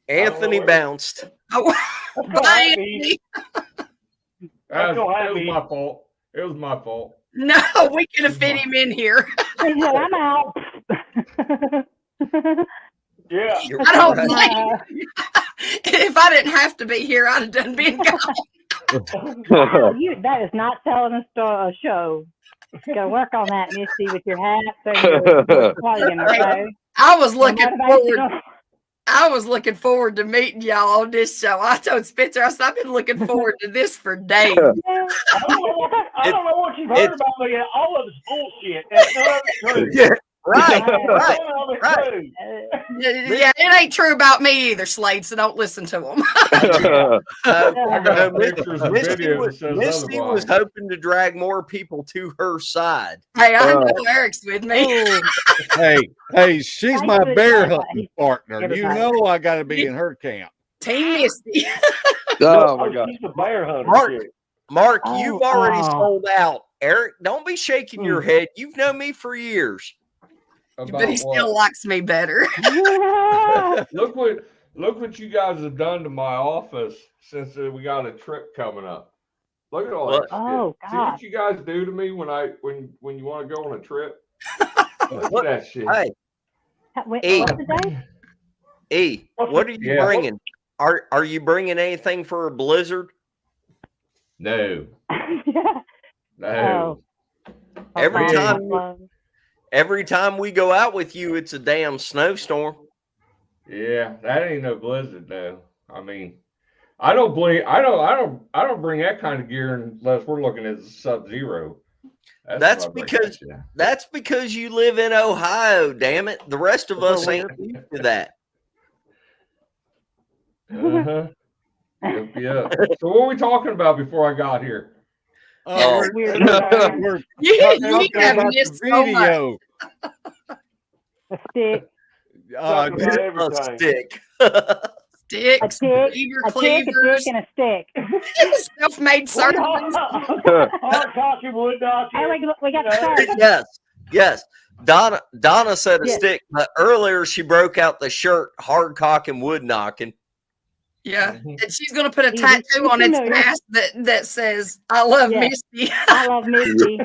[SPEAKER 4] go?
[SPEAKER 1] Anthony bounced.
[SPEAKER 2] Oh, bye, Anthony.
[SPEAKER 9] It was my fault. It was my fault.
[SPEAKER 2] No, we could have fit him in here.
[SPEAKER 4] He said, I'm out.
[SPEAKER 3] Yeah.
[SPEAKER 2] I don't blame. If I didn't have to be here, I'd have done been gone.
[SPEAKER 4] Wow, that is not telling a show. Gotta work on that, Misty, with your hat. What are you gonna say?
[SPEAKER 2] I was looking forward.
[SPEAKER 4] Motivational.
[SPEAKER 2] I was looking forward to meeting y'all on this show. I told Spencer, I said, I've been looking forward to this for days.
[SPEAKER 3] I don't know what you've heard about me. All of it's bullshit. That's none of it's true.
[SPEAKER 1] Yeah, right,
[SPEAKER 3] None
[SPEAKER 1] right.
[SPEAKER 3] of it's
[SPEAKER 1] right.
[SPEAKER 3] true.
[SPEAKER 2] Yeah, it ain't true about me either, Slade, so don't listen to him.
[SPEAKER 9] I got
[SPEAKER 1] Misty
[SPEAKER 9] pictures and
[SPEAKER 1] Misty
[SPEAKER 9] videos
[SPEAKER 1] was,
[SPEAKER 9] that says
[SPEAKER 1] Misty was
[SPEAKER 9] otherwise.
[SPEAKER 1] hoping to drag more people to her side.
[SPEAKER 2] Hey, I know Eric's with me.
[SPEAKER 5] Hey, she's
[SPEAKER 4] Thank
[SPEAKER 5] my
[SPEAKER 4] you,
[SPEAKER 5] bear
[SPEAKER 4] everybody.
[SPEAKER 5] hunting partner. You
[SPEAKER 4] Everybody.
[SPEAKER 5] know I got to be in her camp.
[SPEAKER 2] Team Misty.
[SPEAKER 7] Oh my God.
[SPEAKER 3] She's a bear hunter.
[SPEAKER 1] Mark,
[SPEAKER 3] shit.
[SPEAKER 1] Mark,
[SPEAKER 4] Oh,
[SPEAKER 1] you've already
[SPEAKER 4] oh.
[SPEAKER 1] sold out. Eric, don't be shaking your head. You've known me for years.
[SPEAKER 2] But he still likes me better.
[SPEAKER 9] Look what you guys have done to my office since we got a trip coming up. Look at all that shit.
[SPEAKER 4] Oh,
[SPEAKER 9] See
[SPEAKER 4] God.
[SPEAKER 9] what you guys do to me when you want to go on a trip? Look
[SPEAKER 1] What-
[SPEAKER 9] at that shit.
[SPEAKER 1] Hey,
[SPEAKER 4] What's
[SPEAKER 1] Hey.
[SPEAKER 4] the day?
[SPEAKER 1] E, what are you
[SPEAKER 9] Yeah.
[SPEAKER 1] bringing? Are you bringing anything for a blizzard?
[SPEAKER 9] No.
[SPEAKER 4] Yeah.
[SPEAKER 9] No.
[SPEAKER 1] Every
[SPEAKER 4] Oh,
[SPEAKER 1] time-
[SPEAKER 4] my
[SPEAKER 1] Every time we go out with you, it's a damn snowstorm.
[SPEAKER 9] Yeah, that ain't no blizzard though. I mean, I don't bring that kind of gear unless we're looking at Sub-Zero.
[SPEAKER 1] That's because you live in Ohio, damn it. The rest of us ain't used to that.
[SPEAKER 9] Uh-huh. Yeah. So what were we talking about before I got here?
[SPEAKER 1] Oh.
[SPEAKER 5] We're
[SPEAKER 2] You
[SPEAKER 5] talking
[SPEAKER 2] have
[SPEAKER 5] about
[SPEAKER 2] missed
[SPEAKER 5] the
[SPEAKER 2] so much.
[SPEAKER 5] video.
[SPEAKER 4] The stick.
[SPEAKER 3] Talking about
[SPEAKER 1] A
[SPEAKER 3] everything.
[SPEAKER 1] stick.
[SPEAKER 2] Sticks,
[SPEAKER 4] stick,
[SPEAKER 2] beaver
[SPEAKER 4] a tick, a
[SPEAKER 2] cleavers,
[SPEAKER 4] dick, and a stick.
[SPEAKER 2] self-made surgeons.
[SPEAKER 3] Hard cocky, wood docky.
[SPEAKER 4] Hey, we got the shirt.
[SPEAKER 1] Yes. Donna said a
[SPEAKER 4] Yes.
[SPEAKER 1] stick, but earlier she broke out the shirt, hard cock and wood knocking.
[SPEAKER 2] Yeah, and she's gonna put a
[SPEAKER 4] You-
[SPEAKER 2] tattoo
[SPEAKER 4] you
[SPEAKER 2] on its
[SPEAKER 4] familiar?
[SPEAKER 2] ass that says "I love
[SPEAKER 4] Yeah.
[SPEAKER 2] Misty."
[SPEAKER 4] I love Misty.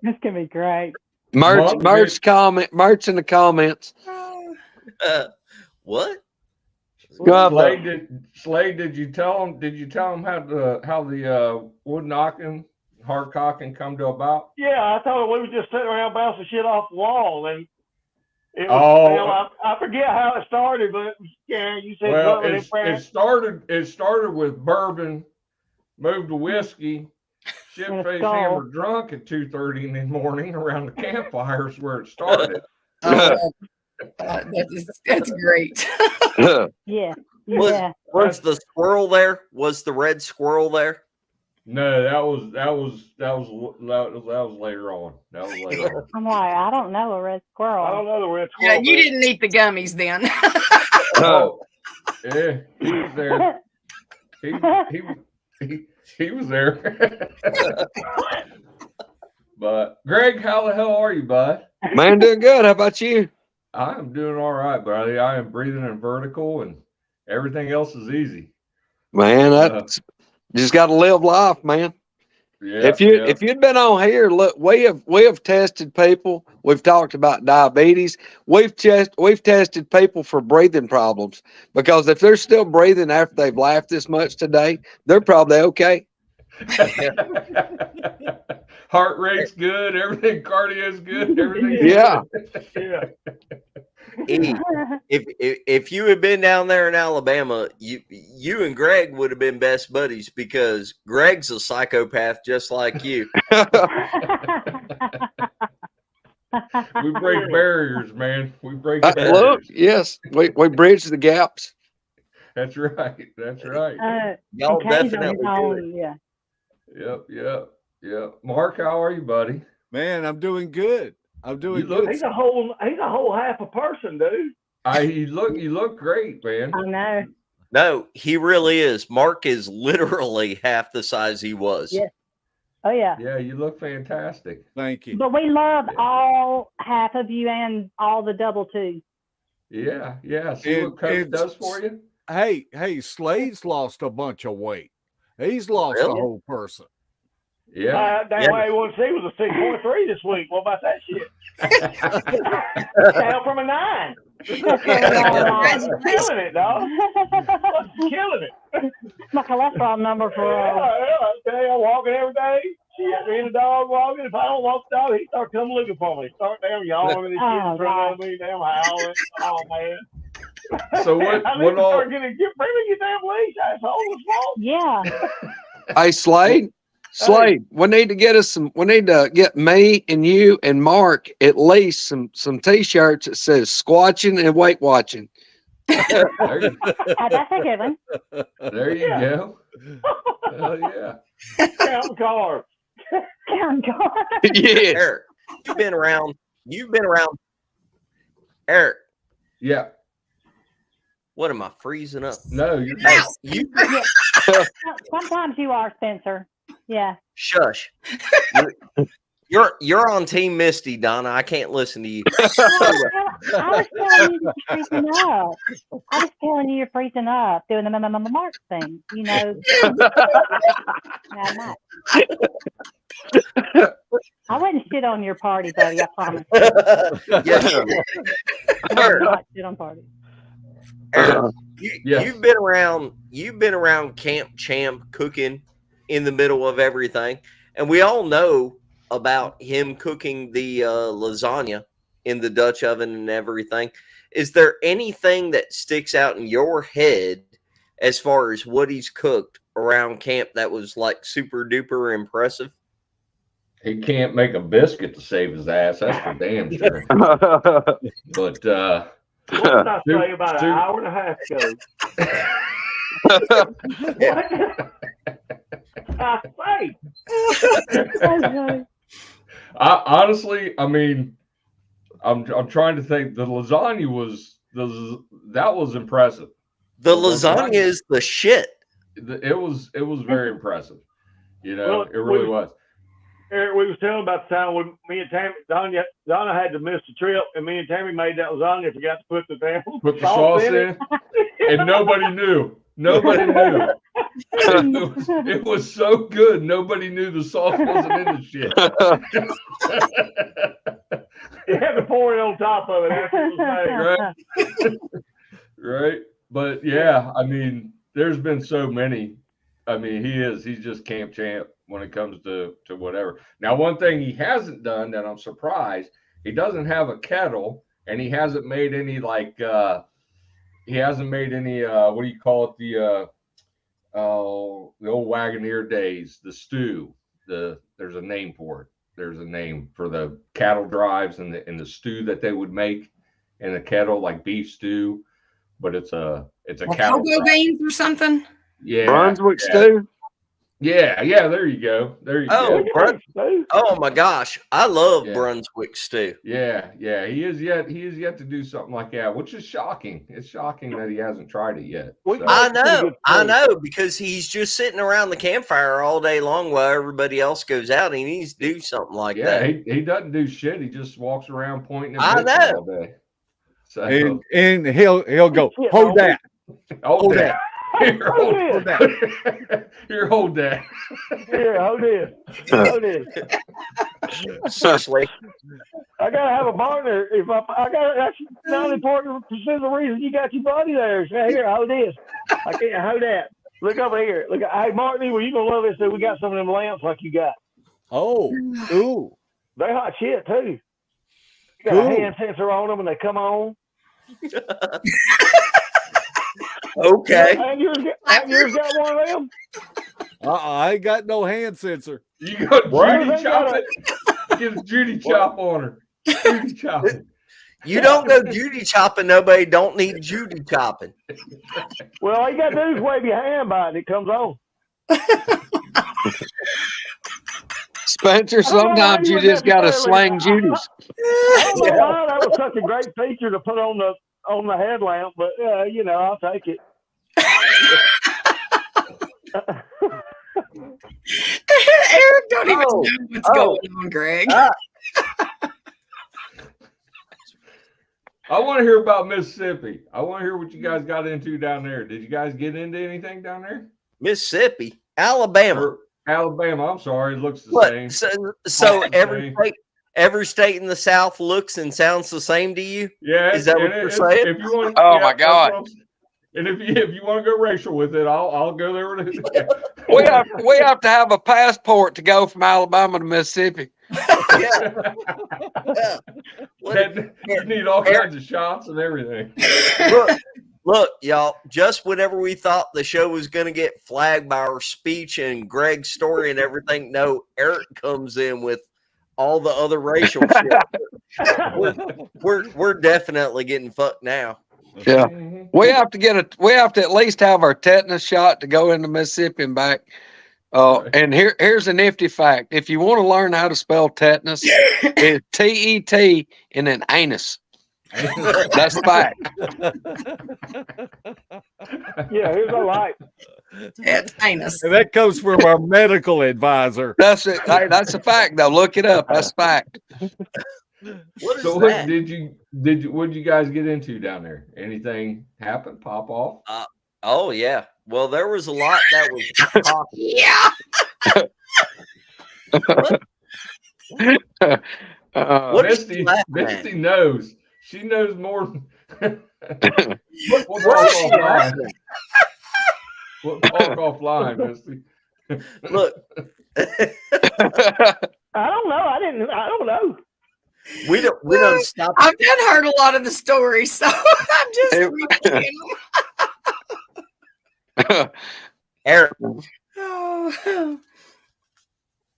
[SPEAKER 4] This can be great.
[SPEAKER 7] Merch in the comments.
[SPEAKER 1] What?
[SPEAKER 9] Slade, did you tell him how the wood knocking, hard cocking come to about?
[SPEAKER 3] Yeah, I thought we were just sitting around bouncing shit off the wall, and It was,
[SPEAKER 9] Oh,
[SPEAKER 3] I forget how it started, but yeah, you said
[SPEAKER 9] well,
[SPEAKER 3] something in France.
[SPEAKER 9] it started with bourbon, moved to whiskey. Shit-faced
[SPEAKER 4] skull.
[SPEAKER 9] hammered drunk at 2:30 in the morning around the campfires where it started.
[SPEAKER 2] That's great.
[SPEAKER 4] Yeah.
[SPEAKER 1] Was,
[SPEAKER 4] Yeah.
[SPEAKER 1] was the squirrel there? Was the red squirrel there?
[SPEAKER 9] No, that was later on. That was later on.
[SPEAKER 4] I'm like, I don't know a red squirrel.
[SPEAKER 3] I don't know the red
[SPEAKER 2] Yeah,
[SPEAKER 3] squirrel.
[SPEAKER 2] you
[SPEAKER 3] but-
[SPEAKER 2] didn't eat the gummies then.
[SPEAKER 9] Oh, yeah, he was there. He was there. But Greg, how the hell are you, bud?
[SPEAKER 7] Man, doing good. How about you?
[SPEAKER 9] I'm doing all right, buddy. I am breathing in vertical, and everything else is easy.
[SPEAKER 7] Man, that's just got to live life, man.
[SPEAKER 9] Yeah.
[SPEAKER 7] If you'd been on here, look, we have tested people. We've talked about diabetes. We've tested people for breathing problems, because if they're still breathing after they've laughed this much today, they're probably okay.
[SPEAKER 9] Heart rate's good, everything, cardio's good, everything.
[SPEAKER 7] Yeah.
[SPEAKER 3] Yeah.
[SPEAKER 1] If you had been down there in Alabama, you and Greg would have been best buddies, because Greg's a psychopath just like you.
[SPEAKER 9] We break barriers, man. We break
[SPEAKER 7] Look,
[SPEAKER 9] barriers.
[SPEAKER 7] yes, we bridge the gaps.
[SPEAKER 9] That's right. That's right.
[SPEAKER 1] Y'all
[SPEAKER 4] in case
[SPEAKER 1] definitely
[SPEAKER 4] on his
[SPEAKER 1] do
[SPEAKER 4] own,
[SPEAKER 1] it.
[SPEAKER 4] yeah.
[SPEAKER 9] Yep. Mark, how are you, buddy?
[SPEAKER 5] Man, I'm doing good. I'm doing good.
[SPEAKER 3] He's a whole half a person, dude.
[SPEAKER 9] You look great, man.
[SPEAKER 4] I know.
[SPEAKER 1] No, he really is. Mark is literally half the size he was.
[SPEAKER 4] Yeah. Oh yeah.
[SPEAKER 9] Yeah, you look fantastic.
[SPEAKER 5] Thank you.
[SPEAKER 4] But we love all half of you and all the double two.
[SPEAKER 9] Yeah. See what Coach does for you?
[SPEAKER 5] Hey, Slade's lost a bunch of weight. He's lost a
[SPEAKER 1] Really?
[SPEAKER 5] whole person.
[SPEAKER 9] Yeah.
[SPEAKER 3] That way A1C was a 6.3 this week. What about that shit? Down from a 9. Killing it, dog. Killing it.
[SPEAKER 4] My cholesterol number for
[SPEAKER 3] I'm walking every day. Shit, me and the dog walking. If I don't walk the dog, he start coming looking for me. Start damn yawning and shit in front of me, damn howling. Oh man.
[SPEAKER 9] So what all?
[SPEAKER 3] Start getting bring me your damn leash, asshole.
[SPEAKER 4] Yeah.
[SPEAKER 7] Hey, Slade, we need to get get me and you and Mark at least some t-shirts that says squatching and weight watching.
[SPEAKER 4] That's a good one.
[SPEAKER 9] There you go. Hell yeah.
[SPEAKER 3] Count cars.
[SPEAKER 4] Count cars.
[SPEAKER 7] Yes.
[SPEAKER 1] Eric, you've been around. Eric,
[SPEAKER 9] Yeah.
[SPEAKER 1] what am I freezing up?
[SPEAKER 9] No, you're
[SPEAKER 4] Sometimes you are, Spencer. Yeah.
[SPEAKER 1] Shush. You're on Team Misty, Donna. I can't listen to you.
[SPEAKER 4] I was telling you you're freezing up. I was telling you you're freezing up, doing the Mark thing. You know. No, I'm not. I wouldn't shit on your party, buddy. I promise.
[SPEAKER 1] Yes.
[SPEAKER 4] I would not shit on party.
[SPEAKER 1] Eric,
[SPEAKER 9] Yes.
[SPEAKER 1] you've been around Camp Champ cooking in the middle of everything, and we all know about him cooking the lasagna in the Dutch oven and everything. Is there anything that sticks out in your head as far as what he's cooked around camp that was like super duper impressive?
[SPEAKER 9] He can't make a biscuit to save his ass. That's for damn sure. But
[SPEAKER 3] What did I say about an hour and a half ago? I say.
[SPEAKER 9] Honestly, I mean, I'm trying to think. The lasagna was impressive.
[SPEAKER 1] The lasagna is the shit.
[SPEAKER 9] It was very impressive. You know,
[SPEAKER 3] Well,
[SPEAKER 9] it really was.
[SPEAKER 3] Eric, we was telling about the time when me and Tammy, Donna had to miss the trip, and me and Tammy made that lasagna and forgot to put the
[SPEAKER 9] sauce in, and nobody knew. Nobody knew. It was so good. Nobody knew the sauce wasn't in the shit.
[SPEAKER 3] You had to pour it on top of it after it was made.
[SPEAKER 9] Right. Right. But yeah, I mean, there's been so many. I mean, he's just camp champ when it comes to whatever. Now, one thing he hasn't done that I'm surprised, he doesn't have a kettle and he hasn't made any what do you call it, the old Wagoneer days, the stew. There's a name for it. There's a name for the cattle drives and the stew that they would make in a kettle, like beef stew, but it's a cattle
[SPEAKER 2] Pogo
[SPEAKER 9] drive.
[SPEAKER 2] beans or something.
[SPEAKER 9] Yeah,
[SPEAKER 7] Brunswick stew.
[SPEAKER 9] Yeah, there you go.
[SPEAKER 1] Oh,
[SPEAKER 9] go.
[SPEAKER 1] Oh my gosh, I love
[SPEAKER 9] Yeah.
[SPEAKER 1] Brunswick stew.
[SPEAKER 9] Yeah, he is yet to do something like that, which is shocking. It's shocking that he hasn't tried it yet. So.
[SPEAKER 1] I know, because he's just sitting around the campfire all day long while everybody else goes out. He needs to do something like that.
[SPEAKER 9] He doesn't do shit. He just walks around pointing at
[SPEAKER 1] I
[SPEAKER 9] bitches
[SPEAKER 1] know.
[SPEAKER 9] all day. So
[SPEAKER 5] And he'll go, hold that.
[SPEAKER 9] hold
[SPEAKER 5] that.
[SPEAKER 9] Here, hold that. Here, hold that.
[SPEAKER 3] Here, hold this. Hold this.
[SPEAKER 1] Seriously.
[SPEAKER 3] I gotta have a partner. If I got that's 90% of the reason you got your buddy there. So here, hold this. I can't hold that. Look over here. Look, hey Martin, well you gonna love this. So we got some of them lamps like you got.
[SPEAKER 5] Oh, ooh.
[SPEAKER 3] They hot shit too. Got
[SPEAKER 5] Cool.
[SPEAKER 3] a hand sensor on them and they come on.
[SPEAKER 1] Okay.
[SPEAKER 3] Have yours got one of them?
[SPEAKER 5] I ain't got no hand sensor.
[SPEAKER 9] You go
[SPEAKER 3] What?
[SPEAKER 9] Judy chop it. Give Judy chop on her. Judy chop it.
[SPEAKER 1] You don't go Judy chopping. Nobody don't need Judy chopping.
[SPEAKER 3] Well, all you gotta do is wave your hand by it and it comes on.
[SPEAKER 7] Spencer, sometimes you just got to slang Judy's.
[SPEAKER 3] I don't know why that was such a great feature to put on the headlamp, but you know, I'll take it.
[SPEAKER 2] Eric don't even know what's going on, Greg.
[SPEAKER 9] I want to hear about Mississippi. I want to hear what you guys got into down there. Did you guys get into anything down there?
[SPEAKER 1] Mississippi, Alabama.
[SPEAKER 9] Or Alabama, I'm sorry, it looks the same.
[SPEAKER 1] So every state in the South looks and sounds the same to you?
[SPEAKER 9] Yeah,
[SPEAKER 1] Is that what you're saying?
[SPEAKER 9] If you want,
[SPEAKER 7] Oh my God!
[SPEAKER 9] And if you want to go racial with it, I'll go there with it.
[SPEAKER 7] We have to have a passport to go from Alabama to Mississippi.
[SPEAKER 1] Yeah.
[SPEAKER 9] You need all kinds of shots and everything.
[SPEAKER 1] Look, y'all, just whenever we thought the show was going to get flagged by our speech and Greg's story and everything, no, Eric comes in with all the other racial shit. We're definitely getting fucked now.
[SPEAKER 7] Yeah, we have to at least have our tetanus shot to go into Mississippi and back. And here's a nifty fact: if you want to learn how to spell tetanus, it's TET and then anus. That's the fact.
[SPEAKER 3] Yeah, here's a light.
[SPEAKER 2] It's anus.
[SPEAKER 5] And that comes from our medical advisor.
[SPEAKER 7] That's it. Hey, that's a fact, though. Look it up. That's a fact.
[SPEAKER 1] What is
[SPEAKER 9] So
[SPEAKER 1] that?
[SPEAKER 9] what did you guys get into down there? Anything happen? Pop off?
[SPEAKER 1] Oh, yeah. Well, there was a lot that was popping.
[SPEAKER 2] Yeah.
[SPEAKER 1] What is she laughing
[SPEAKER 9] Misty
[SPEAKER 1] at?
[SPEAKER 9] knows. She knows more. We'll
[SPEAKER 1] What is
[SPEAKER 9] talk
[SPEAKER 1] she
[SPEAKER 9] offline.
[SPEAKER 1] laughing at?
[SPEAKER 9] We'll talk offline, Misty.
[SPEAKER 1] Look,
[SPEAKER 3] I don't know. I don't know.
[SPEAKER 1] we don't stop.
[SPEAKER 2] I've done heard a lot of the stories, so I'm just repeating them.
[SPEAKER 1] Eric,
[SPEAKER 2] Oh.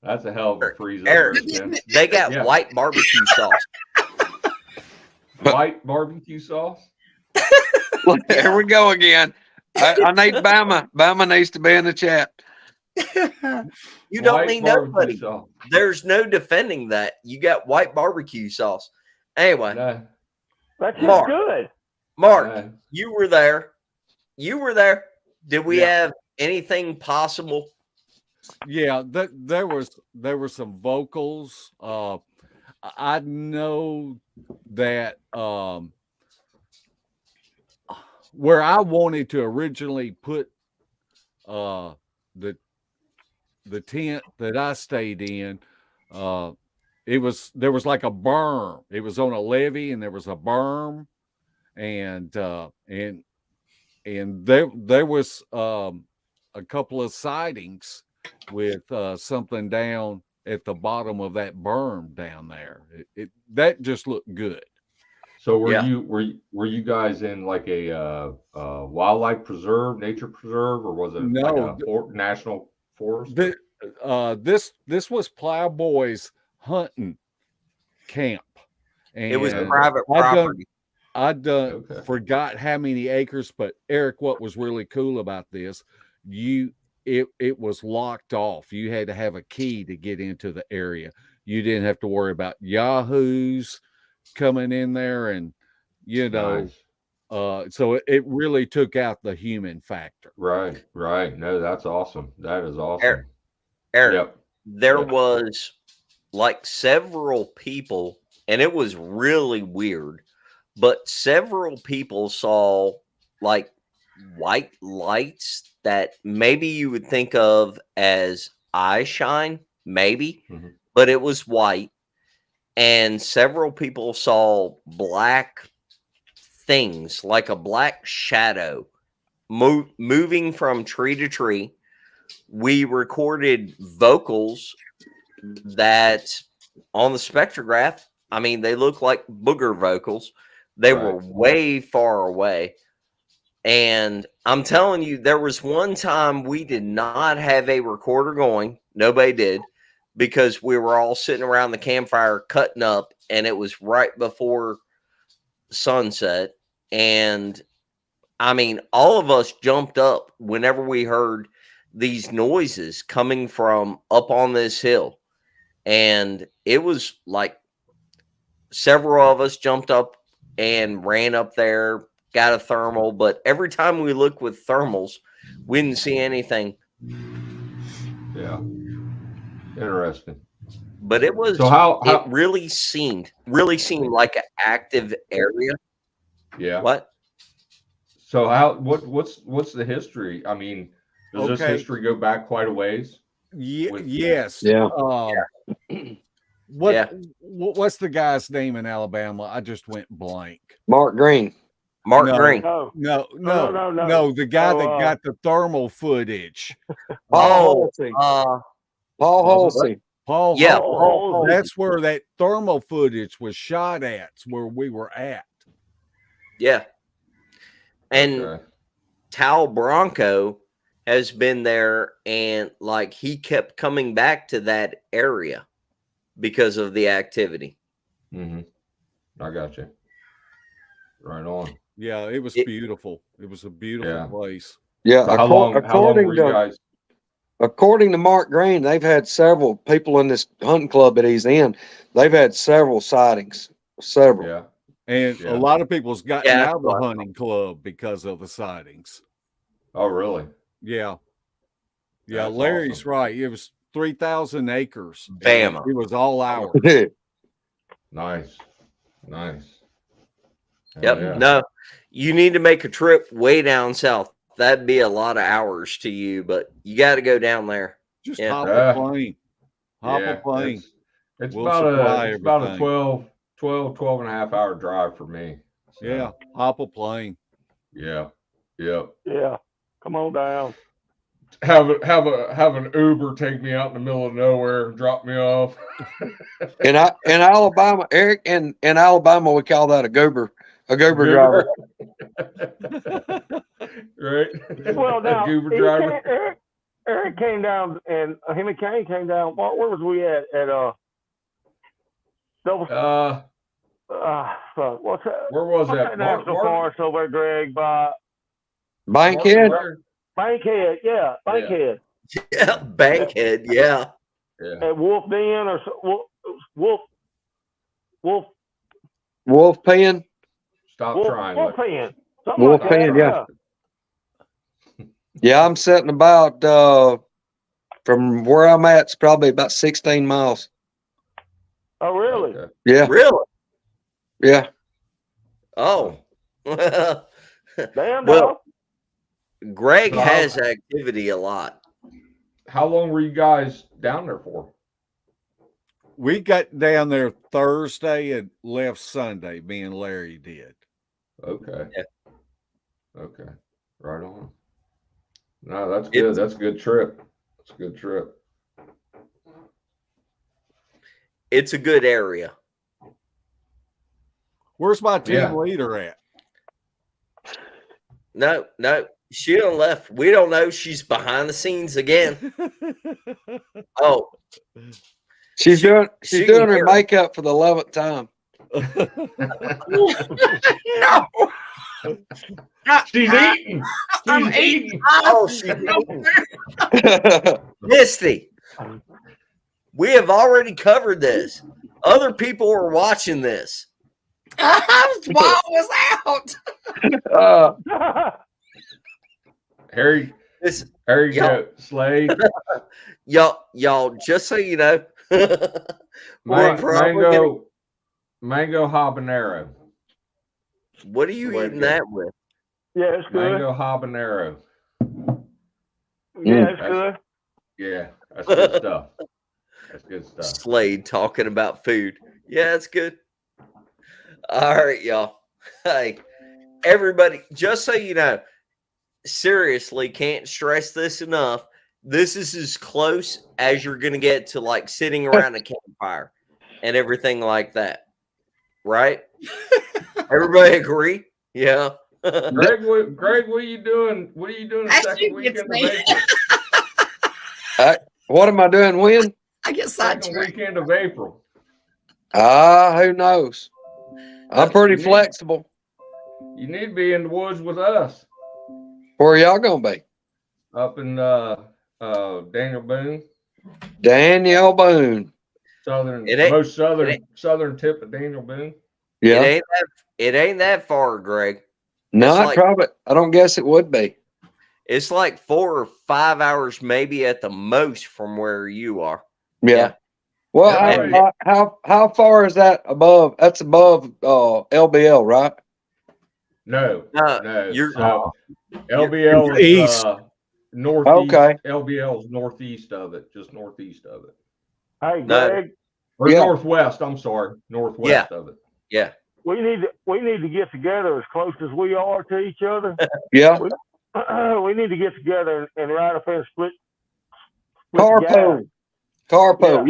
[SPEAKER 9] That's a hell of a freeze.
[SPEAKER 1] Eric, they got white barbecue sauce.
[SPEAKER 9] White barbecue sauce?
[SPEAKER 7] Look, here we go again. I need Bama. Bama needs to be in the chat.
[SPEAKER 1] You don't
[SPEAKER 9] White
[SPEAKER 1] need
[SPEAKER 9] barbecue
[SPEAKER 1] nobody.
[SPEAKER 9] sauce.
[SPEAKER 1] There's no defending that. You got white barbecue sauce. Anyway,
[SPEAKER 9] No,
[SPEAKER 3] That's just
[SPEAKER 1] Mark.
[SPEAKER 3] good.
[SPEAKER 1] Mark,
[SPEAKER 9] no.
[SPEAKER 1] you were there. You were there. Did we
[SPEAKER 9] Yeah.
[SPEAKER 1] have anything possible?
[SPEAKER 5] Yeah, there were some vocals. I know that where I wanted to originally put the tent that I stayed in, there was like a berm. It was on a levee, and there was a berm, and there was a couple of sightings with something down at the bottom of that berm down there. That just looked good.
[SPEAKER 9] So were
[SPEAKER 1] Yeah.
[SPEAKER 9] you guys in like a wildlife preserve, nature preserve, or was it like
[SPEAKER 5] No,
[SPEAKER 9] a national forest?
[SPEAKER 5] this was Plowboy's hunting camp,
[SPEAKER 1] It was
[SPEAKER 5] and
[SPEAKER 1] private property.
[SPEAKER 5] I done
[SPEAKER 9] Okay.
[SPEAKER 5] forgot how many acres, but Eric, what was really cool about this, it was locked off. You had to have a key to get into the area. You didn't have to worry about yahoos coming in there, and
[SPEAKER 9] Nice.
[SPEAKER 5] so it really took out the human factor.
[SPEAKER 9] Right. No, that's awesome. That is awesome.
[SPEAKER 1] Eric,
[SPEAKER 9] Yep.
[SPEAKER 1] there
[SPEAKER 9] Yep.
[SPEAKER 1] was like several people, and it was really weird, but several people saw like white lights that maybe you would think of as eye shine, maybe,
[SPEAKER 9] Mhm.
[SPEAKER 1] but it was white. And several people saw black things, like a black shadow, moving from tree to tree. We recorded vocals that on the spectrograph, I mean, they look like booger vocals. They were
[SPEAKER 9] Right.
[SPEAKER 1] way far away. And I'm telling you, there was one time we did not have a recorder going. Nobody did, because we were all sitting around the campfire cutting up, and it was right before sunset. And I mean, all of us jumped up whenever we heard these noises coming from up on this hill. And it was like several of us jumped up and ran up there, got a thermal. But every time we looked with thermals, we didn't see anything.
[SPEAKER 9] Yeah. Interesting.
[SPEAKER 1] But it was,
[SPEAKER 9] So how
[SPEAKER 1] it really seemed like an active area.
[SPEAKER 9] yeah.
[SPEAKER 1] What?
[SPEAKER 9] So what's the history? I mean, does this
[SPEAKER 5] Okay.
[SPEAKER 9] history go back quite a ways?
[SPEAKER 5] Yes.
[SPEAKER 7] Yeah.
[SPEAKER 5] What's the guy's name in Alabama? I just went blank.
[SPEAKER 7] Mark Green.
[SPEAKER 1] Mark
[SPEAKER 5] No.
[SPEAKER 1] Green.
[SPEAKER 3] No.
[SPEAKER 5] No, the guy that got the thermal footage.
[SPEAKER 7] Paul Halsey. Paul Halsey.
[SPEAKER 5] Paul.
[SPEAKER 1] Yeah,
[SPEAKER 5] Paul, that's where that thermal footage was shot at. It's where we were at.
[SPEAKER 1] Yeah. And
[SPEAKER 9] Okay.
[SPEAKER 1] Tal Bronco has been there, and like he kept coming back to that area because of the activity.
[SPEAKER 9] Mm-hmm. I got you. Right on.
[SPEAKER 5] Yeah, it was beautiful. It was a beautiful
[SPEAKER 9] Yeah.
[SPEAKER 5] place.
[SPEAKER 7] Yeah.
[SPEAKER 9] So how long were you guys?
[SPEAKER 7] According to Mark Green, they've had several people in this hunting club that he's in. They've had several sightings. Several.
[SPEAKER 9] Yeah.
[SPEAKER 5] And
[SPEAKER 9] Yeah.
[SPEAKER 5] a lot of people's gotten
[SPEAKER 1] Yeah,
[SPEAKER 5] out of the hunting club because of the sightings.
[SPEAKER 9] Oh, really?
[SPEAKER 5] Yeah. Yeah,
[SPEAKER 9] That's
[SPEAKER 5] Larry's
[SPEAKER 9] awesome.
[SPEAKER 5] right. It was 3,000 acres.
[SPEAKER 1] Bama.
[SPEAKER 5] It was all ours.
[SPEAKER 9] Nice. Nice. Hell
[SPEAKER 1] Yep.
[SPEAKER 9] yeah.
[SPEAKER 1] No, you need to make a trip way down south. That'd be a lot of hours to you, but you got to go down there.
[SPEAKER 5] Just
[SPEAKER 1] Yeah.
[SPEAKER 5] hop
[SPEAKER 9] Yeah.
[SPEAKER 5] a plane. Hop a plane.
[SPEAKER 9] It's
[SPEAKER 5] We'll
[SPEAKER 9] about
[SPEAKER 5] supply
[SPEAKER 9] a
[SPEAKER 5] everything.
[SPEAKER 9] 12 and a half hour drive for me. So,
[SPEAKER 5] Yeah, hop a plane.
[SPEAKER 9] Yeah. Yep.
[SPEAKER 3] Yeah. Come on down.
[SPEAKER 9] Have an Uber take me out in the middle of nowhere and drop me off.
[SPEAKER 7] In Alabama, Eric, in Alabama, we call that a goober driver.
[SPEAKER 9] Right?
[SPEAKER 3] Well, now,
[SPEAKER 9] A goober driver.
[SPEAKER 3] Eric came down, and him and Kane came down. Where was we at? What's that?
[SPEAKER 9] Where was
[SPEAKER 3] What's
[SPEAKER 9] that?
[SPEAKER 3] that national forest over there, Greg? By
[SPEAKER 7] Bankhead.
[SPEAKER 3] Bankhead, yeah, Bankhead.
[SPEAKER 1] Yeah, Bankhead. Yeah.
[SPEAKER 9] Yeah.
[SPEAKER 3] At Wolf Den or
[SPEAKER 7] Wolf Pen.
[SPEAKER 9] Stop trying.
[SPEAKER 3] Wolf Pen.
[SPEAKER 7] Wolf Pen, yeah. Yeah, I'm sitting about from where I'm at, it's probably about 16 miles.
[SPEAKER 3] Oh, really?
[SPEAKER 9] Okay.
[SPEAKER 7] Yeah.
[SPEAKER 1] Really?
[SPEAKER 7] Yeah.
[SPEAKER 1] Oh.
[SPEAKER 3] Damn,
[SPEAKER 1] Well, Greg
[SPEAKER 9] So
[SPEAKER 1] has activity a lot.
[SPEAKER 9] How long were you guys down there for?
[SPEAKER 5] We got down there Thursday and left Sunday. Me and Larry did.
[SPEAKER 9] Okay.
[SPEAKER 1] Yeah.
[SPEAKER 9] Okay. Right on. No, that's good. That's a good trip. It's a good trip.
[SPEAKER 1] It's a good area.
[SPEAKER 5] Where's my team
[SPEAKER 9] Yeah.
[SPEAKER 5] leader at?
[SPEAKER 1] No, she done left. We don't know. She's behind the scenes again. Oh,
[SPEAKER 7] She's doing
[SPEAKER 1] she
[SPEAKER 7] her
[SPEAKER 1] can hear.
[SPEAKER 7] makeup for the 11th time.
[SPEAKER 2] No.
[SPEAKER 9] She's eating.
[SPEAKER 2] I'm
[SPEAKER 9] She's eating.
[SPEAKER 1] Oh, she's eating. Misty, we have already covered this. Other people are watching this.
[SPEAKER 2] While I was out.
[SPEAKER 9] Harry,
[SPEAKER 1] This,
[SPEAKER 9] Harry,
[SPEAKER 1] Y'all-
[SPEAKER 9] go, Slade.
[SPEAKER 1] y'all, just so you know, we're probably gonna-
[SPEAKER 9] Mango habanero.
[SPEAKER 1] what are you
[SPEAKER 9] Way to
[SPEAKER 1] eating
[SPEAKER 9] go.
[SPEAKER 1] that with?
[SPEAKER 3] Yeah, it's good.
[SPEAKER 9] Mango habanero.
[SPEAKER 3] Yeah, it's good.
[SPEAKER 9] Yeah, that's good stuff. That's good stuff.
[SPEAKER 1] Slade talking about food. Yeah, it's good. All right, y'all. Hey, everybody, just so you know, seriously, can't stress this enough. This is as close as you're going to get to like sitting around a campfire and everything like that. Right? Everybody agree? Yeah.
[SPEAKER 9] Greg, what are you doing? What are you doing the
[SPEAKER 2] That
[SPEAKER 9] second
[SPEAKER 2] shit
[SPEAKER 9] weekend
[SPEAKER 2] gets
[SPEAKER 9] of
[SPEAKER 2] me.
[SPEAKER 9] April?
[SPEAKER 7] What am I doing when?
[SPEAKER 2] I get
[SPEAKER 9] Second
[SPEAKER 2] sidetracked.
[SPEAKER 9] weekend of April.
[SPEAKER 7] Who knows? I'm pretty
[SPEAKER 9] You-
[SPEAKER 7] flexible.
[SPEAKER 9] You need to be in the woods with us.
[SPEAKER 7] Where y'all gonna be?
[SPEAKER 9] Up in Daniel Boone,
[SPEAKER 7] Daniel Boone.
[SPEAKER 9] most southern tip of Daniel Boone.
[SPEAKER 7] Yeah.
[SPEAKER 1] It ain't that far, Greg.
[SPEAKER 7] No,
[SPEAKER 1] it's like-
[SPEAKER 7] I don't guess it would be.
[SPEAKER 1] It's like 4 or 5 hours, maybe at the most, from where you are.
[SPEAKER 7] Yeah. Well,
[SPEAKER 9] Yeah.
[SPEAKER 7] how far is that above? That's above LBL, right?
[SPEAKER 9] No,
[SPEAKER 1] you're-
[SPEAKER 9] so LBL
[SPEAKER 5] East.
[SPEAKER 9] is northeast.
[SPEAKER 7] Okay.
[SPEAKER 9] LBL is northeast of it, just northeast of it,
[SPEAKER 3] Hey,
[SPEAKER 1] No.
[SPEAKER 3] Greg,
[SPEAKER 9] or
[SPEAKER 7] Yeah.
[SPEAKER 9] northwest. I'm sorry, northwest of it.
[SPEAKER 1] Yeah.
[SPEAKER 3] we need to get together as close as we are to each other.
[SPEAKER 7] Yeah.
[SPEAKER 3] We need to get together and ride up and split gas.
[SPEAKER 7] Carpool.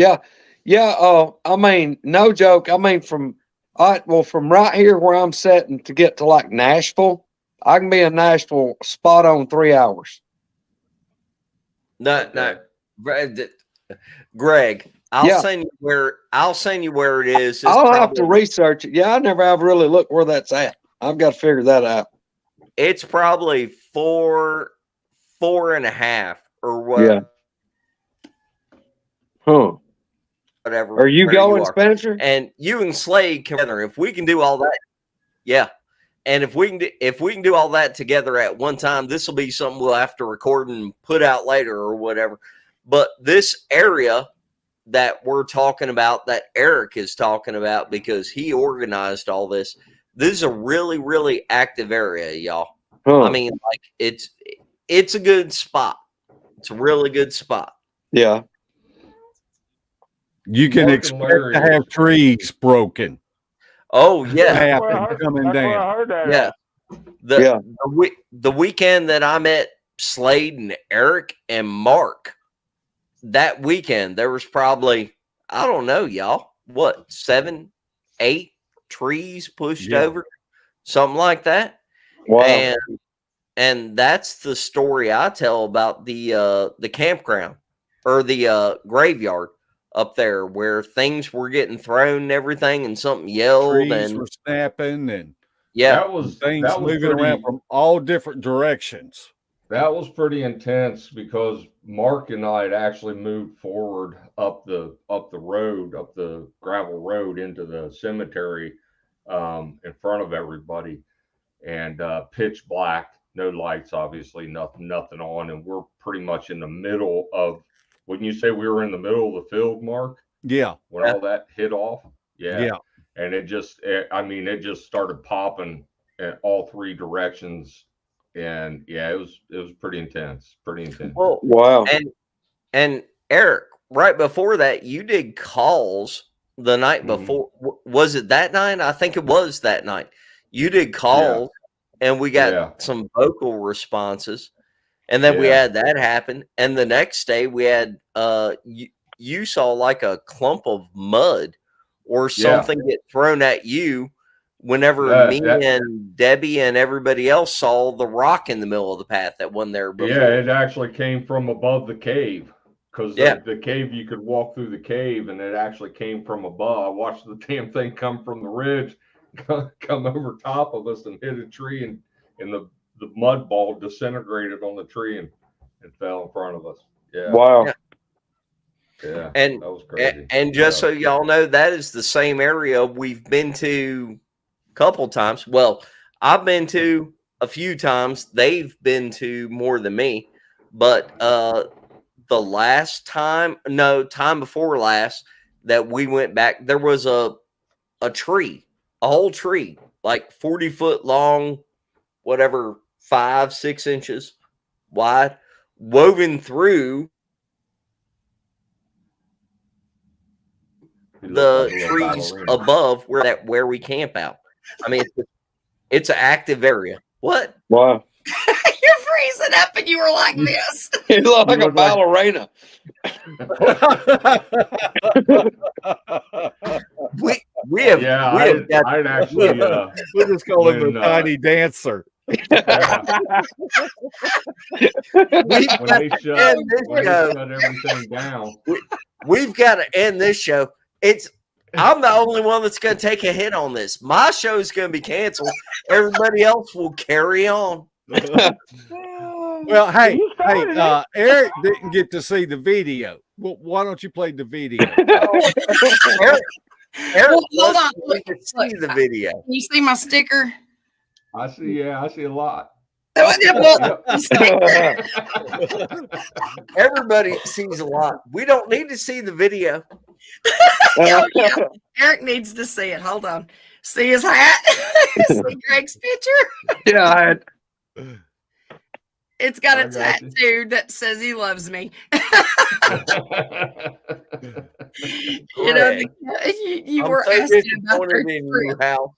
[SPEAKER 7] Yeah. I mean, no joke. I mean, from right here where I'm sitting to get to like Nashville, I can be in Nashville spot on 3 hours.
[SPEAKER 1] No. Greg,
[SPEAKER 7] Yeah.
[SPEAKER 1] send you where it is. It's
[SPEAKER 7] I'll have to
[SPEAKER 1] probably-
[SPEAKER 7] research it. Yeah, I never have really looked where that's at. I've got to figure that out.
[SPEAKER 1] It's probably 4.5 or what?
[SPEAKER 7] Yeah. Huh.
[SPEAKER 1] Whatever.
[SPEAKER 7] Are you
[SPEAKER 1] where
[SPEAKER 7] going,
[SPEAKER 1] are.
[SPEAKER 7] Spencer?
[SPEAKER 1] And you and Slade together. If we can do all that, yeah. And if we can do all that together at one time, this will be something we'll have to record and put out later or whatever. But this area that we're talking about, that Eric is talking about, because he organized all this. This is a really, really active area, y'all.
[SPEAKER 7] Huh.
[SPEAKER 1] I mean, like it's a good spot. It's a really good spot.
[SPEAKER 7] Yeah.
[SPEAKER 5] You can
[SPEAKER 9] Mark and
[SPEAKER 5] expect
[SPEAKER 9] Larry
[SPEAKER 5] to have
[SPEAKER 9] is-
[SPEAKER 5] trees broken.
[SPEAKER 1] Oh yeah,
[SPEAKER 5] Happen coming
[SPEAKER 3] That's where I
[SPEAKER 5] down.
[SPEAKER 3] heard that.
[SPEAKER 1] yeah.
[SPEAKER 3] at.
[SPEAKER 1] The weekend that I met Slade and Eric and Mark, that weekend there was probably, I don't know, y'all, what, 7, 8 trees pushed
[SPEAKER 5] Yeah.
[SPEAKER 1] over, something like that.
[SPEAKER 7] Wow.
[SPEAKER 1] And that's the story I tell about the campground or the graveyard up there, where things were getting thrown and everything, and something yelled
[SPEAKER 5] Trees
[SPEAKER 1] and
[SPEAKER 5] were snapping and
[SPEAKER 1] yeah,
[SPEAKER 9] that was
[SPEAKER 5] things
[SPEAKER 9] that was
[SPEAKER 5] moving around
[SPEAKER 9] pretty.
[SPEAKER 5] from all different directions.
[SPEAKER 9] That was pretty intense because Mark and I had actually moved forward up the road, up the gravel road into the cemetery in front of everybody, and pitch black, no lights, obviously, nothing on, and we're pretty much in the middle of. Wouldn't you say we were in the middle of the field, Mark,
[SPEAKER 5] Yeah.
[SPEAKER 9] when
[SPEAKER 1] Yeah.
[SPEAKER 9] all that hit off?
[SPEAKER 5] Yeah.
[SPEAKER 9] And it just started popping in all three directions. And yeah, it was pretty intense.
[SPEAKER 1] well,
[SPEAKER 7] Wow.
[SPEAKER 1] and Eric, right before that, you did calls the night
[SPEAKER 9] Mhm.
[SPEAKER 1] before. Was it that night? I think it was that night. You did calls, and we got
[SPEAKER 9] Yeah.
[SPEAKER 1] some vocal responses, and then we
[SPEAKER 9] Yeah.
[SPEAKER 1] had that happen. And the next day, we had you saw like a clump of mud or
[SPEAKER 9] Yeah.
[SPEAKER 1] something get thrown at you whenever me and Debbie and everybody else saw the rock in the middle of the path that wasn't there before.
[SPEAKER 9] Yeah, it actually came from above the cave. Because the cave, you could walk through the cave, and it actually came from above. I watched the damn thing come from the ridge, come over top of us and hit a tree, and the mud ball disintegrated on the tree and fell in front of us. Yeah.
[SPEAKER 7] Wow.
[SPEAKER 9] Yeah.
[SPEAKER 1] And
[SPEAKER 9] that was crazy.
[SPEAKER 1] And just so y'all know, that is the same area we've been to a couple times. Well, I've been to a few times. They've been to more than me, but the last time, time before last that we went back, there was a tree, a whole tree, like 40-foot long, whatever, 5-6 inches wide, woven through the trees above where we camp out. I mean, it's an active area. What?
[SPEAKER 7] Wow.
[SPEAKER 2] You're freezing up and you were like this.
[SPEAKER 7] You look like a ballerina.
[SPEAKER 1] we have
[SPEAKER 9] I'd actually
[SPEAKER 5] we'll just call him a tiny dancer.
[SPEAKER 9] When they shut everything down.
[SPEAKER 1] We've got to end this show. I'm the only one that's going to take a hit on this. My show is going to be canceled. Everybody else will carry on.
[SPEAKER 5] Well, hey, Eric didn't get to see the video. Well, why don't you play the video?
[SPEAKER 1] Eric,
[SPEAKER 2] hold on.
[SPEAKER 1] Look, see the video.
[SPEAKER 2] Can you see my sticker?
[SPEAKER 9] I see a lot.
[SPEAKER 1] Everybody sees a lot. We don't need to see the video.
[SPEAKER 2] Eric needs to see it. Hold on. See his hat? See Greg's picture?
[SPEAKER 7] Yeah, I had.
[SPEAKER 2] It's got a tattoo that says he loves me. You know, you were asking about their
[SPEAKER 1] in your house.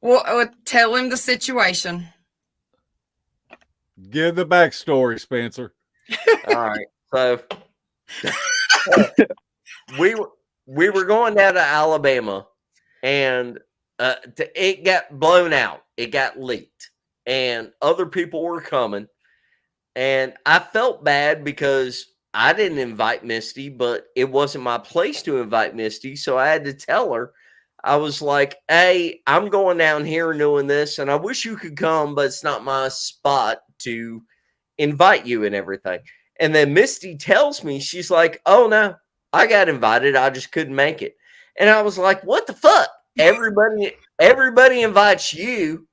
[SPEAKER 2] Well, tell him the situation.
[SPEAKER 5] Give the backstory, Spencer.
[SPEAKER 1] All right. So we were going down to Alabama, and it got blown out. It got leaked, and other people were coming. And I felt bad because I didn't invite Misty, but it wasn't my place to invite Misty. So I had to tell her. I was like, hey, I'm going down here and doing this, and I wish you could come, but it's not my spot to invite you and everything. And then Misty tells me, she's like, oh, no, I got invited. I just couldn't make it. And I was like, what the fuck? Everybody invites you.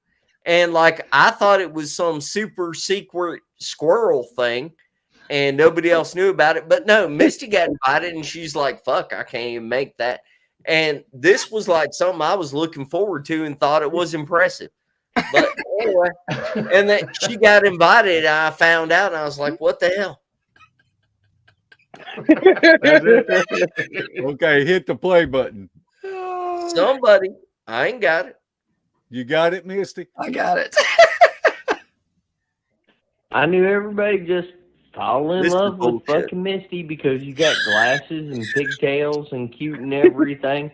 [SPEAKER 1] And like, I thought it was some super secret squirrel thing, and nobody else knew about it. But no, Misty got invited, and she's like, fuck, I can't even make that. And this was like something I was looking forward to and thought it was impressive. But anyway, and then she got invited. And I found out, and I was like, what the hell?
[SPEAKER 5] Okay, hit the play button.
[SPEAKER 1] Somebody, I ain't got it.
[SPEAKER 5] You got it, Misty?
[SPEAKER 2] I got it.
[SPEAKER 8] I knew everybody just fall in
[SPEAKER 1] This is
[SPEAKER 8] love with
[SPEAKER 1] bullshit.
[SPEAKER 8] fucking Misty because you got glasses and pigtails and cute and everything.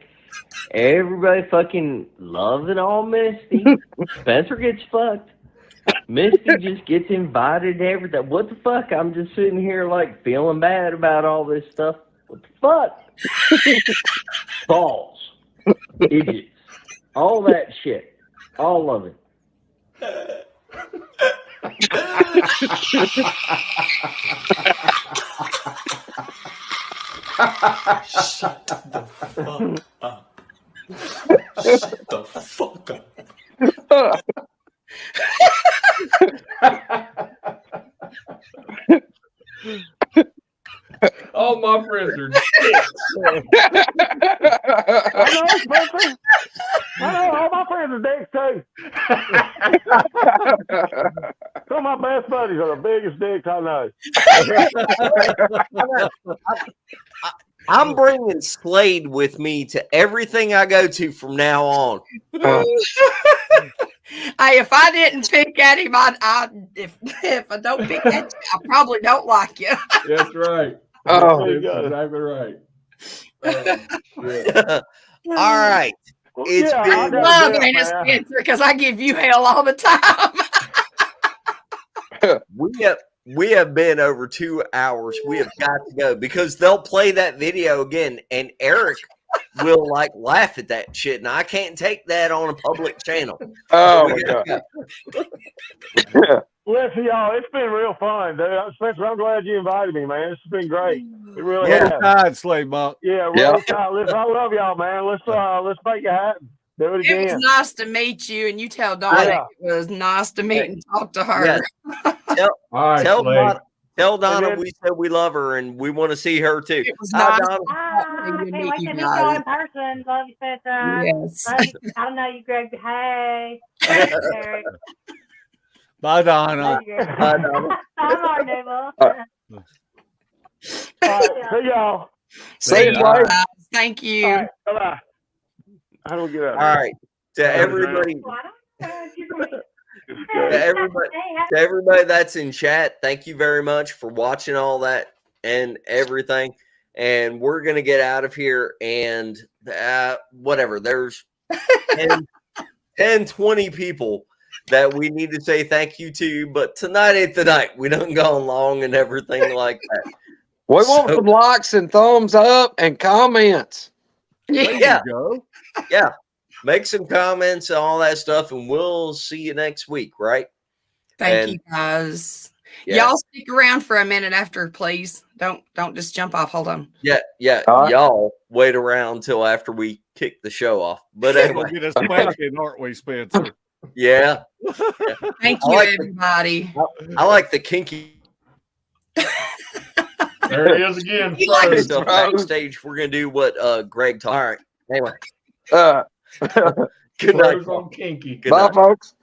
[SPEAKER 8] Everybody fucking loving all Misty. Spencer gets fucked. Misty just gets invited to everything. What the fuck? I'm just sitting here like feeling bad about all this stuff. What the fuck? Balls. Idiots. All that shit. All of it.
[SPEAKER 10] Shut the fuck up. Shut the fuck up.
[SPEAKER 9] All my friends are
[SPEAKER 3] I know, Spencer. I know, all my friends are dicks too. Some of my best buddies are the biggest dicks I know.
[SPEAKER 1] I'm bringing Slade with me to everything I go to from now on.
[SPEAKER 2] Hey, if I didn't pick at him, if I don't pick at you, I probably don't like you.
[SPEAKER 9] That's right.
[SPEAKER 7] Oh,
[SPEAKER 9] That's exactly right.
[SPEAKER 1] All right. It's
[SPEAKER 3] Yeah, I
[SPEAKER 1] been
[SPEAKER 2] I
[SPEAKER 3] gotta
[SPEAKER 2] love
[SPEAKER 3] get up,
[SPEAKER 2] Anna
[SPEAKER 3] man.
[SPEAKER 2] Spencer because I give you hell all the time.
[SPEAKER 1] we have been over 2 hours. We have got to go because they'll play that video again, and Eric will like laugh at that shit, and I can't take that on a public channel.
[SPEAKER 7] Oh
[SPEAKER 1] We
[SPEAKER 7] my
[SPEAKER 1] gotta
[SPEAKER 7] god.
[SPEAKER 1] go.
[SPEAKER 3] Listen, y'all, it's been real fun, dude. Spencer, I'm glad you invited me, man. It's been great. It really
[SPEAKER 1] Yeah.
[SPEAKER 3] has.
[SPEAKER 5] Tide, Slade Monk.
[SPEAKER 3] Yeah,
[SPEAKER 7] Yeah.
[SPEAKER 3] roll tide. Listen, I love y'all, man. Let's make it happen. Do it
[SPEAKER 2] It was
[SPEAKER 3] again.
[SPEAKER 2] nice to meet you, and you tell Donna
[SPEAKER 3] Yeah.
[SPEAKER 2] it was nice to meet and talk to her.
[SPEAKER 1] Yeah.
[SPEAKER 9] All right,
[SPEAKER 1] Tell
[SPEAKER 9] Slade.
[SPEAKER 1] Donna, tell Donna
[SPEAKER 3] then-
[SPEAKER 1] we said we love her and we want to see her too.
[SPEAKER 2] It was
[SPEAKER 1] Hi,
[SPEAKER 2] nice.
[SPEAKER 1] Donna.
[SPEAKER 4] I
[SPEAKER 2] to
[SPEAKER 4] can't
[SPEAKER 2] meet
[SPEAKER 4] wait
[SPEAKER 2] you
[SPEAKER 4] to meet y'all
[SPEAKER 2] guys.
[SPEAKER 4] in person. Love you, Spencer.
[SPEAKER 2] Yes.
[SPEAKER 4] Love you. I don't know you, Greg. Hey. Eric.
[SPEAKER 5] Bye, Donna.
[SPEAKER 4] Love you, Greg.
[SPEAKER 1] Hi, Donna.
[SPEAKER 4] I'm our neighbor.
[SPEAKER 3] All right, see y'all.
[SPEAKER 7] Say it,
[SPEAKER 2] you
[SPEAKER 7] Slade.
[SPEAKER 2] guys. Thank you.
[SPEAKER 3] All right, bye-bye. How do we get out?
[SPEAKER 1] All right. To everybody, to everybody that's in chat, thank you very much for watching all that and everything. And we're gonna get out of here and whatever. There's 10, 20 people that we need to say thank you to, but tonight ain't the night. We don't go long and everything like that.
[SPEAKER 7] We want some likes and thumbs up and comments.
[SPEAKER 5] There
[SPEAKER 1] Yeah.
[SPEAKER 5] you go.
[SPEAKER 1] Yeah. Make some comments and all that stuff, and we'll see you next week, right?
[SPEAKER 2] Thank you guys.
[SPEAKER 1] Yeah.
[SPEAKER 2] Y'all stick around for a minute after, please. Don't just jump off. Hold on.
[SPEAKER 1] Yeah,
[SPEAKER 7] All right.
[SPEAKER 1] y'all wait around till after we kick the show off. But
[SPEAKER 5] We'll
[SPEAKER 1] anyway,
[SPEAKER 5] get us spanking, aren't we, Spencer?
[SPEAKER 1] yeah,
[SPEAKER 2] Thank
[SPEAKER 1] I
[SPEAKER 2] you,
[SPEAKER 1] like the-
[SPEAKER 2] everybody.
[SPEAKER 1] I like the kinky
[SPEAKER 9] There he is again.
[SPEAKER 2] You like
[SPEAKER 9] Froze.
[SPEAKER 1] stuff backstage. We're gonna do what Greg taught. All right. Anyway, good night.
[SPEAKER 9] Froze on kinky.
[SPEAKER 1] Good
[SPEAKER 7] Bye,
[SPEAKER 1] night.
[SPEAKER 7] folks.